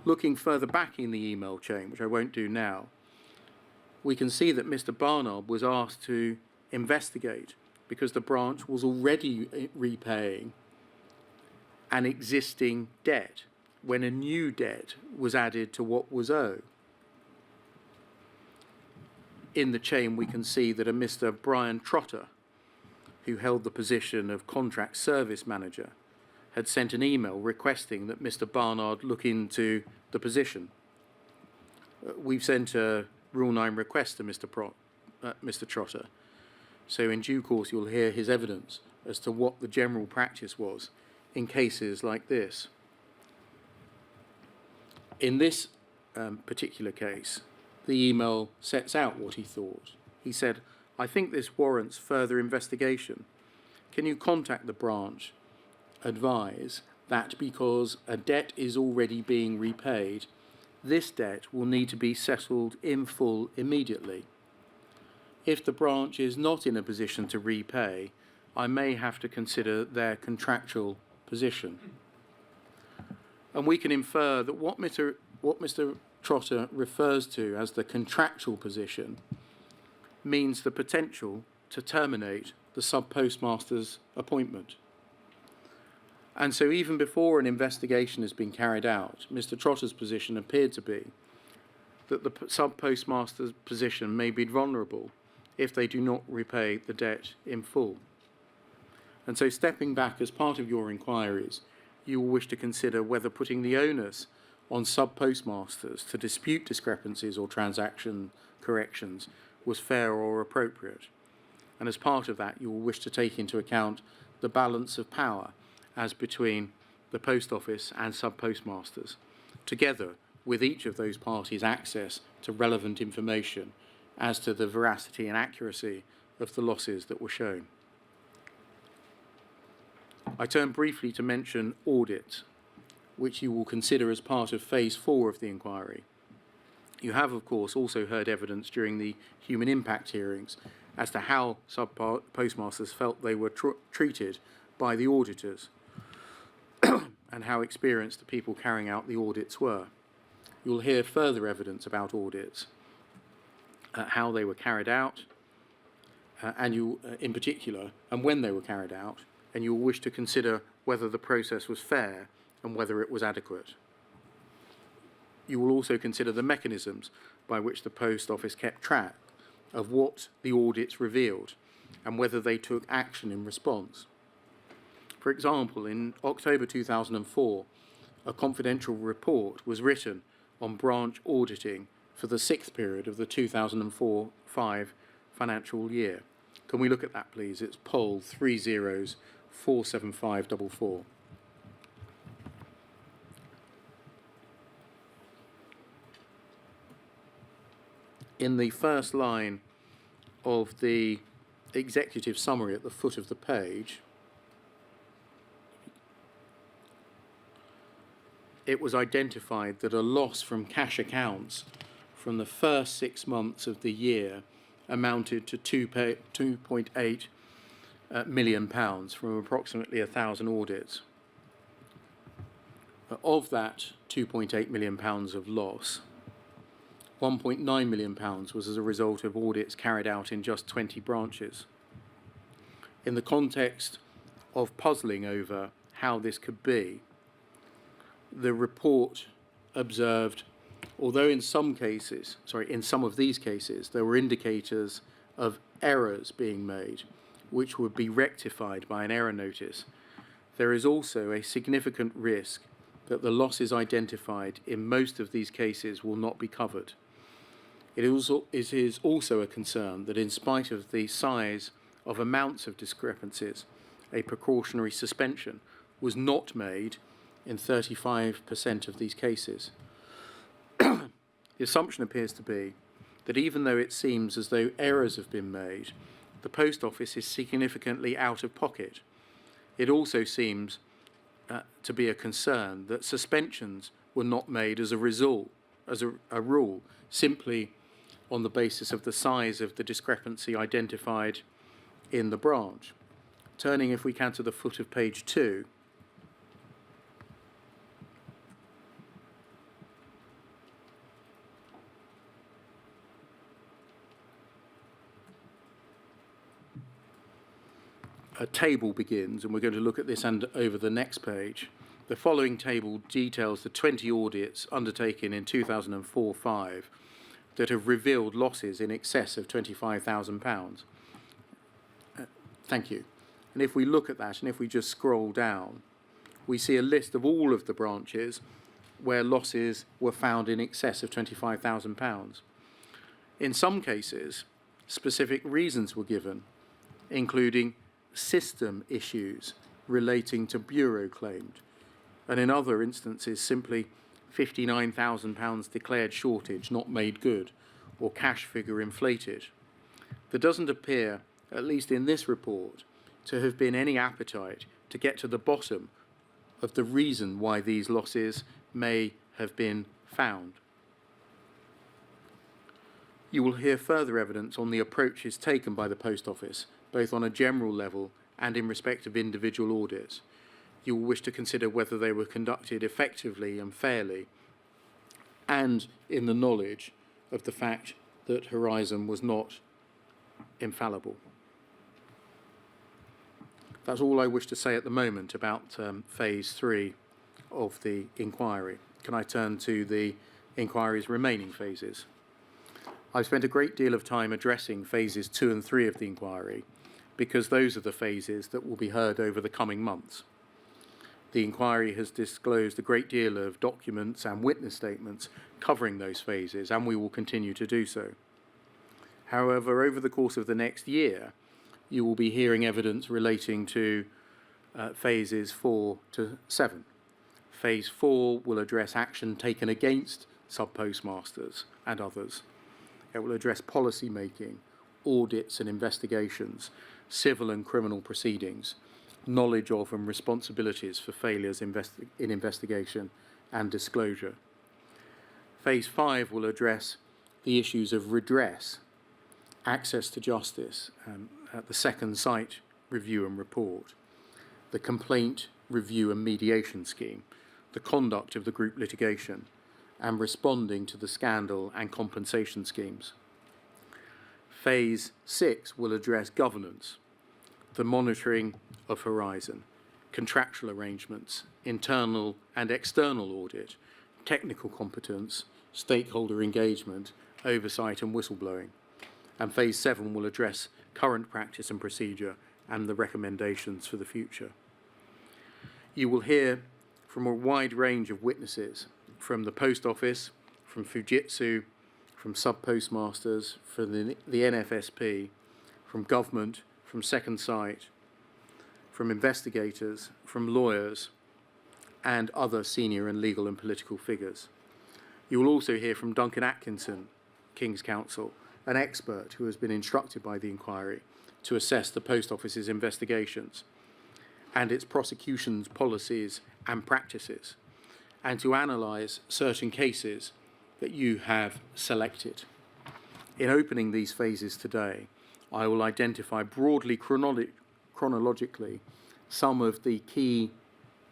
Looking further back in the email chain, which I won't do now, we can see that Mr. Barnard was asked to investigate because the branch was already repaying an existing debt when a new debt was added to what was owed. In the chain, we can see that a Mr. Brian Trotter, who held the position of contract service manager, had sent an email requesting that Mr. Barnard look into the position. We've sent a Rule 9 request to Mr. Trotter, so in due course you'll hear his evidence as to what the general practice was in cases like this. In this particular case, the email sets out what he thought. He said, "I think this warrants further investigation. Can you contact the branch, advise that because a debt is already being repaid, this debt will need to be settled in full immediately. If the branch is not in a position to repay, I may have to consider their contractual position." And we can infer that what Mr. Trotter refers to as the contractual position means the potential to terminate the sub-postmaster's appointment. And so even before an investigation has been carried out, Mr. Trotter's position appeared to be that the sub-postmaster's position may be vulnerable if they do not repay the debt in full. And so stepping back as part of your inquiries, you will wish to consider whether putting the onus on sub-postmasters to dispute discrepancies or transaction corrections was fair or appropriate. And as part of that, you will wish to take into account the balance of power as between the post office and sub-postmasters, together with each of those parties' access to relevant information as to the veracity and accuracy of the losses that were shown. I turn briefly to mention audit, which you will consider as part of phase 4 of the inquiry. You have, of course, also heard evidence during the human impact hearings as to how sub-postmasters felt they were treated by the auditors and how experienced the people carrying out the audits were. You'll hear further evidence about audits. how they were carried out, and you, in particular, and when they were carried out, and you will wish to consider whether the process was fair and whether it was adequate. You will also consider the mechanisms by which the Post Office kept track of what the audits revealed and whether they took action in response. For example, in October 2004, a confidential report was written on branch auditing for the 6th period of the 2004-5 financial year. Can we look at that, please? It's poll 3047544. In the first line of the executive summary at the foot of the page, it was identified that a loss from cash accounts from the first 6 months of the year amounted to £2.8 million from approximately 1,000 audits. Of that £2.8 million of loss, £1.9 million was as a result of audits carried out in just 20 branches. In the context of puzzling over how this could be, the report observed, although in some of these cases, there were indicators of errors being made, which would be rectified by an error notice, there is also a significant risk that the losses identified in most of these cases will not be covered. It is also a concern that in spite of the size of amounts of discrepancies, a precautionary suspension was not made in 35% of these cases. The assumption appears to be that even though it seems as though errors have been made, the Post Office is significantly out of pocket. It also seems to be a concern that suspensions were not made as a rule, simply on the basis of the size of the discrepancy identified in the branch. Turning, if we can, to the foot of page 2, a table begins, and we're going to look at this and over the next page. The following table details the 20 audits undertaken in 2004-5 that have revealed losses in excess of £25,000. Thank you. And if we look at that, and if we just scroll down, we see a list of all of the branches where losses were found in excess of £25,000. In some cases, specific reasons were given, including system issues relating to bureau claimed, and in other instances simply £59,000 declared shortage not made good, or cash figure inflated. There doesn't appear, at least in this report, to have been any appetite to get to the bottom of the reason why these losses may have been found. You will hear further evidence on the approaches taken by the Post Office, both on a general level and in respect of individual audits. You will wish to consider whether they were conducted effectively and fairly, and in the knowledge of the fact that Horizon was not infallible. That's all I wish to say at the moment about phase 3 of the inquiry. Can I turn to the inquiry's remaining phases? I've spent a great deal of time addressing phases 2 and 3 of the inquiry because those are the phases that will be heard over the coming months. The inquiry has disclosed a great deal of documents and witness statements covering those phases, and we will continue to do so. However, over the course of the next year, you will be hearing evidence relating to phases 4 to 7. Phase 4 will address action taken against sub-postmasters and others. It will address policy making, audits and investigations, civil and criminal proceedings, knowledge of and responsibilities for failures in investigation and disclosure. Phase 5 will address the issues of redress, access to justice, the second site review and report, the complaint review and mediation scheme, the conduct of the group litigation, and responding to the scandal and compensation schemes. Phase 6 will address governance, the monitoring of Horizon, contractual arrangements, internal and external audit, technical competence, stakeholder engagement, oversight and whistleblowing. And Phase 7 will address current practice and procedure and the recommendations for the future. You will hear from a wide range of witnesses, from the Post Office, from Fujitsu, from sub-postmasters, from the NFSP, from government, from Second Sight, from investigators, from lawyers, and other senior and legal and political figures. You will also hear from Duncan Atkinson, King's Counsel, an expert who has been instructed by the inquiry to assess the Post Office's investigations and its prosecution's policies and practices, and to analyse certain cases that you have selected. In opening these phases today, I will identify broadly chronologically some of the key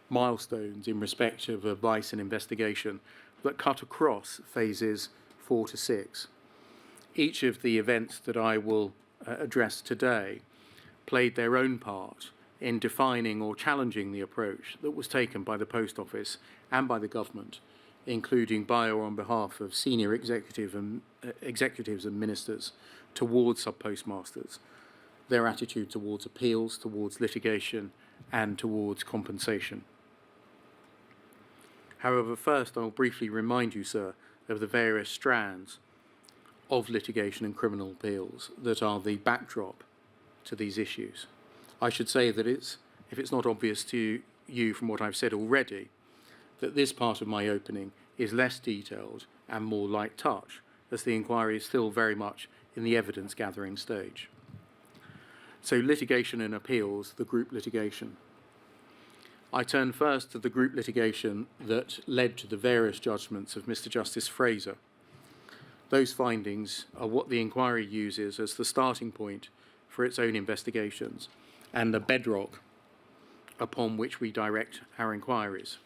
milestones in respect of advice and investigation that cut across phases 4 to 6. Each of the events that I will address today played their own part in defining or challenging the approach that was taken by the Post Office and by the government, including by or on behalf of senior executives and ministers towards sub-postmasters, their attitude towards appeals, towards litigation, and towards compensation. However, first I'll briefly remind you, sir, of the various strands of litigation and criminal appeals that are the backdrop to these issues. I should say that if it's not obvious to you from what I've said already, that this part of my opening is less detailed and more light touch, as the inquiry is still very much in the evidence gathering stage. So litigation and appeals, the group litigation. I turn first to the group litigation that led to the various judgments of Mr. Justice Fraser. Those findings are what the inquiry uses as the starting point for its own investigations and the bedrock upon which we direct our inquiries.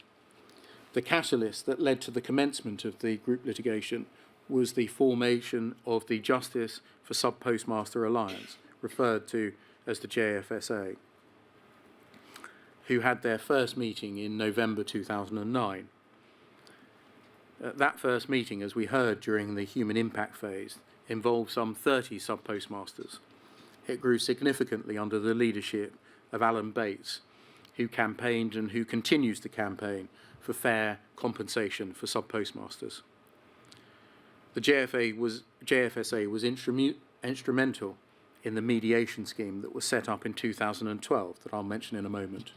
The catalyst that led to the commencement of the group litigation was the formation of the Justice for Sub-Postmaster Alliance, referred to as the JFSA, who had their first meeting in November 2009. That first meeting, as we heard during the human impact phase, involved some 30 sub-postmasters. It grew significantly under the leadership of Alan Bates, who campaigned and who continues to campaign for fair compensation for sub-postmasters. The JFSA was instrumental in the mediation scheme that was set up in 2012 that I'll mention in a moment.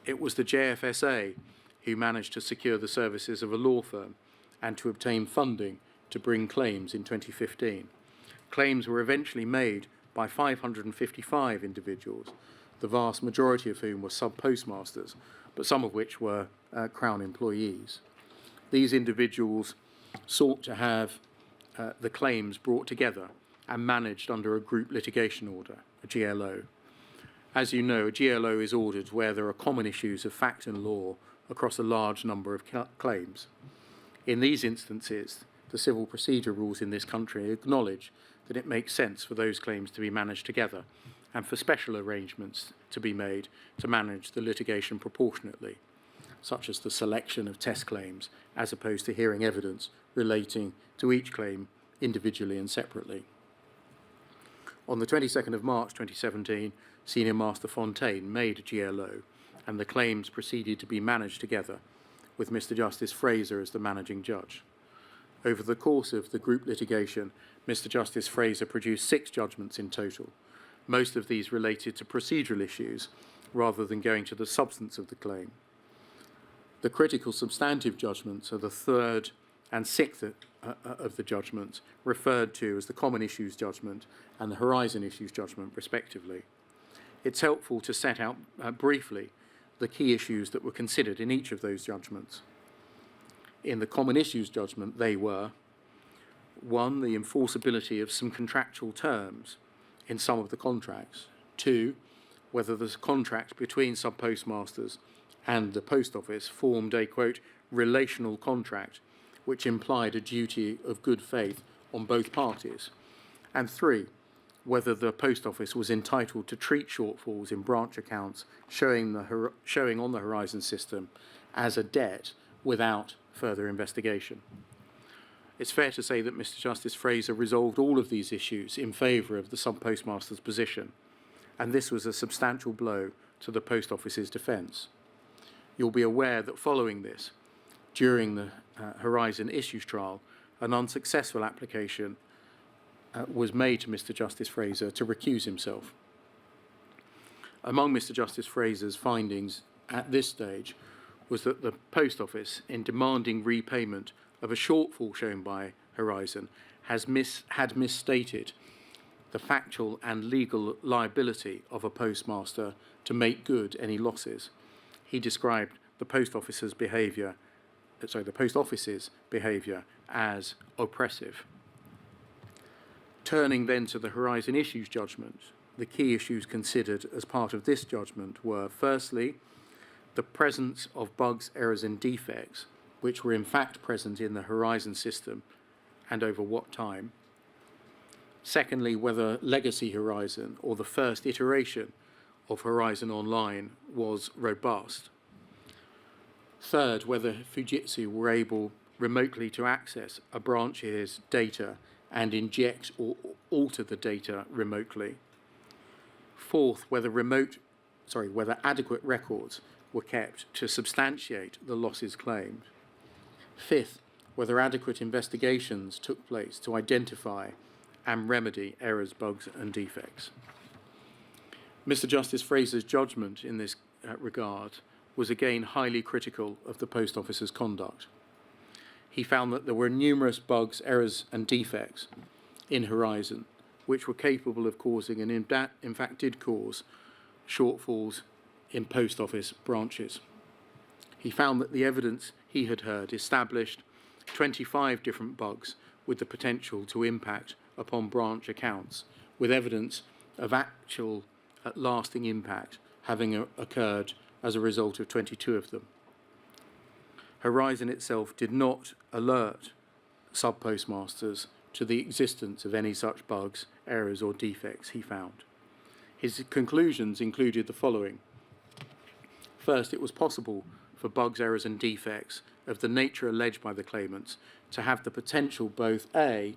It was the JFSA who managed to secure the services of a law firm and to obtain funding to bring claims in 2015. Claims were eventually made by 555 individuals, the vast majority of whom were sub-postmasters, but some of which were Crown employees. These individuals sought to have the claims brought together and managed under a group litigation order, a GLO. As you know, a GLO is ordered where there are common issues of fact and law across a large number of claims. In these instances, the civil procedure rules in this country acknowledge that it makes sense for those claims to be managed together and for special arrangements to be made to manage the litigation proportionately, such as the selection of test claims as opposed to hearing evidence relating to each claim individually and separately. On the 22nd of March 2017, Senior Master Fontaine made a GLO, and the claims proceeded to be managed together, with Mr. Justice Fraser as the managing judge. Over the course of the group litigation, Mr. Justice Fraser produced 6 judgments in total. Most of these related to procedural issues, rather than going to the substance of the claim. The critical substantive judgments are the 3rd and 6th of the judgments, referred to as the Common Issues Judgment and the Horizon Issues Judgment, respectively. It's helpful to set out briefly the key issues that were considered in each of those judgments. In the Common Issues Judgment, they were 1, the enforceability of some contractual terms in some of the contracts. 2, whether the contract between sub-postmasters and the Post Office formed a, quote, relational contract which implied a duty of good faith on both parties. And 3, whether the Post Office was entitled to treat shortfalls in branch accounts showing on the Horizon system as a debt without further investigation. It's fair to say that Mr. Justice Fraser resolved all of these issues in favour of the sub-postmaster's position, and this was a substantial blow to the Post Office's defence. You'll be aware that following this, during the Horizon issues trial, an unsuccessful application was made to Mr. Justice Fraser to recuse himself. Among Mr. Justice Fraser's findings at this stage was that the Post Office, in demanding repayment of a shortfall shown by Horizon, had misstated the factual and legal liability of a postmaster to make good any losses. He described the Post Office's behaviour as oppressive. Turning then to the Horizon issues judgment, the key issues considered as part of this judgment were, firstly, the presence of bugs, errors and defects, which were in fact present in the Horizon system and over what time. Secondly, whether legacy Horizon or the first iteration of Horizon Online was robust. Third, whether Fujitsu were able remotely to access a branch's data and inject or alter the data remotely. Fourth, whether adequate records were kept to substantiate the losses claimed. Fifth, whether adequate investigations took place to identify and remedy errors, bugs and defects. Mr. Justice Fraser's judgment in this regard was again highly critical of the Post Office's conduct. He found that there were numerous bugs, errors and defects in Horizon which were capable of causing, and in fact did cause, shortfalls in Post Office branches. He found that the evidence he had heard established 25 different bugs with the potential to impact upon branch accounts, with evidence of actual lasting impact having occurred as a result of 22 of them. Horizon itself did not alert sub-postmasters to the existence of any such bugs, errors or defects he found. His conclusions included the following. First, it was possible for bugs, errors and defects of the nature alleged by the claimants to have the potential both A,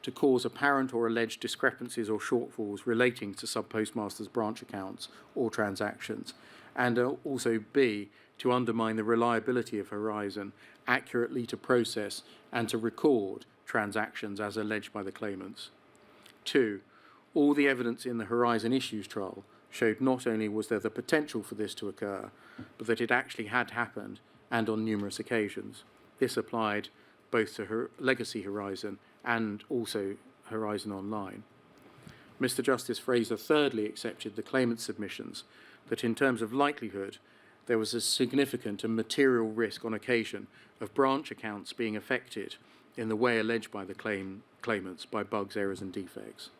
to cause apparent or alleged discrepancies or shortfalls relating to sub-postmasters' branch accounts or transactions, and also B, to undermine the reliability of Horizon accurately to process and to record transactions as alleged by the claimants. 2, all the evidence in the Horizon issues trial showed not only was there the potential for this to occur, but that it actually had happened, and on numerous occasions. This applied both to Legacy Horizon and also Horizon Online. Mr. Justice Fraser thirdly accepted the claimant's submissions that in terms of likelihood, there was a significant and material risk on occasion of branch accounts being affected in the way alleged by the claimants by bugs, errors and defects.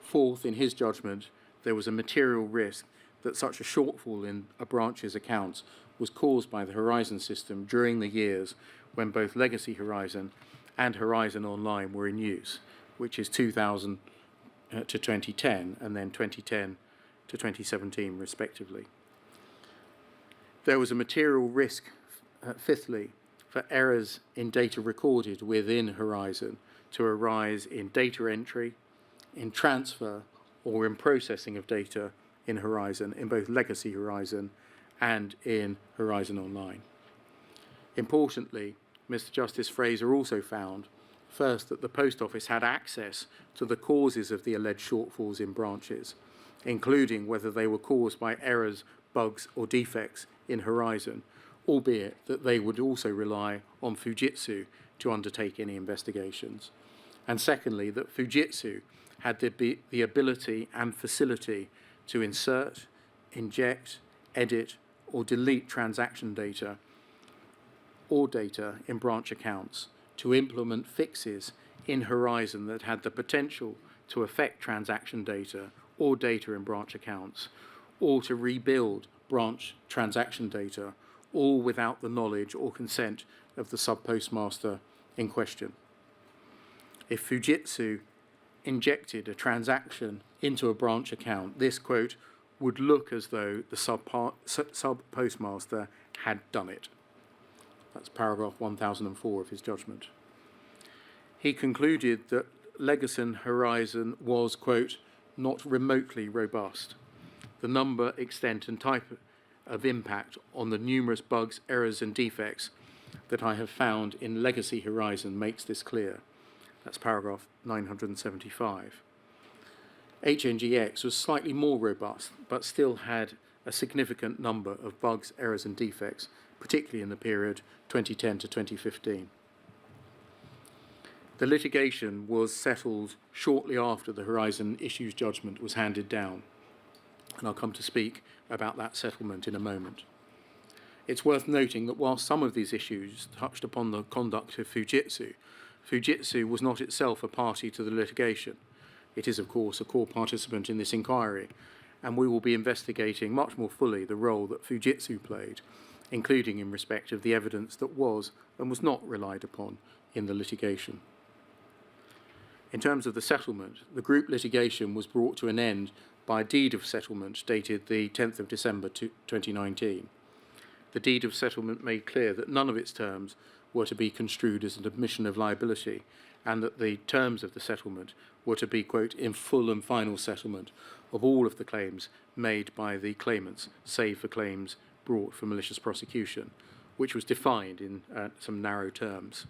Fourth, in his judgment, there was a material risk that such a shortfall in a branch's accounts was caused by the Horizon system during the years when both Legacy Horizon and Horizon Online were in use, which is 2000 to 2010 and then 2010 to 2017 respectively. There was a material risk, fifthly, for errors in data recorded within Horizon to arise in data entry, in transfer, or in processing of data in Horizon, in both Legacy Horizon and in Horizon Online. Importantly, Mr. Justice Fraser also found, first, that the Post Office had access to the causes of the alleged shortfalls in branches, including whether they were caused by errors, bugs, or defects in Horizon, albeit that they would also rely on Fujitsu to undertake any investigations. And secondly, that Fujitsu had the ability and facility to insert, inject, edit, or delete transaction data or data in branch accounts, to implement fixes in Horizon that had the potential to affect transaction data or data in branch accounts, or to rebuild branch transaction data, all without the knowledge or consent of the sub-postmaster in question. If Fujitsu injected a transaction into a branch account, this, quote, would look as though the sub-postmaster had done it. That's paragraph 1004 of his judgment. He concluded that Legacy Horizon was, quote, not remotely robust. The number, extent and type of impact on the numerous bugs, errors and defects that I have found in Legacy Horizon makes this clear. That's paragraph 975. HNGX was slightly more robust, but still had a significant number of bugs, errors and defects, particularly in the period 2010 to 2015. The litigation was settled shortly after the Horizon Issues judgment was handed down, and I'll come to speak about that settlement in a moment. It's worth noting that while some of these issues touched upon the conduct of Fujitsu, Fujitsu was not itself a party to the litigation. It is, of course, a core participant in this inquiry, and we will be investigating much more fully the role that Fujitsu played, including in respect of the evidence that was and was not relied upon in the litigation. In terms of the settlement, the group litigation was brought to an end by a deed of settlement dated the 10th of December 2019. The deed of settlement made clear that none of its terms were to be construed as an admission of liability, and that the terms of the settlement were to be, quote, in full and final settlement of all of the claims made by the claimants, save for claims brought for malicious prosecution, which was defined in some narrow terms.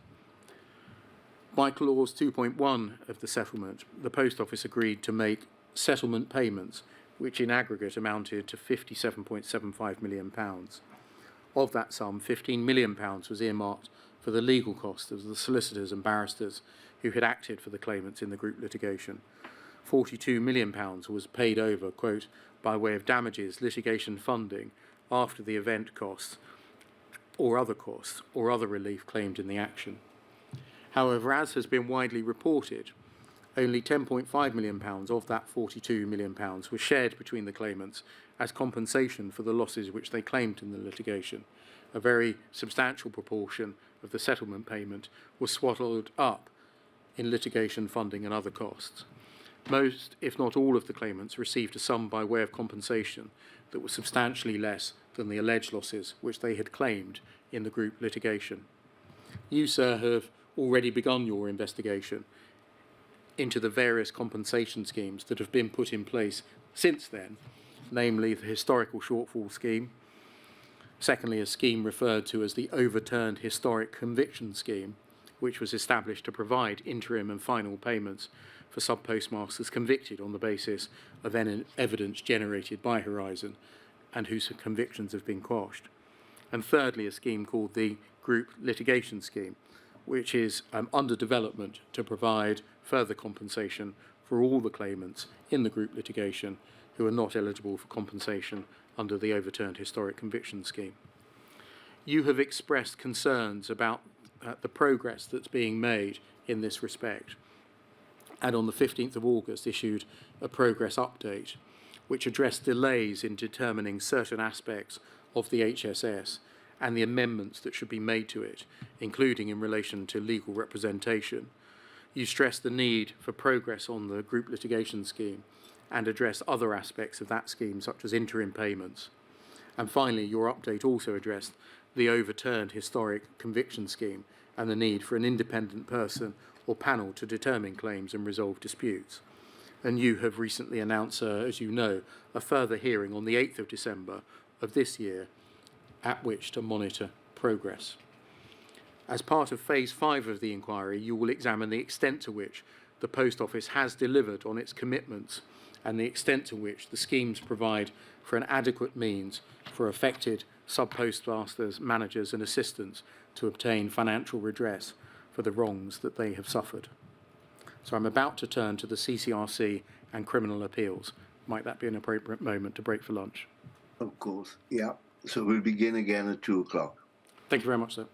By clause 2.1 of the settlement, the Post Office agreed to make settlement payments, which in aggregate amounted to £57.75 million. Of that sum, £15 million was earmarked for the legal costs of the solicitors and barristers who had acted for the claimants in the group litigation. £42 million was paid over, quote, by way of damages, litigation funding, after the event costs, or other relief claimed in the action. However, as has been widely reported, only £10.5 million of that £42 million was shared between the claimants as compensation for the losses which they claimed in the litigation. A very substantial proportion of the settlement payment was swallowed up in litigation funding and other costs. Most, if not all, of the claimants received a sum by way of compensation that was substantially less than the alleged losses which they had claimed in the group litigation. You, sir, have already begun your investigation into the various compensation schemes that have been put in place since then, namely the historical shortfall scheme, secondly a scheme referred to as the overturned historic conviction scheme, which was established to provide interim and final payments for sub-postmasters convicted on the basis of evidence generated by Horizon and whose convictions have been quashed. And thirdly, a scheme called the group litigation scheme, which is under development to provide further compensation for all the claimants in the group litigation who are not eligible for compensation under the overturned historic conviction scheme. You have expressed concerns about the progress that's being made in this respect, and on the 15th of August issued a progress update which addressed delays in determining certain aspects of the HSS and the amendments that should be made to it, including in relation to legal representation. You stressed the need for progress on the group litigation scheme and addressed other aspects of that scheme, such as interim payments. And finally, your update also addressed the overturned historic conviction scheme and the need for an independent person or panel to determine claims and resolve disputes. And you have recently announced, as you know, a further hearing on the 8th of December of this year, at which to monitor progress. As part of Phase 5 of the inquiry, you will examine the extent to which the Post Office has delivered on its commitments and the extent to which the schemes provide for an adequate means for affected sub-postmasters, managers and assistants to obtain financial redress for the wrongs that they have suffered. So I'm about to turn to the CCRC and criminal appeals. Might that be an appropriate moment to break for lunch? Of course, yeah. So we'll begin again at 2 o'clock. Thank you very much, sir.